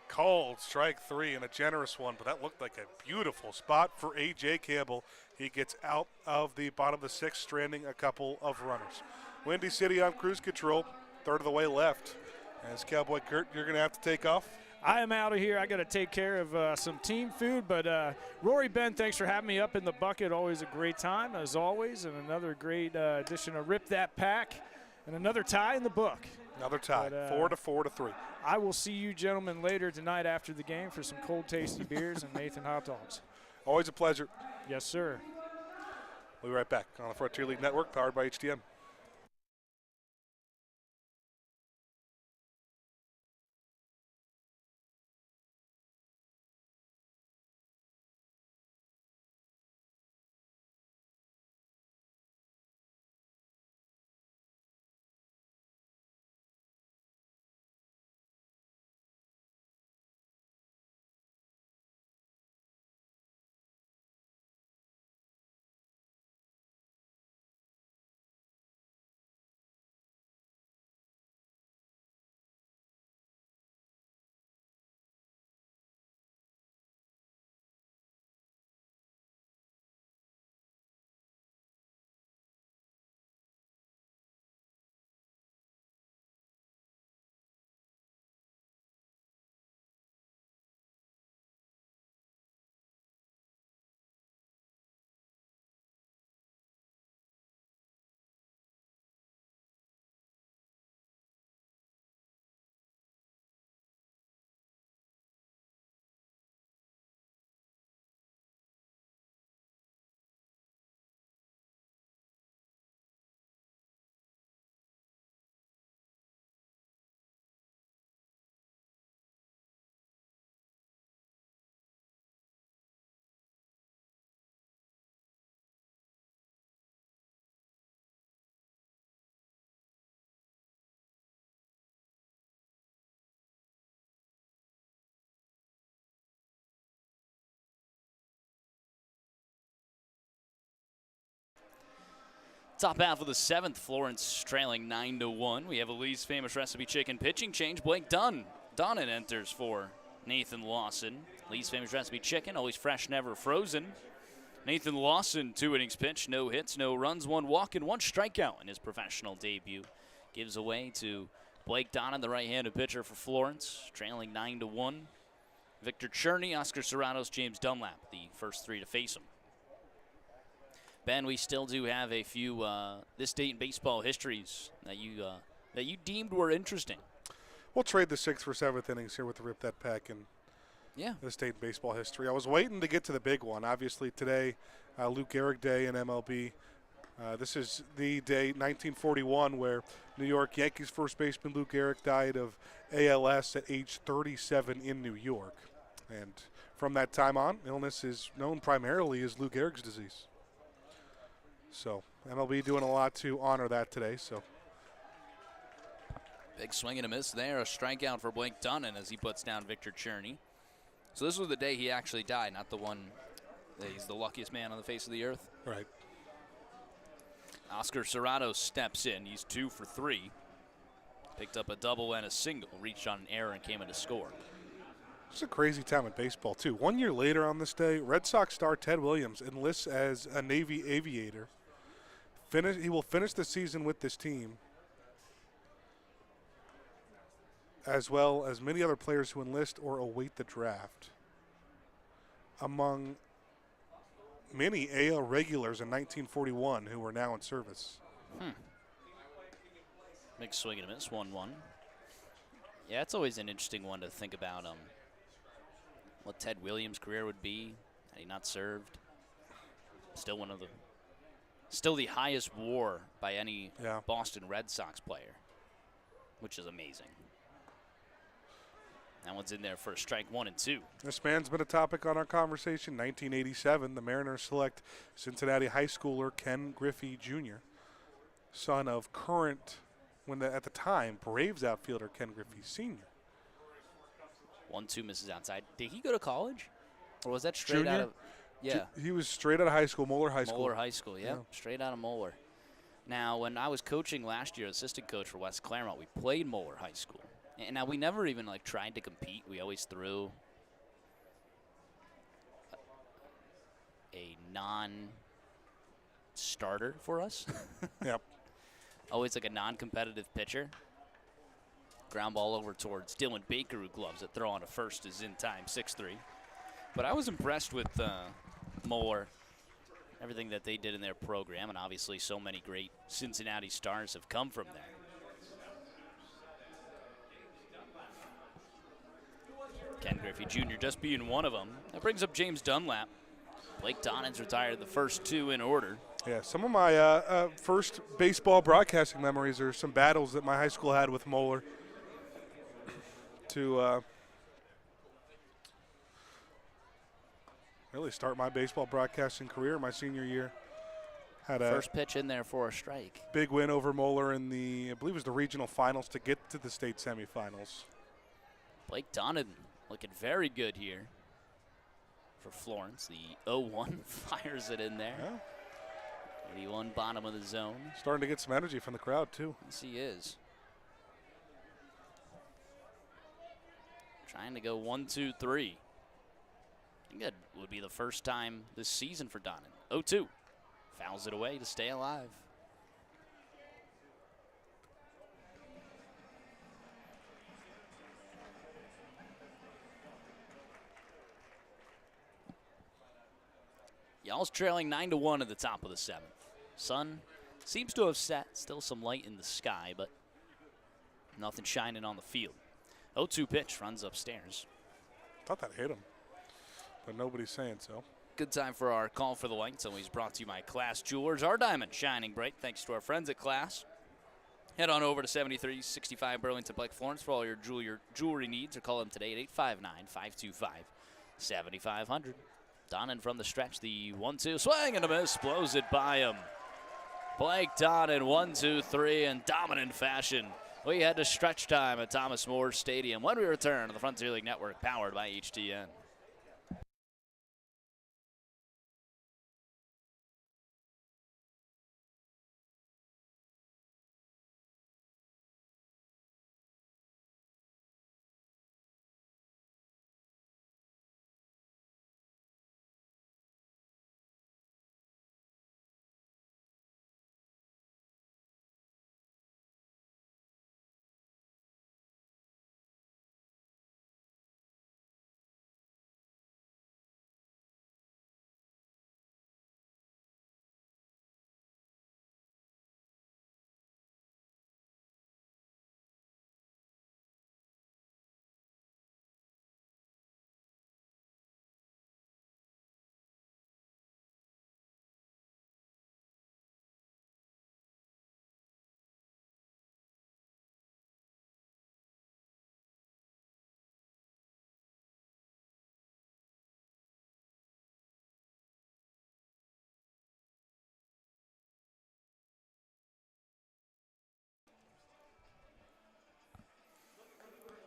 B: Called strike 3 and a generous one, but that looked like a beautiful spot for A.J. Campbell. He gets out of the bottom of the 6th, stranding a couple of runners. Windy City on cruise control, third of the way left. As Cowboy Kurt, you're going to have to take off.
C: I am out of here. I got to take care of some team food, but Rory, Ben, thanks for having me up in the bucket. Always a great time, as always, and another great edition of Rip That Pack, and another tie in the book.
B: Another tie, 4-3.
C: I will see you gentlemen later tonight after the game for some cold, tasty beers and Nathan hot dogs.
B: Always a pleasure.
C: Yes, sir.
B: We'll be right back on the Frontier League Network, powered by HDM.
A: Top half of the 7th, Florence trailing 9-1. We have a Lee's Famous Recipe Chicken pitching change. Blake Donnan enters for Nathan Lawson. Lee's Famous Recipe Chicken, always fresh, never frozen. Nathan Lawson, 2 innings pitched, no hits, no runs, 1 walk, and 1 strikeout in his professional debut. Gives away to Blake Donnan, the right-handed pitcher for Florence, trailing 9-1. Victor Cherney, Oscar Serratos, James Dunlap, the first 3 to face him. Ben, we still do have a few this date in baseball histories that you deemed were interesting.
B: We'll trade the 6th for 7th innings here with the Rip That Pack and this date in baseball history. I was waiting to get to the big one. Obviously today, Luke Gehrig Day in MLB. This is the day, 1941, where New York Yankees first baseman Luke Gehrig died of ALS at age 37 in New York. And from that time on, illness is known primarily as Lou Gehrig's disease. So MLB doing a lot to honor that today. So
A: big swing and a miss there, a strikeout for Blake Donnan as he puts down Victor Cherney. So this was the day he actually died, not the one that he's the luckiest man on the face of the earth.
B: Right.
A: Oscar Serratos steps in. He's 2 for 3. Picked up a double and a single, reached on an error and came in to score.
B: It's a crazy time in baseball, too. 1 year later on this day, Red Sox star Ted Williams enlists as a Navy aviator. He will finish the season with this team, as well as many other players who enlist or await the draft. Among many AL regulars in 1941 who were now in service.
A: Big swing and a miss, 1-1. Yeah, it's always an interesting one to think about what Ted Williams' career would be had he not served. Still the highest WAR by any Boston Red Sox player, which is amazing. That one's in there for a strike, 1 and 2.
B: This man's been a topic on our conversation. 1987, the Mariners select Cincinnati high schooler Ken Griffey Jr., son of current, at the time, Braves outfielder Ken Griffey Sr.
A: 1-2 misses outside. Did he go to college? Or was that straight out of... Yeah.
B: He was straight out of high school, Moeller High School.
A: Moeller High School, yeah. Straight out of Moeller. Now, when I was coaching last year, assistant coach for West Claremont, we played Moeller High School. And now we never even tried to compete. We always threw a non-starter for us.
B: Yep.
A: Always a non-competitive pitcher. Ground ball over towards Dylan Baker, who gloves it. Throw on to first is in time, 6-3. But I was impressed with Moeller, everything that they did in their program, and obviously so many great Cincinnati stars have come from there. Ken Griffey Jr. just being one of them. That brings up James Dunlap. Blake Donnan's retired the first 2 in order.
B: Yeah, some of my first baseball broadcasting memories are some battles that my high school had with Moeller to really start my baseball broadcasting career my senior year. Had a
A: first pitch in there for a strike.
B: Big win over Moeller in the, I believe it was the regional finals to get to the state semifinals.
A: Blake Donnan looking very good here for Florence. The 0-1 fires it in there.
B: Yeah.
A: 81 bottom of the zone.
B: Starting to get some energy from the crowd, too.
A: Yes, he is. Trying to go 1-2-3. I think that would be the first time this season for Donnan. 0-2. Fouls it away to stay alive. Y'all's trailing 9-1 at the top of the 7th. Sun seems to have set. Still some light in the sky, but nothing shining on the field. 0-2 pitch, runs upstairs.
B: Thought that hit him, but nobody's saying so.
A: Good time for our call for the lights. Always brought to you by Class Jewelers. Our diamond shining bright thanks to our friends at Class. Head on over to 7365 Burlington Pike, Florence for all your jewelry needs, or call them today at 859-525-7500. Donnan from the stretch, the 1-2 swing and a miss, blows it by him. Blake Donnan, 1-2-3 in dominant fashion. We head to stretch time at Thomas More Stadium when we return to the Frontier League Network, powered by HTN.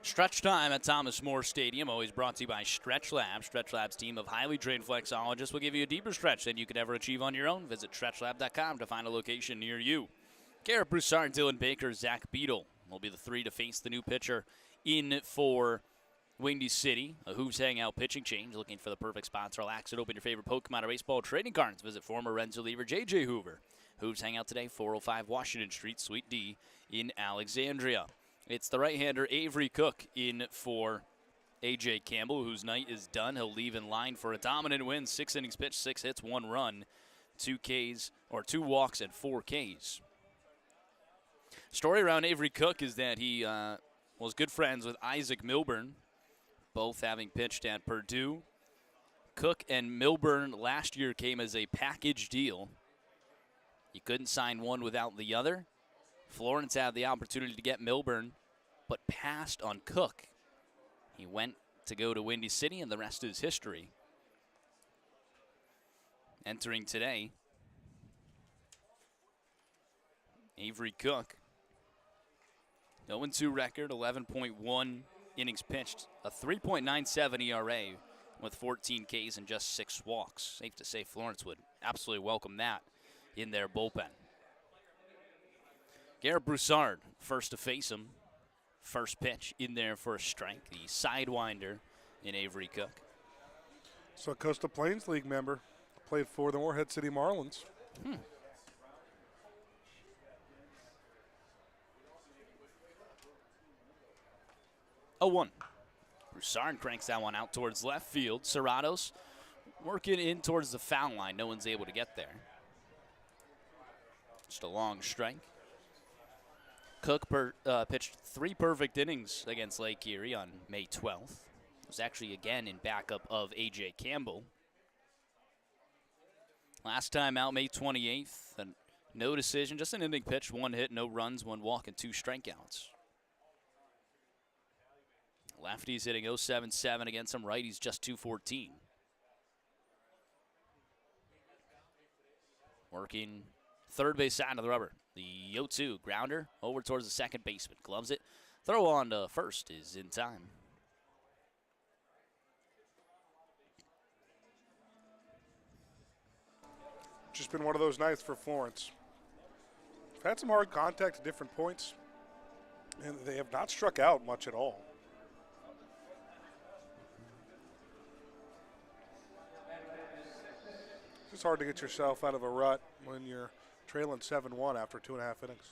A: Stretch time at Thomas More Stadium, always brought to you by Stretch Labs. Stretch Labs' team of highly trained flexologists will give you a deeper stretch than you could ever achieve on your own. Visit stretchlab.com to find a location near you. Garrett Broussard, Dylan Baker, Zach Beadle will be the three to face the new pitcher in for Windy City. A Hooves Hangout pitching change, looking for the perfect spot to relax and open your favorite Pokemon or baseball trading cards. Visit former Reds reliever J.J. Hoover. Hooves Hangout today, 405 Washington Street, Suite D in Alexandria. It's the right-hander Avery Cook in for A.J. Campbell, whose night is done. He'll leave in line for a dominant win. 6 innings pitched, 6 hits, 1 run, 2 walks, and 4 Ks. Story around Avery Cook is that he was good friends with Isaac Milburn, both having pitched at Purdue. Cook and Milburn last year came as a package deal. You couldn't sign one without the other. Florence had the opportunity to get Milburn, but passed on Cook. He went to go to Windy City, and the rest is history. Entering today, Avery Cook. 0-2 record, 11.1 innings pitched, a 3.97 ERA with 14 Ks and just 6 walks. Safe to say Florence would absolutely welcome that in their bullpen. Garrett Broussard, first to face him. First pitch in there for a strike. The sidewinder in Avery Cook.
B: So Coastal Plains League member, played for the Morehead City Marlins.
A: 0-1. Broussard cranks that one out towards left field. Serratos working in towards the foul line. No one's able to get there. Just a long strike. Cook pitched 3 perfect innings against Lake Erie on May 12th. It was actually again in backup of A.J. Campbell. Last time out, May 28th, no decision, just an inning pitch, 1 hit, no runs, 1 walk, and 2 strikeouts. Lefties hitting 0.77 against some righties, just 214. Working third base side of the rubber. The 0-2 grounder over towards the second baseman. Gloves it. Throw on to first is in time.
B: Just been one of those nights for Florence. We've had some hard contact at different points, and they have not struck out much at all. It's hard to get yourself out of a rut when you're trailing 7-1 after 2.5 innings.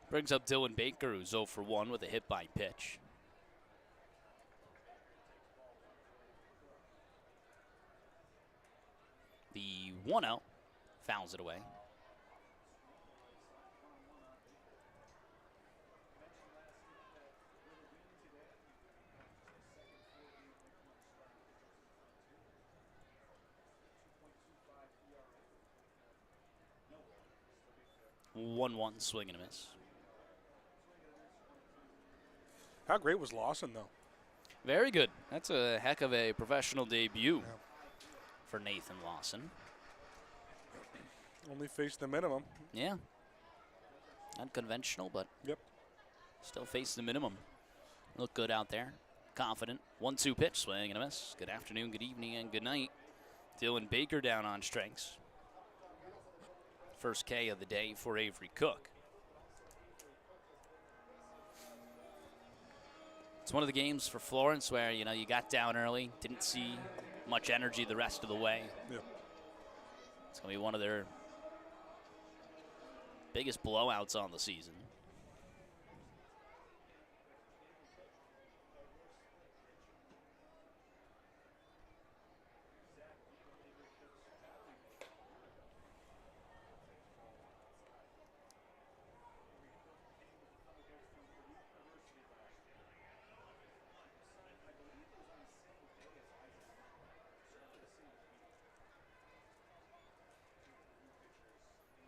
A: Brings up Dylan Baker, who's 0 for 1 with a hit by pitch. The 1-0 fouls it away. One swing and a miss.
B: How great was Lawson, though?
A: Very good. That's a heck of a professional debut for Nathan Lawson.
B: Only faced the minimum.
A: Yeah. Unconventional, but still faced the minimum. Look good out there. Confident. 1-2 pitch, swing and a miss. Good afternoon, good evening, and good night. Dylan Baker down on strikes. First K of the day for Avery Cook. It's one of the games for Florence where, you got down early, didn't see much energy the rest of the way.
B: Yep.
A: It's going to be one of their biggest blowouts on the season.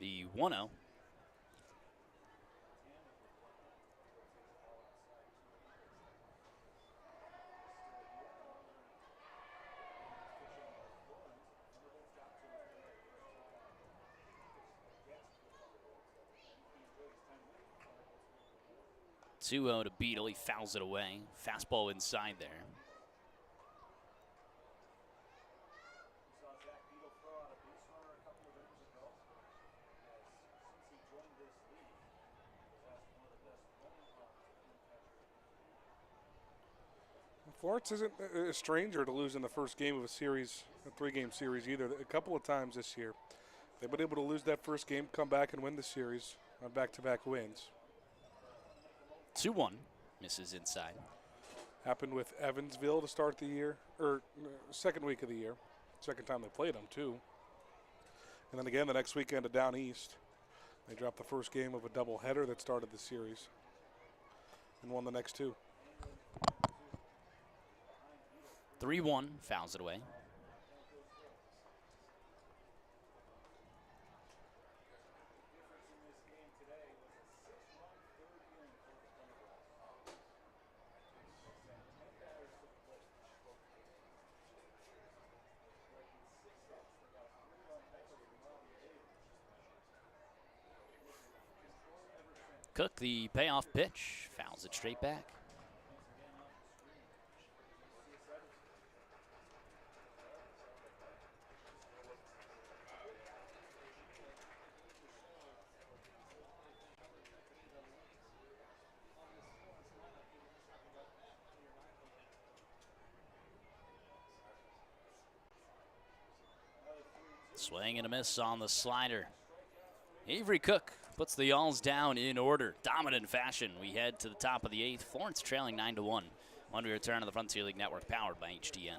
A: The 1-0. 2-0 to Beadle. He fouls it away. Fastball inside there.
B: Florence isn't a stranger to losing the first game of a series, a 3-game series either. A couple of times this year, they've been able to lose that first game, come back and win the series on back-to-back wins.
A: 2-1, misses inside.
B: Happened with Evansville to start the year, or second week of the year. Second time they played them, too. And then again the next weekend down east. They dropped the first game of a doubleheader that started the series and won the next two.
A: 3-1, fouls it away. Cook, the payoff pitch, fouls it straight back. Swing and a miss on the slider. Avery Cook puts the Alls down in order. Dominant fashion. We head to the top of the 8th. Florence trailing 9-1. When we return to the Frontier League Network, powered by HDN.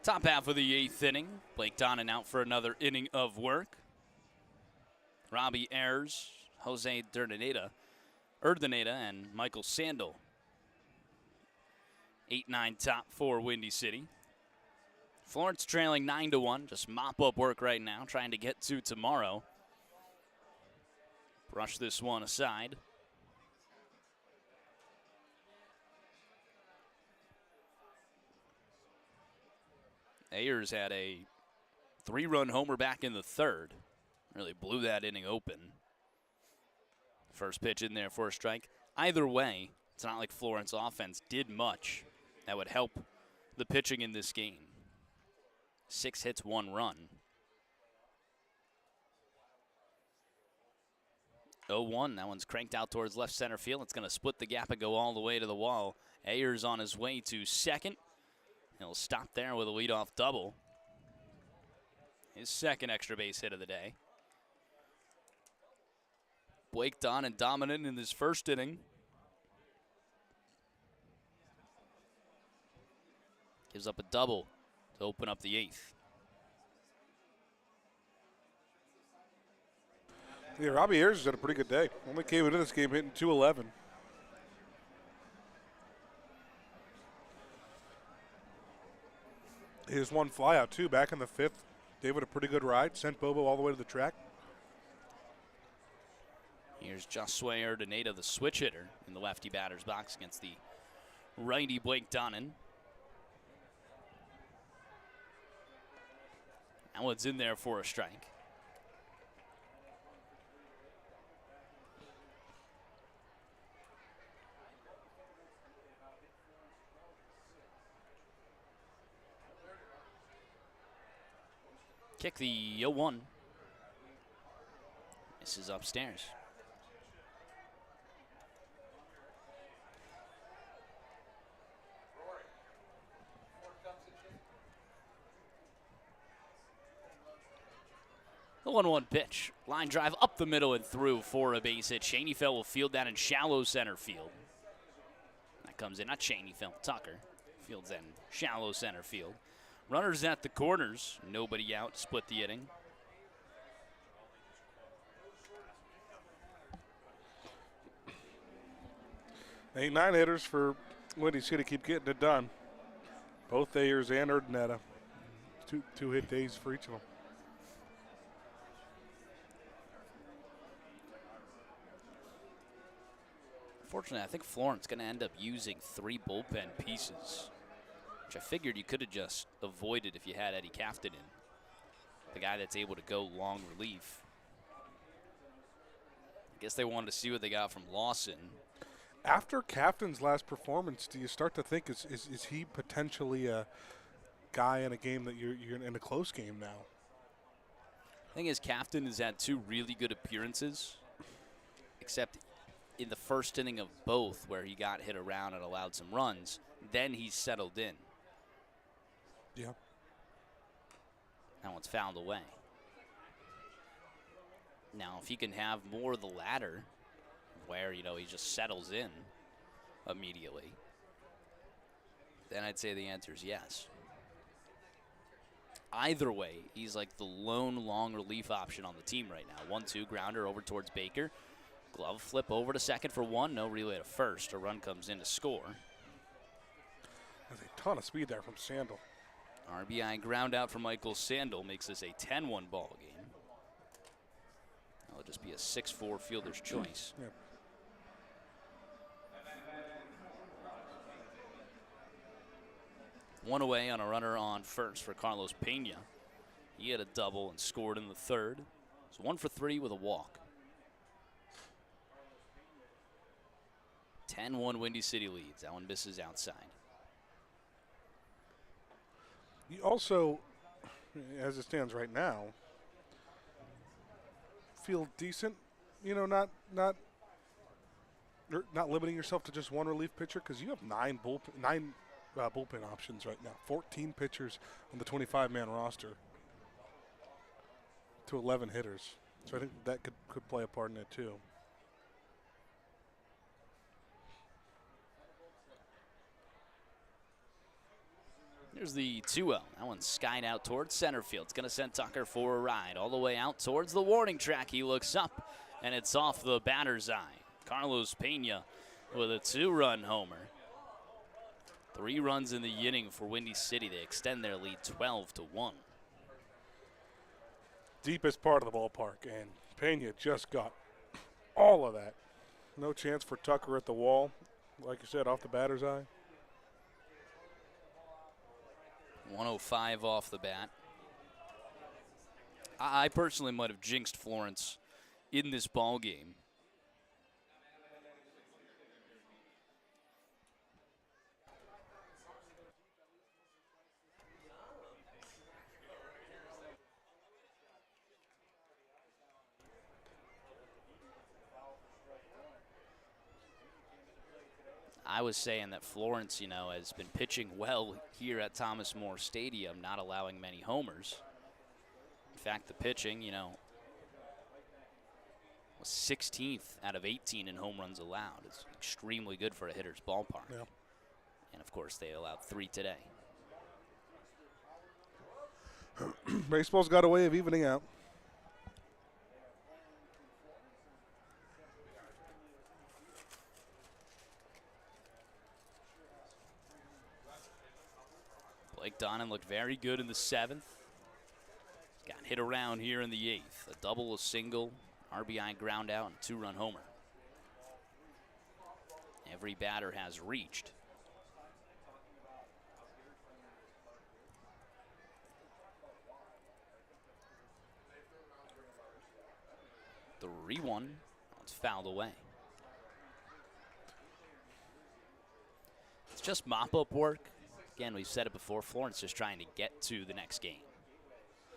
A: Top half of the 8th inning. Blake Donnan out for another inning of work. Robbie Ayers, Jose Urdaneta, and Michael Sandel. 8-9 top for Windy City. Florence trailing 9-1. Just mop up work right now, trying to get to tomorrow. Brush this one aside. Ayers had a 3-run homer back in the 3rd. Really blew that inning open. First pitch in there for a strike. Either way, it's not like Florence offense did much that would help the pitching in this game. 6 hits, 1 run. 0-1, that one's cranked out towards left center field. It's going to split the gap and go all the way to the wall. Ayers on his way to second. He'll stop there with a leadoff double. His second extra base hit of the day. Blake Donnan dominant in his first inning. Gives up a double to open up the 8th.
B: Yeah, Robbie Ayers has had a pretty good day. Only came into this game hitting .211. His one flyout, too, back in the 5th. Gave it a pretty good ride. Sent Bobo all the way to the track.
A: Here's Here's Josue Urdaneta, the switch hitter in the lefty batter's box against the righty Blake Donnan. That one's in there for a strike. Kick the 0-1. Misses upstairs. The 1-1 pitch. Line drive up the middle and through for a base hit. Shaneyfeld will field that in shallow center field. That comes in, not Shaneyfeld, Tucker. Fields in shallow center field. Runners at the corners. Nobody out. Split the inning.
B: Ain't 9 hitters for Windy City keep getting it done. Both Ayers and Urdaneta. Two hit days for each of them.
A: Fortunately, I think Florence going to end up using 3 bullpen pieces, which I figured you could have just avoided if you had Eddie Cafton in, the guy that's able to go long relief. I guess they wanted to see what they got from Lawson.
B: After Cafton's last performance, do you start to think, is he potentially a guy in a game that you're in a close game now?
A: The thing is, Cafton has had 2 really good appearances, except in the first inning of both where he got hit around and allowed some runs. Then he's settled in.
B: Yeah.
A: That one's fouled away. Now, if he can have more of the latter, where, he just settles in immediately, then I'd say the answer is yes. Either way, he's like the lone long relief option on the team right now. 1-2 grounder over towards Baker. Glove flip over to second for 1. No relay to first. A run comes in to score.
B: There's a ton of speed there from Sandel.
A: RBI ground out for Michael Sandel makes this a 10-1 ball game. That'll just be a 6-4 fielder's choice.
B: Yep.
A: One away on a runner on first for Carlos Pena. He had a double and scored in the third. So 1 for 3 with a walk. 10-1 Windy City leads. That one misses outside.
B: You also, as it stands right now, feel decent. Not limiting yourself to just one relief pitcher, because you have 9 bullpen options right now. 14 pitchers on the 25-man roster to 11 hitters. So I think that could play a part in it too.
A: Here's the 2-0. That one's skied out towards center field. It's going to send Tucker for a ride. All the way out towards the warning track. He looks up, and it's off the batter's eye. Carlos Pena with a 2-run homer. 3 runs in the inning for Windy City. They extend their lead 12-1.
B: Deepest part of the ballpark, and Pena just got all of that. No chance for Tucker at the wall. Like you said, off the batter's eye.
A: 105 off the bat. I personally might have jinxed Florence in this ball game. I was saying that Florence, has been pitching well here at Thomas More Stadium, not allowing many homers. In fact, the pitching, was 16th out of 18 in home runs allowed. It's extremely good for a hitter's ballpark.
B: Yeah.
A: And, of course, they allowed 3 today.
B: Baseball's got a way of evening out.
A: Blake Donnan looked very good in the 7th. Got hit around here in the 8th. A double, a single, RBI ground out and 2-run homer. Every batter has reached. The 3-1. It's fouled away. It's just mop-up work. Again, we've said it before, Florence just trying to get to the next game.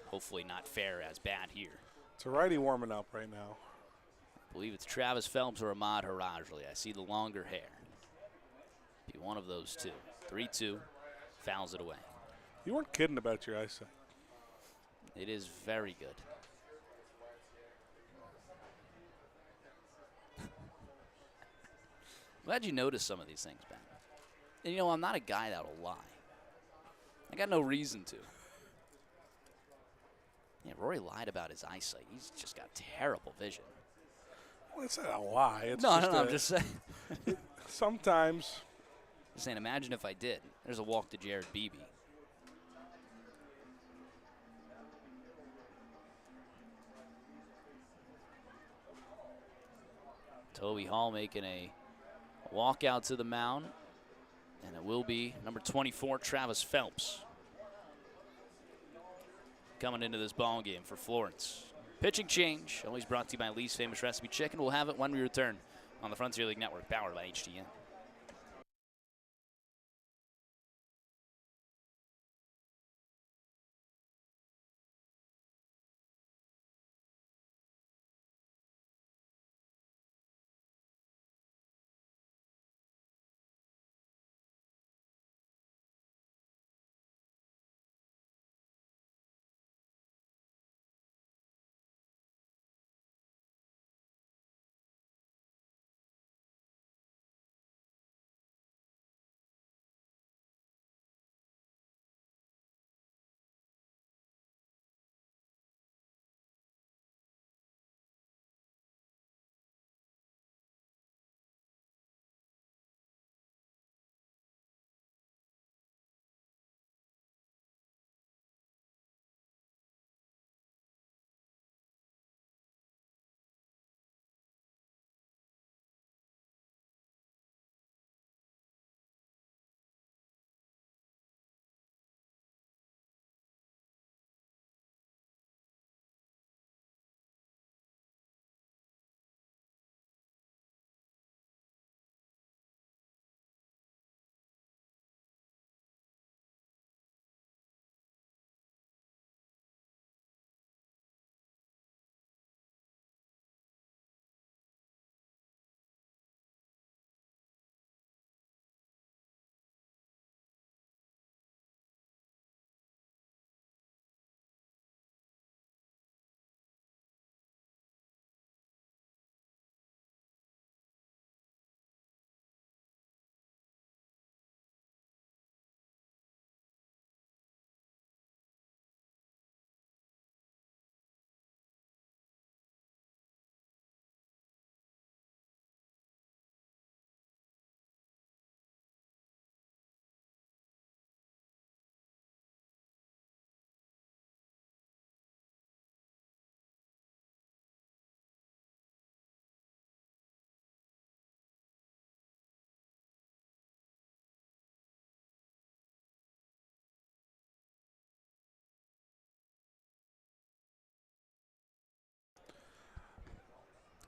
A: Hopefully not fare as bad here.
B: It's a righty warming up right now.
A: I believe it's Travis Phelps or Ahmad Harajli. I see the longer hair. Be one of those two. 3-2, fouls it away.
B: You weren't kidding about your eyesight.
A: It is very good. Glad you noticed some of these things, Ben. And you know, I'm not a guy that'll lie. I got no reason to. Yeah, Rory lied about his eyesight. He's just got terrible vision.
B: Well, it's not a lie. It's
A: No,
B: just
A: I'm just saying.
B: Sometimes.
A: Just saying, imagine if I did. There's a walk to Jared Beebe. Toby Hall making a walk out to the mound. And it will be number 24, Travis Phelps, coming into this ball game for Florence. Pitching change, always brought to you by Lee's Famous Recipe Chicken. We'll have it when we return on the Frontier League Network, powered by HTN.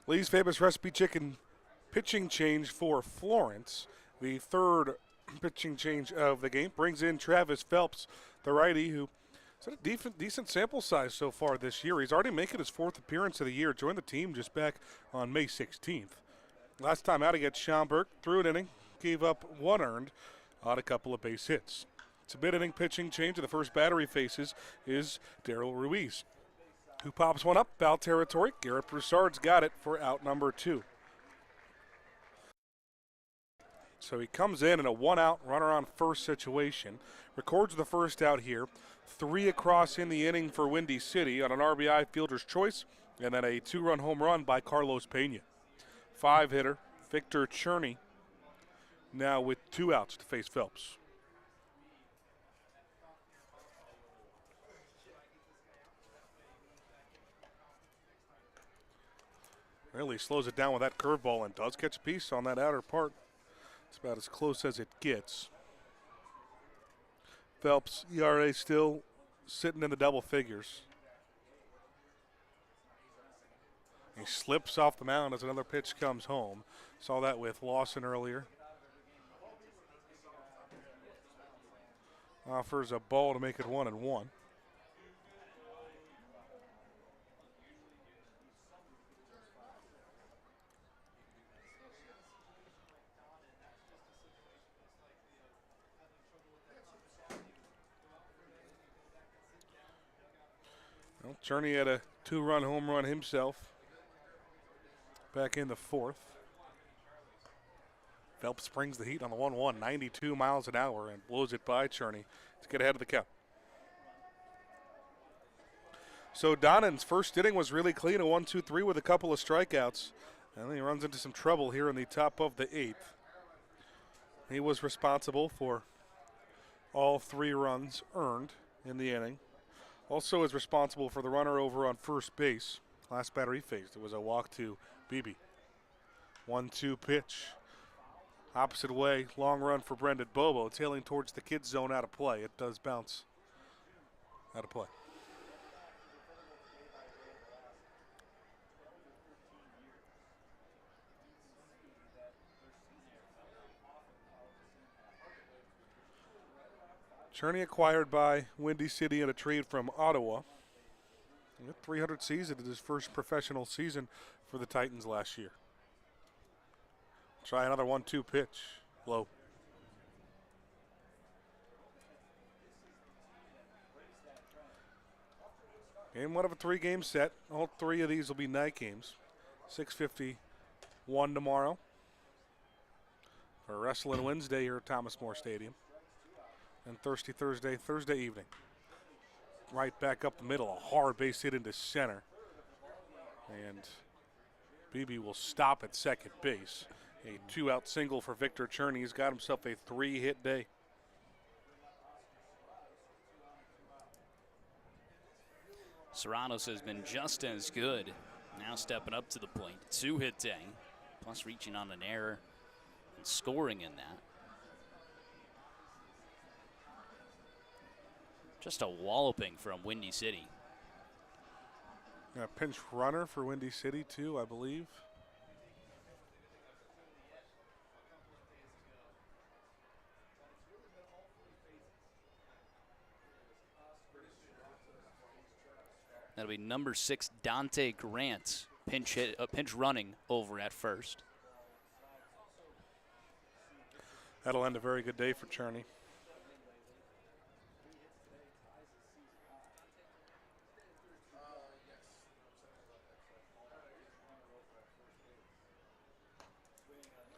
B: Lee's Famous Recipe Chicken pitching change for Florence. The third pitching change of the game brings in Travis Phelps, the righty, who has had a decent sample size so far this year. He's already making his fourth appearance of the year. Joined the team just back on May 16th. Last time out against Schaumburg, threw an inning, gave up one earned on a couple of base hits. It's a mid-inning pitching change, and the first batter he faces is Daryl Ruiz, who pops one up, foul territory. Garrett Broussard's got it for out number 2. So he comes in a one-out, runner on first situation, records the first out here, 3 across in the inning for Windy City on an RBI fielder's choice, and then a 2-run home run by Carlos Pena. 5-hitter Victor Cherney now with 2 outs to face Phelps. Really slows it down with that curveball and does catch a piece on that outer part. It's about as close as it gets. Phelps' ERA still sitting in the double figures. He slips off the mound as another pitch comes home. Saw that with Lawson earlier. Offers a ball to make it 1-1. Well, Cherney had a 2-run home run himself back in the 4th. Phelps brings the heat on the 1-1, 92 miles an hour, and blows it by Cherney to get ahead of the count. So Donovan's first inning was really clean, a 1-2-3 with a couple of strikeouts. And then he runs into some trouble here in the top of the 8th. He was responsible for all 3 runs earned in the inning. Also is responsible for the runner over on first base. Last batter he faced, it was a walk to Pxp. 1-2 pitch. Opposite way, long run for Brendan Bobo, tailing towards the kid zone out of play. It does bounce out of play. Cherney acquired by Windy City in a trade from Ottawa. He had 300 seasons in his first professional season for the Titans last year. Try another 1-2 pitch. Low. Game 1 of a 3-game set. All 3 of these will be night games. 6:51 tomorrow for Wrestling Wednesday here at Thomas More Stadium. And Thursday evening. Right back up the middle, a hard base hit into center. And Pxp will stop at second base. A 2-out single for Victor Cherney. He's got himself a 3-hit day.
A: Serranos has been just as good. Now stepping up to the plate. 2-hit day, plus reaching on an error and scoring in that. Just a walloping from Windy City.
B: A pinch runner for Windy City too, I believe.
A: That'll be number 6, Dante Grant, pinch running over at first.
B: That'll end a very good day for Cherney.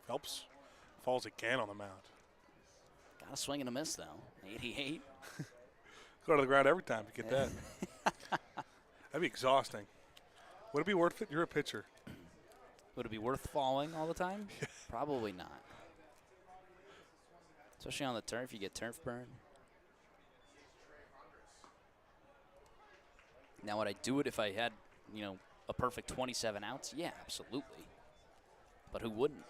B: Phelps falls again on the mound.
A: Got a swing and a miss, though. 88.
B: Go to the ground every time to get that. That'd be exhausting. Would it be worth it? You're a pitcher.
A: Would it be worth falling all the time? Probably not. Especially on the turf, you get turf burn. Now, would I do it if I had, a perfect 27 outs? Yeah, absolutely. But who wouldn't?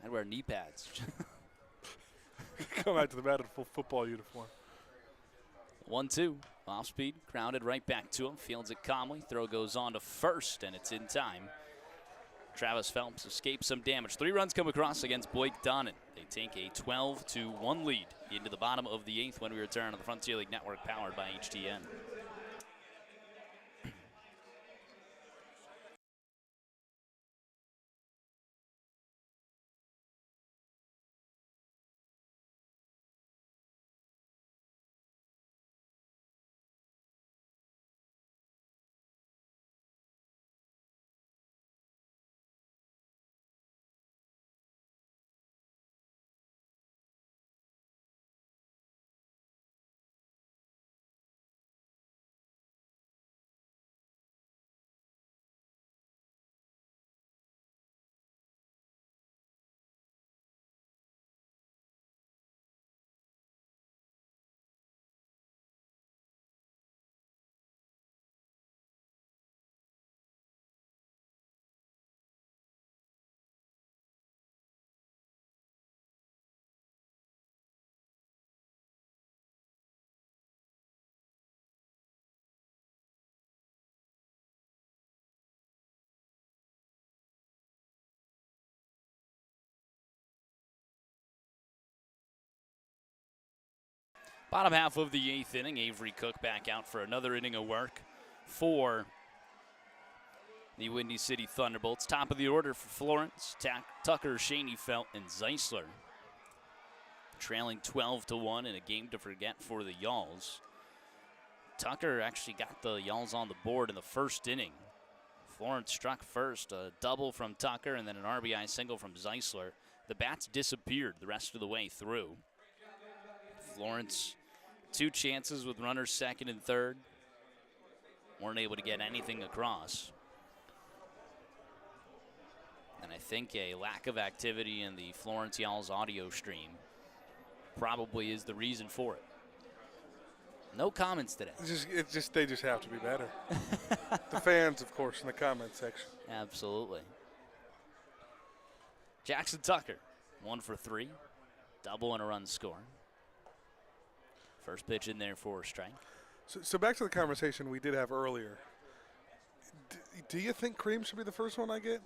A: I'd wear knee pads.
B: Come out to the bat in full football uniform.
A: 1-2. Off speed, grounded right back to him. Fields it calmly. Throw goes on to first, and it's in time. Travis Phelps escapes some damage. 3 runs come across against Blake Donnan. They take a 12-1 lead into the bottom of the 8th when we return on the Frontier League Network, powered by HTN. Bottom half of the 8th inning, Avery Cook back out for another inning of work for the Windy City Thunderbolts. Top of the order for Florence, Tucker, Schoenfeld, and Zeisler. Trailing 12-1 in a game to forget for the Yalls. Tucker actually got the Yalls on the board in the first inning. Florence struck first, a double from Tucker, and then an RBI single from Zeisler. The bats disappeared the rest of the way through. Florence, 2 chances with runners second and third. Weren't able to get anything across. And I think a lack of activity in the Florence Yalls audio stream probably is the reason for it. No comments today.
B: They just have to be better. The fans, of course, in the comment section.
A: Absolutely. Jackson Tucker, 1 for 3. Double and a run scored. First pitch in there for a strike.
B: So back to the conversation we did have earlier. Do you think cream should be the first one I get?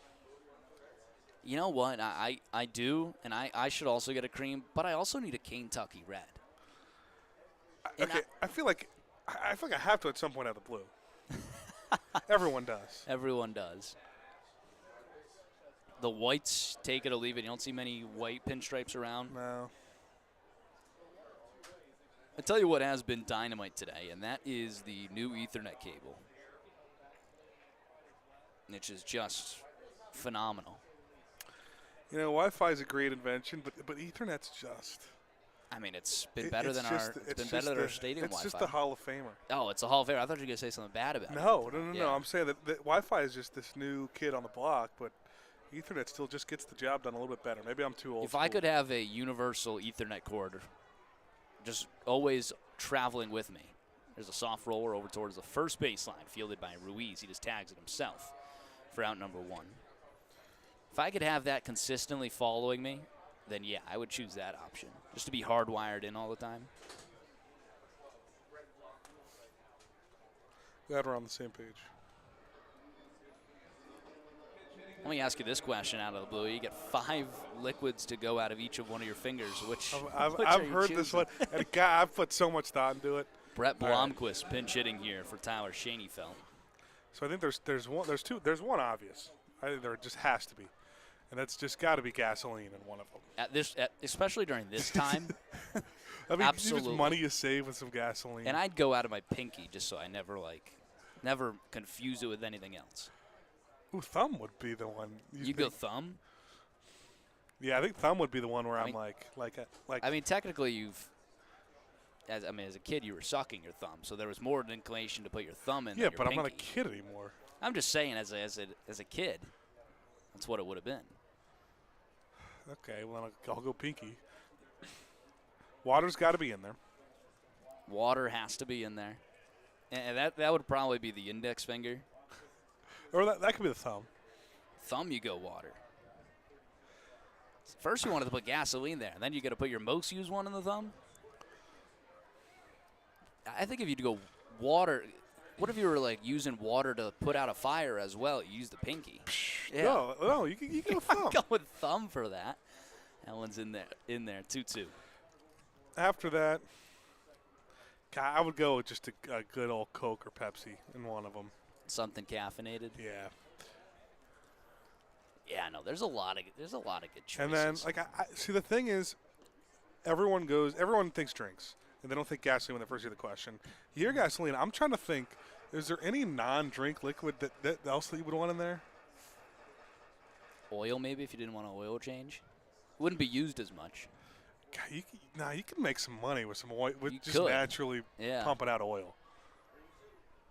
A: You know what? I do, and I should also get a cream, but I also need a Kentucky Red.
B: Okay, I feel like I have to at some point have the blue. Everyone does.
A: Everyone does. The whites, take it or leave it. You don't see many white pinstripes around.
B: No.
A: I tell you what has been dynamite today, and that is the new Ethernet cable, which is just phenomenal.
B: You know, Wi-Fi is a great invention, but Ethernet's just.
A: I mean, it's been better than our stadium Wi-Fi.
B: It's just the Hall of Famer.
A: Oh, it's a Hall of Famer. I thought you were going to say something bad about it.
B: No. I'm saying that Wi-Fi is just this new kid on the block, but Ethernet still just gets the job done a little bit better. Maybe I'm too old.
A: If I could have a universal Ethernet cord, just always traveling with me. There's a soft roller over towards the first baseline, fielded by Ruiz. He just tags it himself for out number 1. If I could have that consistently following me, then yeah, I would choose that option. Just to be hardwired in all the time.
B: Glad we're on the same page.
A: Let me ask you this question out of the blue. You get 5 liquids to go out of each of one of your fingers. Which
B: I've heard this one, and God, I've put so much thought into it.
A: Brett Blomquist pinch hitting here for Tyler Schoenfeld.
B: So I think there's one obvious. I think there just has to be, and that's just got to be gasoline in one of them.
A: Especially during this time.
B: I mean,
A: absolutely.
B: Just money you save with some gasoline.
A: And I'd go out of my pinky just so I never confuse it with anything else.
B: Ooh, thumb would be the one.
A: You go thumb?
B: Yeah, I think thumb would be the one where I'm like.
A: I mean, technically, as a kid, you were sucking your thumb, so there was more of an inclination to put your thumb in.
B: Yeah, but
A: pinky.
B: I'm not a kid anymore.
A: I'm just saying, as a kid, that's what it would have been.
B: Okay, well, I'll go pinky. Water's got to be in there.
A: Water has to be in there, and that would probably be the index finger.
B: Or that could be the thumb.
A: Thumb, you go water. First, you wanted to put gasoline there, and then you got to put your most used one in the thumb. I think if you go water, what if you were like using water to put out a fire as well? You use the pinky. Yeah.
B: No, you go thumb.
A: Go with thumb for that. That one's in there. 2-2.
B: After that, I would go with just a good old Coke or Pepsi in one of them. Something
A: caffeinated.
B: Yeah.
A: Yeah, no. There's a lot of good choices.
B: And then, I see, the thing is, everyone thinks drinks, and they don't think gasoline when they first hear the question. You hear gasoline. I'm trying to think. Is there any non-drink liquid that else that you would want in there?
A: Oil, maybe, if you didn't want an oil change. Wouldn't be used as much.
B: God, you can make some money with some oil, naturally
A: Yeah.
B: pumping out oil.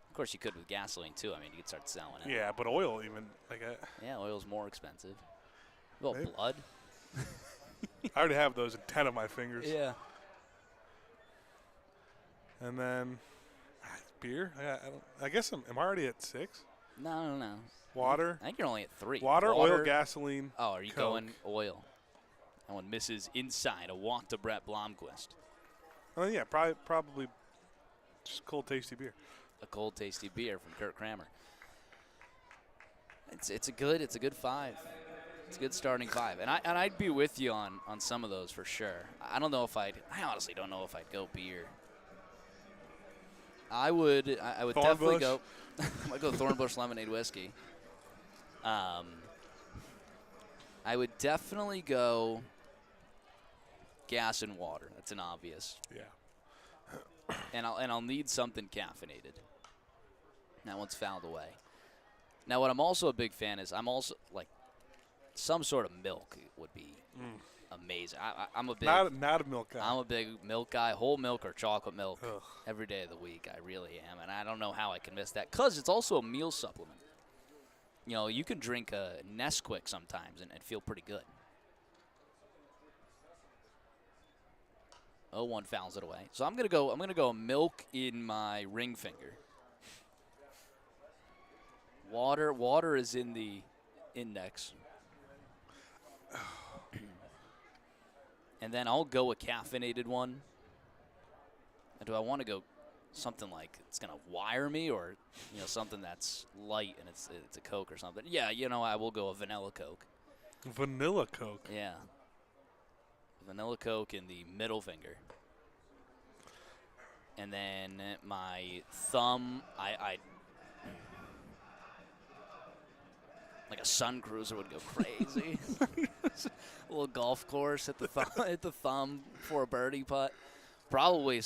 A: Of course, you could with gasoline too. I mean, you could start selling it.
B: Yeah, but oil even
A: Yeah, oil's more expensive. Well,
B: maybe.
A: Blood.
B: I already have those in 10 of my fingers.
A: Yeah.
B: And then beer. I guess am I already at 6?
A: No.
B: Water.
A: I think you're only at 3.
B: Water, oil, gasoline.
A: Oh, are you
B: Coke.
A: going oil? That one misses inside. A walk to Brett Blomquist.
B: Yeah, probably just cold, tasty beer.
A: A cold, tasty beer from Kurt Kramer. It's a good 5. It's a good starting 5, and I'd be with you on some of those for sure. I honestly don't know if I'd go beer. I would definitely
B: Thornbush?
A: go. I might go Thornbush lemonade whiskey. I would definitely go gas and water. That's an obvious.
B: Yeah.
A: And I'll need something caffeinated. That one's fouled away. Now, what I'm also a big fan is I'm also like some sort of milk would be amazing. I'm a big
B: Not a milk guy.
A: I'm a big milk guy, whole milk or chocolate milk
B: Ugh.
A: every day of the week. I really am, and I don't know how I can miss that because it's also a meal supplement. You know, you can drink a Nesquik sometimes and feel pretty good. 0-1 fouls it away. So I'm gonna go milk in my ring finger. Water is in the index. And then I'll go a caffeinated one. And do I want to go something like it's gonna wire me, or something that's light and it's a Coke or something? Yeah, I will go a vanilla Coke.
B: Vanilla Coke.
A: Yeah. Vanilla Coke in the middle finger. And then my thumb, I like a Sun Cruiser would go crazy. A little golf course, hit the thumb for a birdie putt. Probably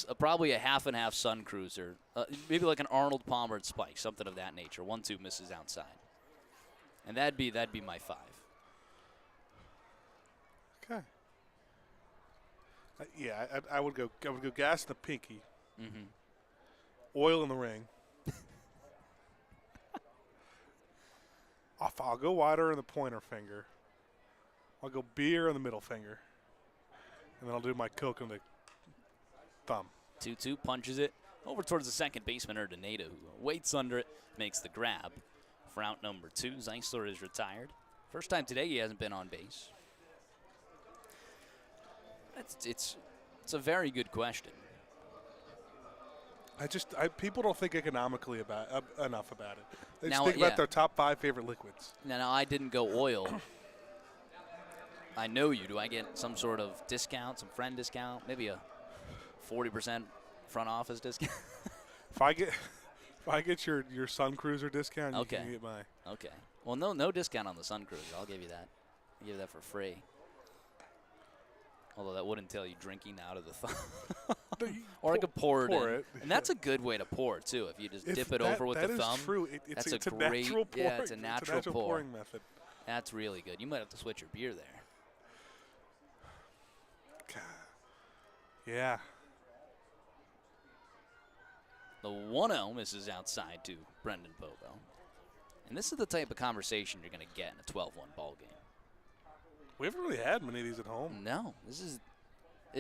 A: a half and half Sun Cruiser, maybe like an Arnold Palmer spike, something of that nature. 1-2 misses outside, and that'd be my 5.
B: Okay. Yeah, I would go gas in the pinky.
A: Mm-hmm.
B: Oil in the ring. I'll go water in the pointer finger. I'll go beer in the middle finger. And then I'll do my Coke in the thumb.
A: 2-2 punches it over towards the second baseman, Urdaneta, who waits under it, makes the grab. For out number 2, Zeisler is retired. First time today he hasn't been on base. It's a very good question.
B: People don't think economically enough about it. They just
A: Now,
B: think
A: yeah.
B: about their top 5 favorite liquids.
A: Now I didn't go oil. I know you. Do I get some sort of discount, some friend discount, maybe a 40% front office discount?
B: If I get your Sun Cruiser discount, you
A: Okay.
B: can get mine.
A: Okay. Well, no discount on the Sun Cruiser. I'll give you that. I'll give you that for free. Although that would entail you drinking out of the thumb. Or I could pour it. And that's a good way to pour, too, if you just dip it over with the thumb.
B: That is true. It's a
A: great,
B: natural pouring.
A: yeah, it's a natural pour.
B: pouring method.
A: That's really good. You might have to switch your beer there.
B: God. Yeah.
A: The 1-0 misses outside to Brendan Bobo. And this is the type of conversation you're going to get in a 12-1 ball game.
B: We haven't really had many of these at home.
A: No, this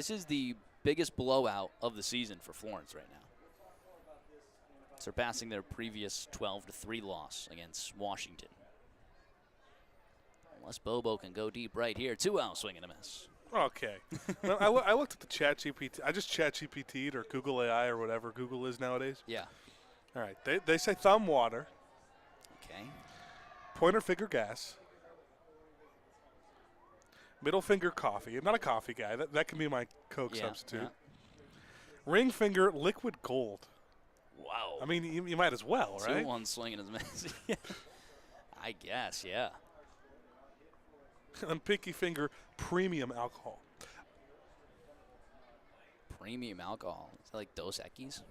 A: is the biggest blowout of the season for Florence right now, surpassing their previous 12-3 loss against Washington. Unless Bobo can go deep right here, 2-0 swing and a miss.
B: Okay. No, I looked at the Chat GPT. I just Chat GPT'd or Google AI or whatever Google is nowadays.
A: Yeah.
B: All right. They say thumb water,
A: Okay.
B: pointer finger gas, middle finger coffee. I'm not a coffee guy. That can be my Coke substitute.
A: Yeah.
B: Ring finger liquid gold.
A: Wow.
B: I mean, you might as well, right?
A: 2-1 swing and a miss. I guess, yeah.
B: And pinky finger premium alcohol.
A: Premium alcohol. Is that like Dos Equis?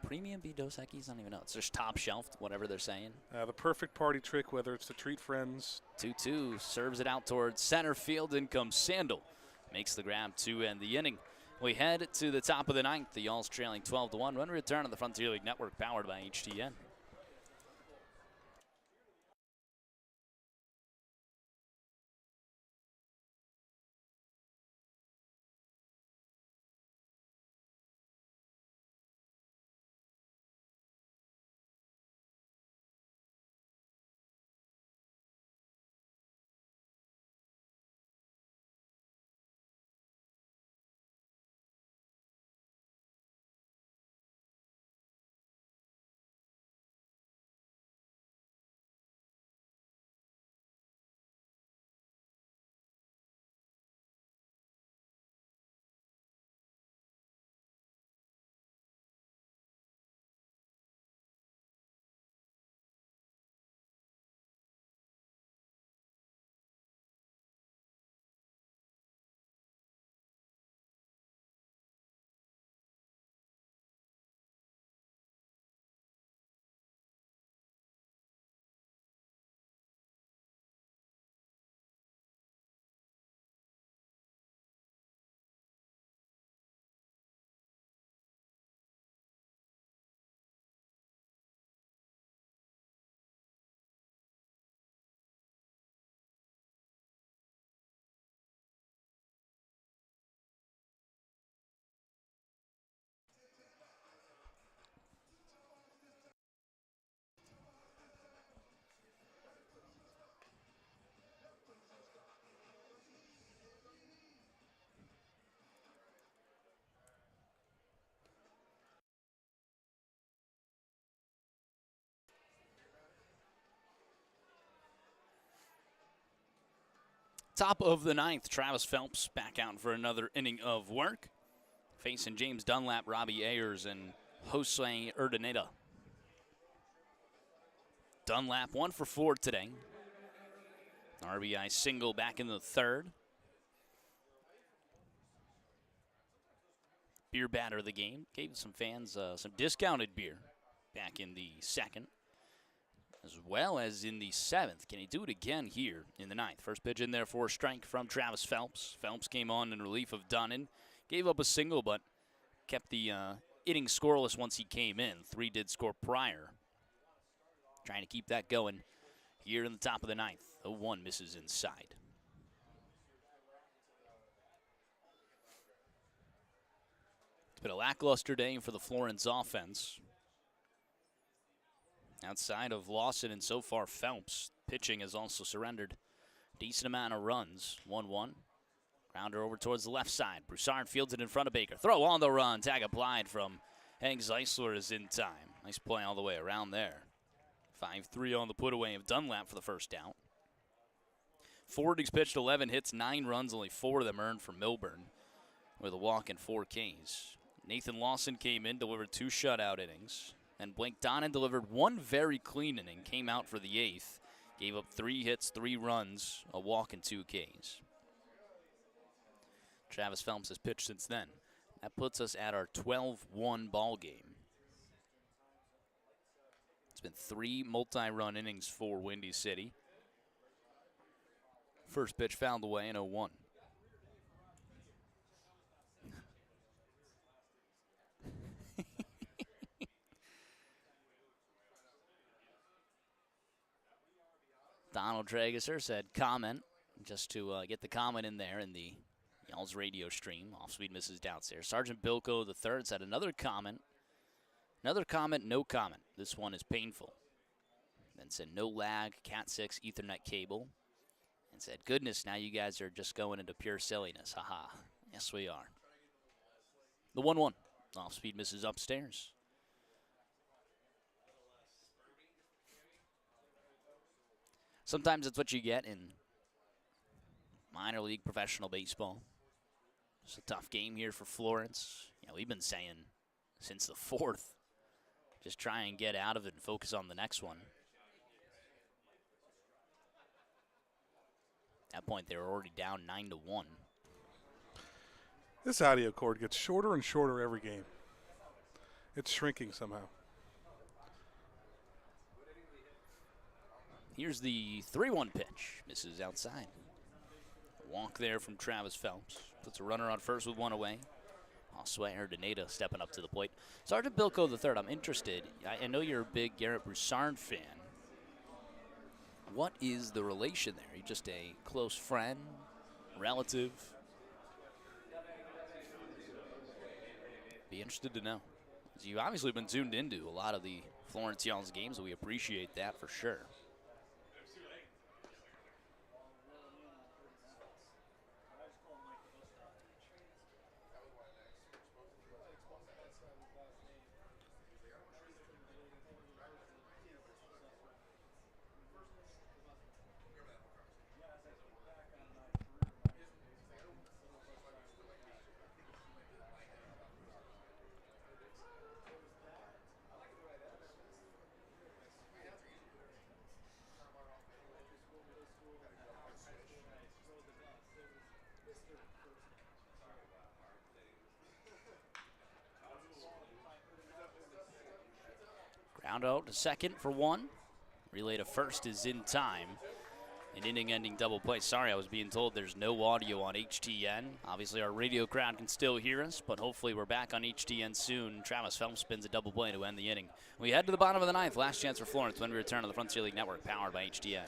A: Premium be Dos Equis? I don't even know. It's just top shelf, whatever they're saying.
B: The perfect party trick, whether it's to treat friends.
A: 2-2 serves it out towards center field. In comes Sandel. Makes the grab to end the inning. We head to the top of the 9th. The Y'alls trailing 12-1. Run return on the Frontier League Network, powered by HTN. Top of the ninth, Travis Phelps back out for another inning of work, facing James Dunlap, Robbie Ayers, and Jose Urdaneta. Dunlap 1 for 4 today. RBI single back in the third. Beer batter of the game. Gave some fans some discounted beer back in the second, as well as in the seventh. Can he do it again here in the ninth? First pitch in there for a strike from Travis Phelps. Phelps came on in relief of Dunnan. Gave up a single, but kept the inning scoreless once he came in. 3 did score prior. Trying to keep that going here in the top of the ninth. 0-1 misses inside. It's been a lackluster day for the Florence offense. Outside of Lawson and so far Phelps, pitching has also surrendered a decent amount of runs. 1-1. Grounder over towards the left side. Broussard fields it in front of Baker. Throw on the run. Tag applied from Hank Zeisler is in time. Nice play all the way around there. 5-3 on the put away of Dunlap for the first out. Fordy's pitched 11 hits, 9 runs, only 4 of them earned from Milburn with a walk and 4 Ks. Nathan Lawson came in, delivered 2 shutout innings. And Blake Donnan delivered 1 very clean inning, came out for the 8th. Gave up 3 hits, 3 runs, a walk, and 2 Ks. Travis Phelps has pitched since then. That puts us at our 12-1 ball game. It's been 3 multi-run innings for Windy City. First pitch fouled away in 0-1. Donald Trageser said comment, just to get the comment in there in the Y'all's radio stream. Off-speed misses downstairs. Sergeant Bilko III said another comment. Another comment, no comment. This one is painful. Then said no lag, Cat 6 Ethernet cable. And said, goodness, now you guys are just going into pure silliness. Haha. Yes, we are. The 1-1. Off-speed misses upstairs. Sometimes it's what you get in minor league professional baseball. It's a tough game here for Florence. You know, we've been saying since the 4th, just try and get out of it and focus on the next one. At that point, they were already down 9-1.
B: This audio cord gets shorter and shorter every game. It's shrinking somehow.
A: Here's the 3-1 pitch. Misses outside. Walk there from Travis Phelps. Puts a runner on first with 1 away. Jose Urdaneta stepping up to the plate. Sergeant Bilko III, I'm interested. I know you're a big Garrett Broussard fan. What is the relation there? Are you just a close friend, relative? Be interested to know. You've obviously been tuned into a lot of the Florence Y'all's games, and we appreciate that for sure. Ground out to second for 1. Relay to first is in time. An inning-ending double play. Sorry, I was being told there's no audio on HTN. Obviously, our radio crowd can still hear us, but hopefully we're back on HTN soon. Travis Phelps spins a double play to end the inning. We head to the bottom of the ninth. Last chance for Florence when we return on the Frontier League Network, powered by HTN.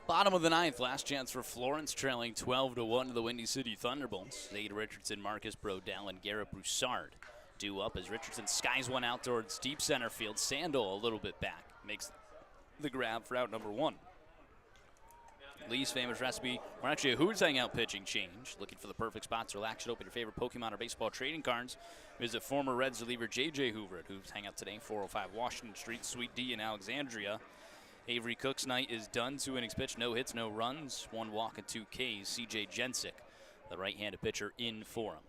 A: Bottom of the ninth, last chance for Florence, trailing 12-1 to the Windy City Thunderbolts. Zade Richardson, Marcus Brodell, and Garrett Broussard due up as Richardson skies one out towards deep center field. Sandel a little bit back, makes the grab for out number 1. Lee's famous recipe, or actually a Who's Hangout pitching change. Looking for the perfect spot to relax and open your favorite Pokemon or baseball trading cards. Visit former Reds reliever J.J. Hoover at Who's Hangout today, 405 Washington Street, Suite D in Alexandria. Avery Cook's night is done. 2 innings pitched, no hits, no runs, 1 walk and 2 Ks. C.J. Jensick, the right-handed pitcher, in for him.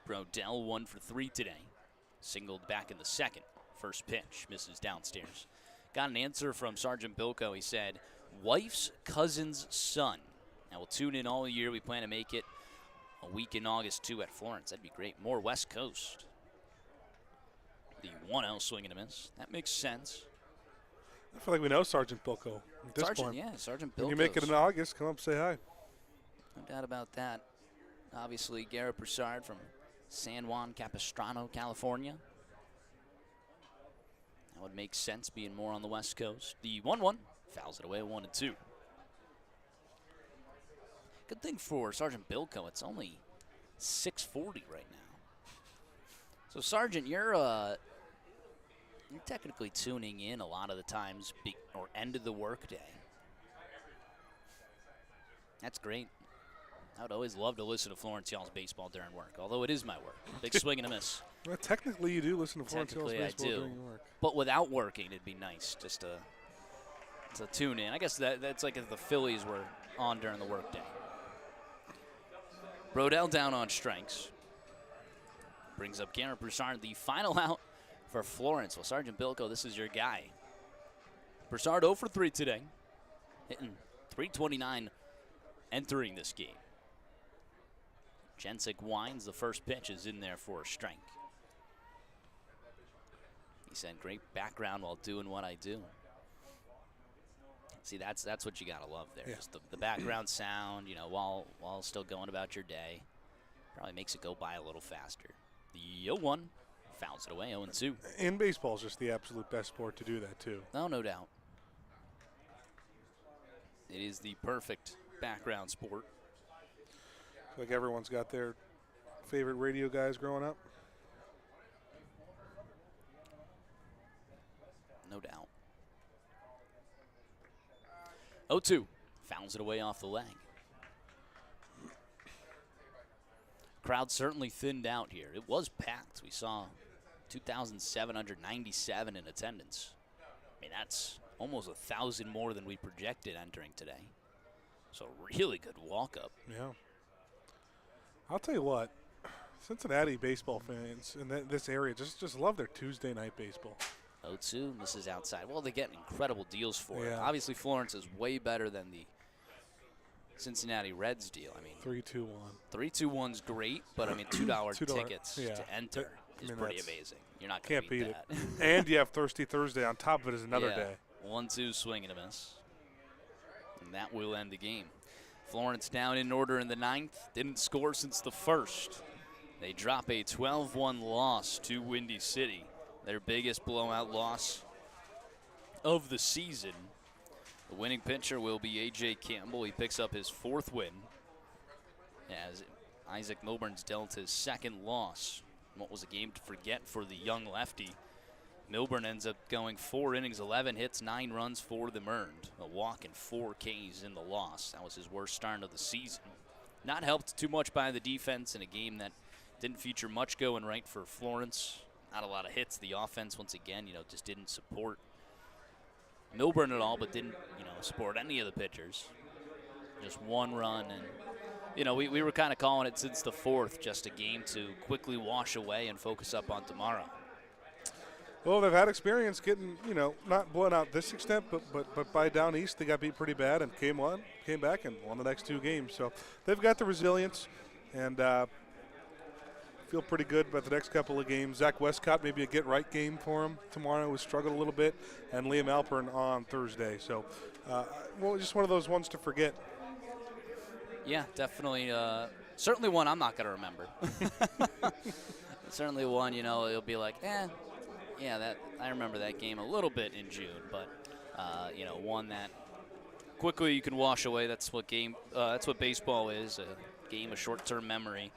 A: Brodell 1 for 3 today. Singled back in the second. First pitch misses downstairs. Got an answer from Sergeant Bilko. He said, wife's cousin's son. Now we'll tune in all year. We plan to make it a week in August too at Florence. That'd be great. More West Coast. The 1-0 swing and a miss. That makes sense.
B: I feel like we know Sergeant Bilko at this point.
A: Yeah, Sergeant Bilko.
B: When you make it in August, come up, say hi.
A: No doubt about that. Obviously, Garrett Broussard from San Juan Capistrano, California. That would make sense, being more on the West Coast. The 1-1 fouls it away, 1-2. Good thing for Sergeant Bilko, it's only 6:40 right now. So, Sergeant, you're technically tuning in a lot of the times, or end of the workday. That's great. I would always love to listen to Florence Y'all's baseball during work, although it is my work. Big swing and a miss.
B: Well, technically, you do listen to Florence Y'all's baseball during your work.
A: But without working, it'd be nice just to tune in. I guess that's like if the Phillies were on during the workday. Brodell down on strikes. Brings up Garrett Broussard, the final out for Florence. Well, Sergeant Bilko, this is your guy. Broussard 0 for 3 today, hitting .329 entering this game. Jensick winds. The first pitch is in there for a strike. He said, great background while doing what I do. See, that's what you got to love there.
B: Yeah.
A: Just the background sound, while still going about your day. Probably makes it go by a little faster. The 0-1 fouls it away, 0-2.
B: And baseball is just the absolute best sport to do that, too.
A: No doubt. It is the perfect background sport.
B: Like everyone's got their favorite radio guys growing up.
A: No doubt. 0-2. Fouls it away off the leg. Crowd certainly thinned out here. It was packed. We saw 2,797 in attendance. I mean, that's almost 1,000 more than we projected entering today. So really good walk-up.
B: Yeah. I'll tell you what, Cincinnati baseball fans in this area just love their Tuesday night baseball.
A: 0-2 misses outside. Well, they get incredible deals for it.
B: Yeah.
A: Obviously, Florence is way better than the Cincinnati Reds deal. I mean,
B: 3-2-1.
A: 3-2-1's great, but I mean, $2 tickets
B: yeah.
A: to enter is pretty amazing. You're not going to
B: Can't beat
A: that.
B: it. And you have Thirsty Thursday on top of it is another day.
A: 1-2 swing and a miss. And that will end the game. Florence down in order in the ninth. Didn't score since the first. They drop a 12-1 loss to Windy City. Their biggest blowout loss of the season. The winning pitcher will be A.J. Campbell. He picks up his 4th win as Isaac Milburn's dealt his 2nd loss. What was a game to forget for the young lefty. Milburn ends up going 4 innings, 11 hits, 9 runs, 4 of them earned. A walk and 4 Ks in the loss. That was his worst start of the season. Not helped too much by the defense in a game that didn't feature much going right for Florence. Not a lot of hits. The offense, once again, just didn't support Milburn at all, but didn't, support any of the pitchers. Just 1 run, and, we were kind of calling it since the 4th, just a game to quickly wash away and focus up on tomorrow.
B: Well, they've had experience getting, not blown out this extent, but by down east they got beat pretty bad and came back and won the next 2 games. So they've got the resilience and feel pretty good about the next couple of games. Zach Westcott, maybe a get-right game for him tomorrow, who struggled a little bit, and Liam Alpern on Thursday. So, just one of those ones to forget.
A: Yeah, definitely. Certainly one I'm not going to remember. Certainly one, it'll be like, yeah, that I remember that game a little bit in June, but one that quickly you can wash away. That's what baseball is, a game of short-term memory.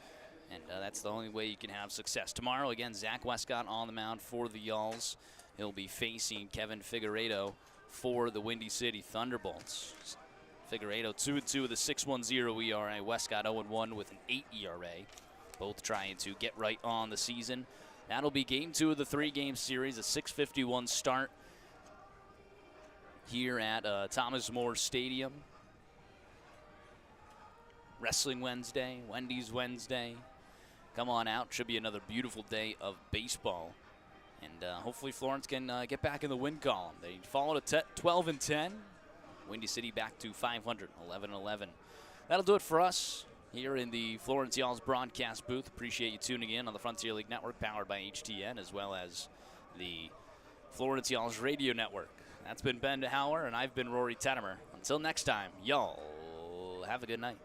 A: And that's the only way you can have success. Tomorrow, again, Zach Westcott on the mound for the Yalls. He'll be facing Kevin Figueredo for the Windy City Thunderbolts. Figueredo 2-2 with a 6.10 ERA. Westcott 0-1 with an 8 ERA. Both trying to get right on the season. That'll be game 2 of the 3-game series, a 6:51 start here at Thomas More Stadium. Wrestling Wednesday, Wendy's Wednesday. Come on out. Should be another beautiful day of baseball. And hopefully Florence can get back in the win column. They followed a 12-10. Windy City back to 500, 11-11. That'll do it for us here in the Florence Yalls broadcast booth. Appreciate you tuning in on the Frontier League Network powered by HTN, as well as the Florence Yalls Radio Network. That's been Ben DeHauer, and I've been Rory Tettemer. Until next time, y'all have a good night.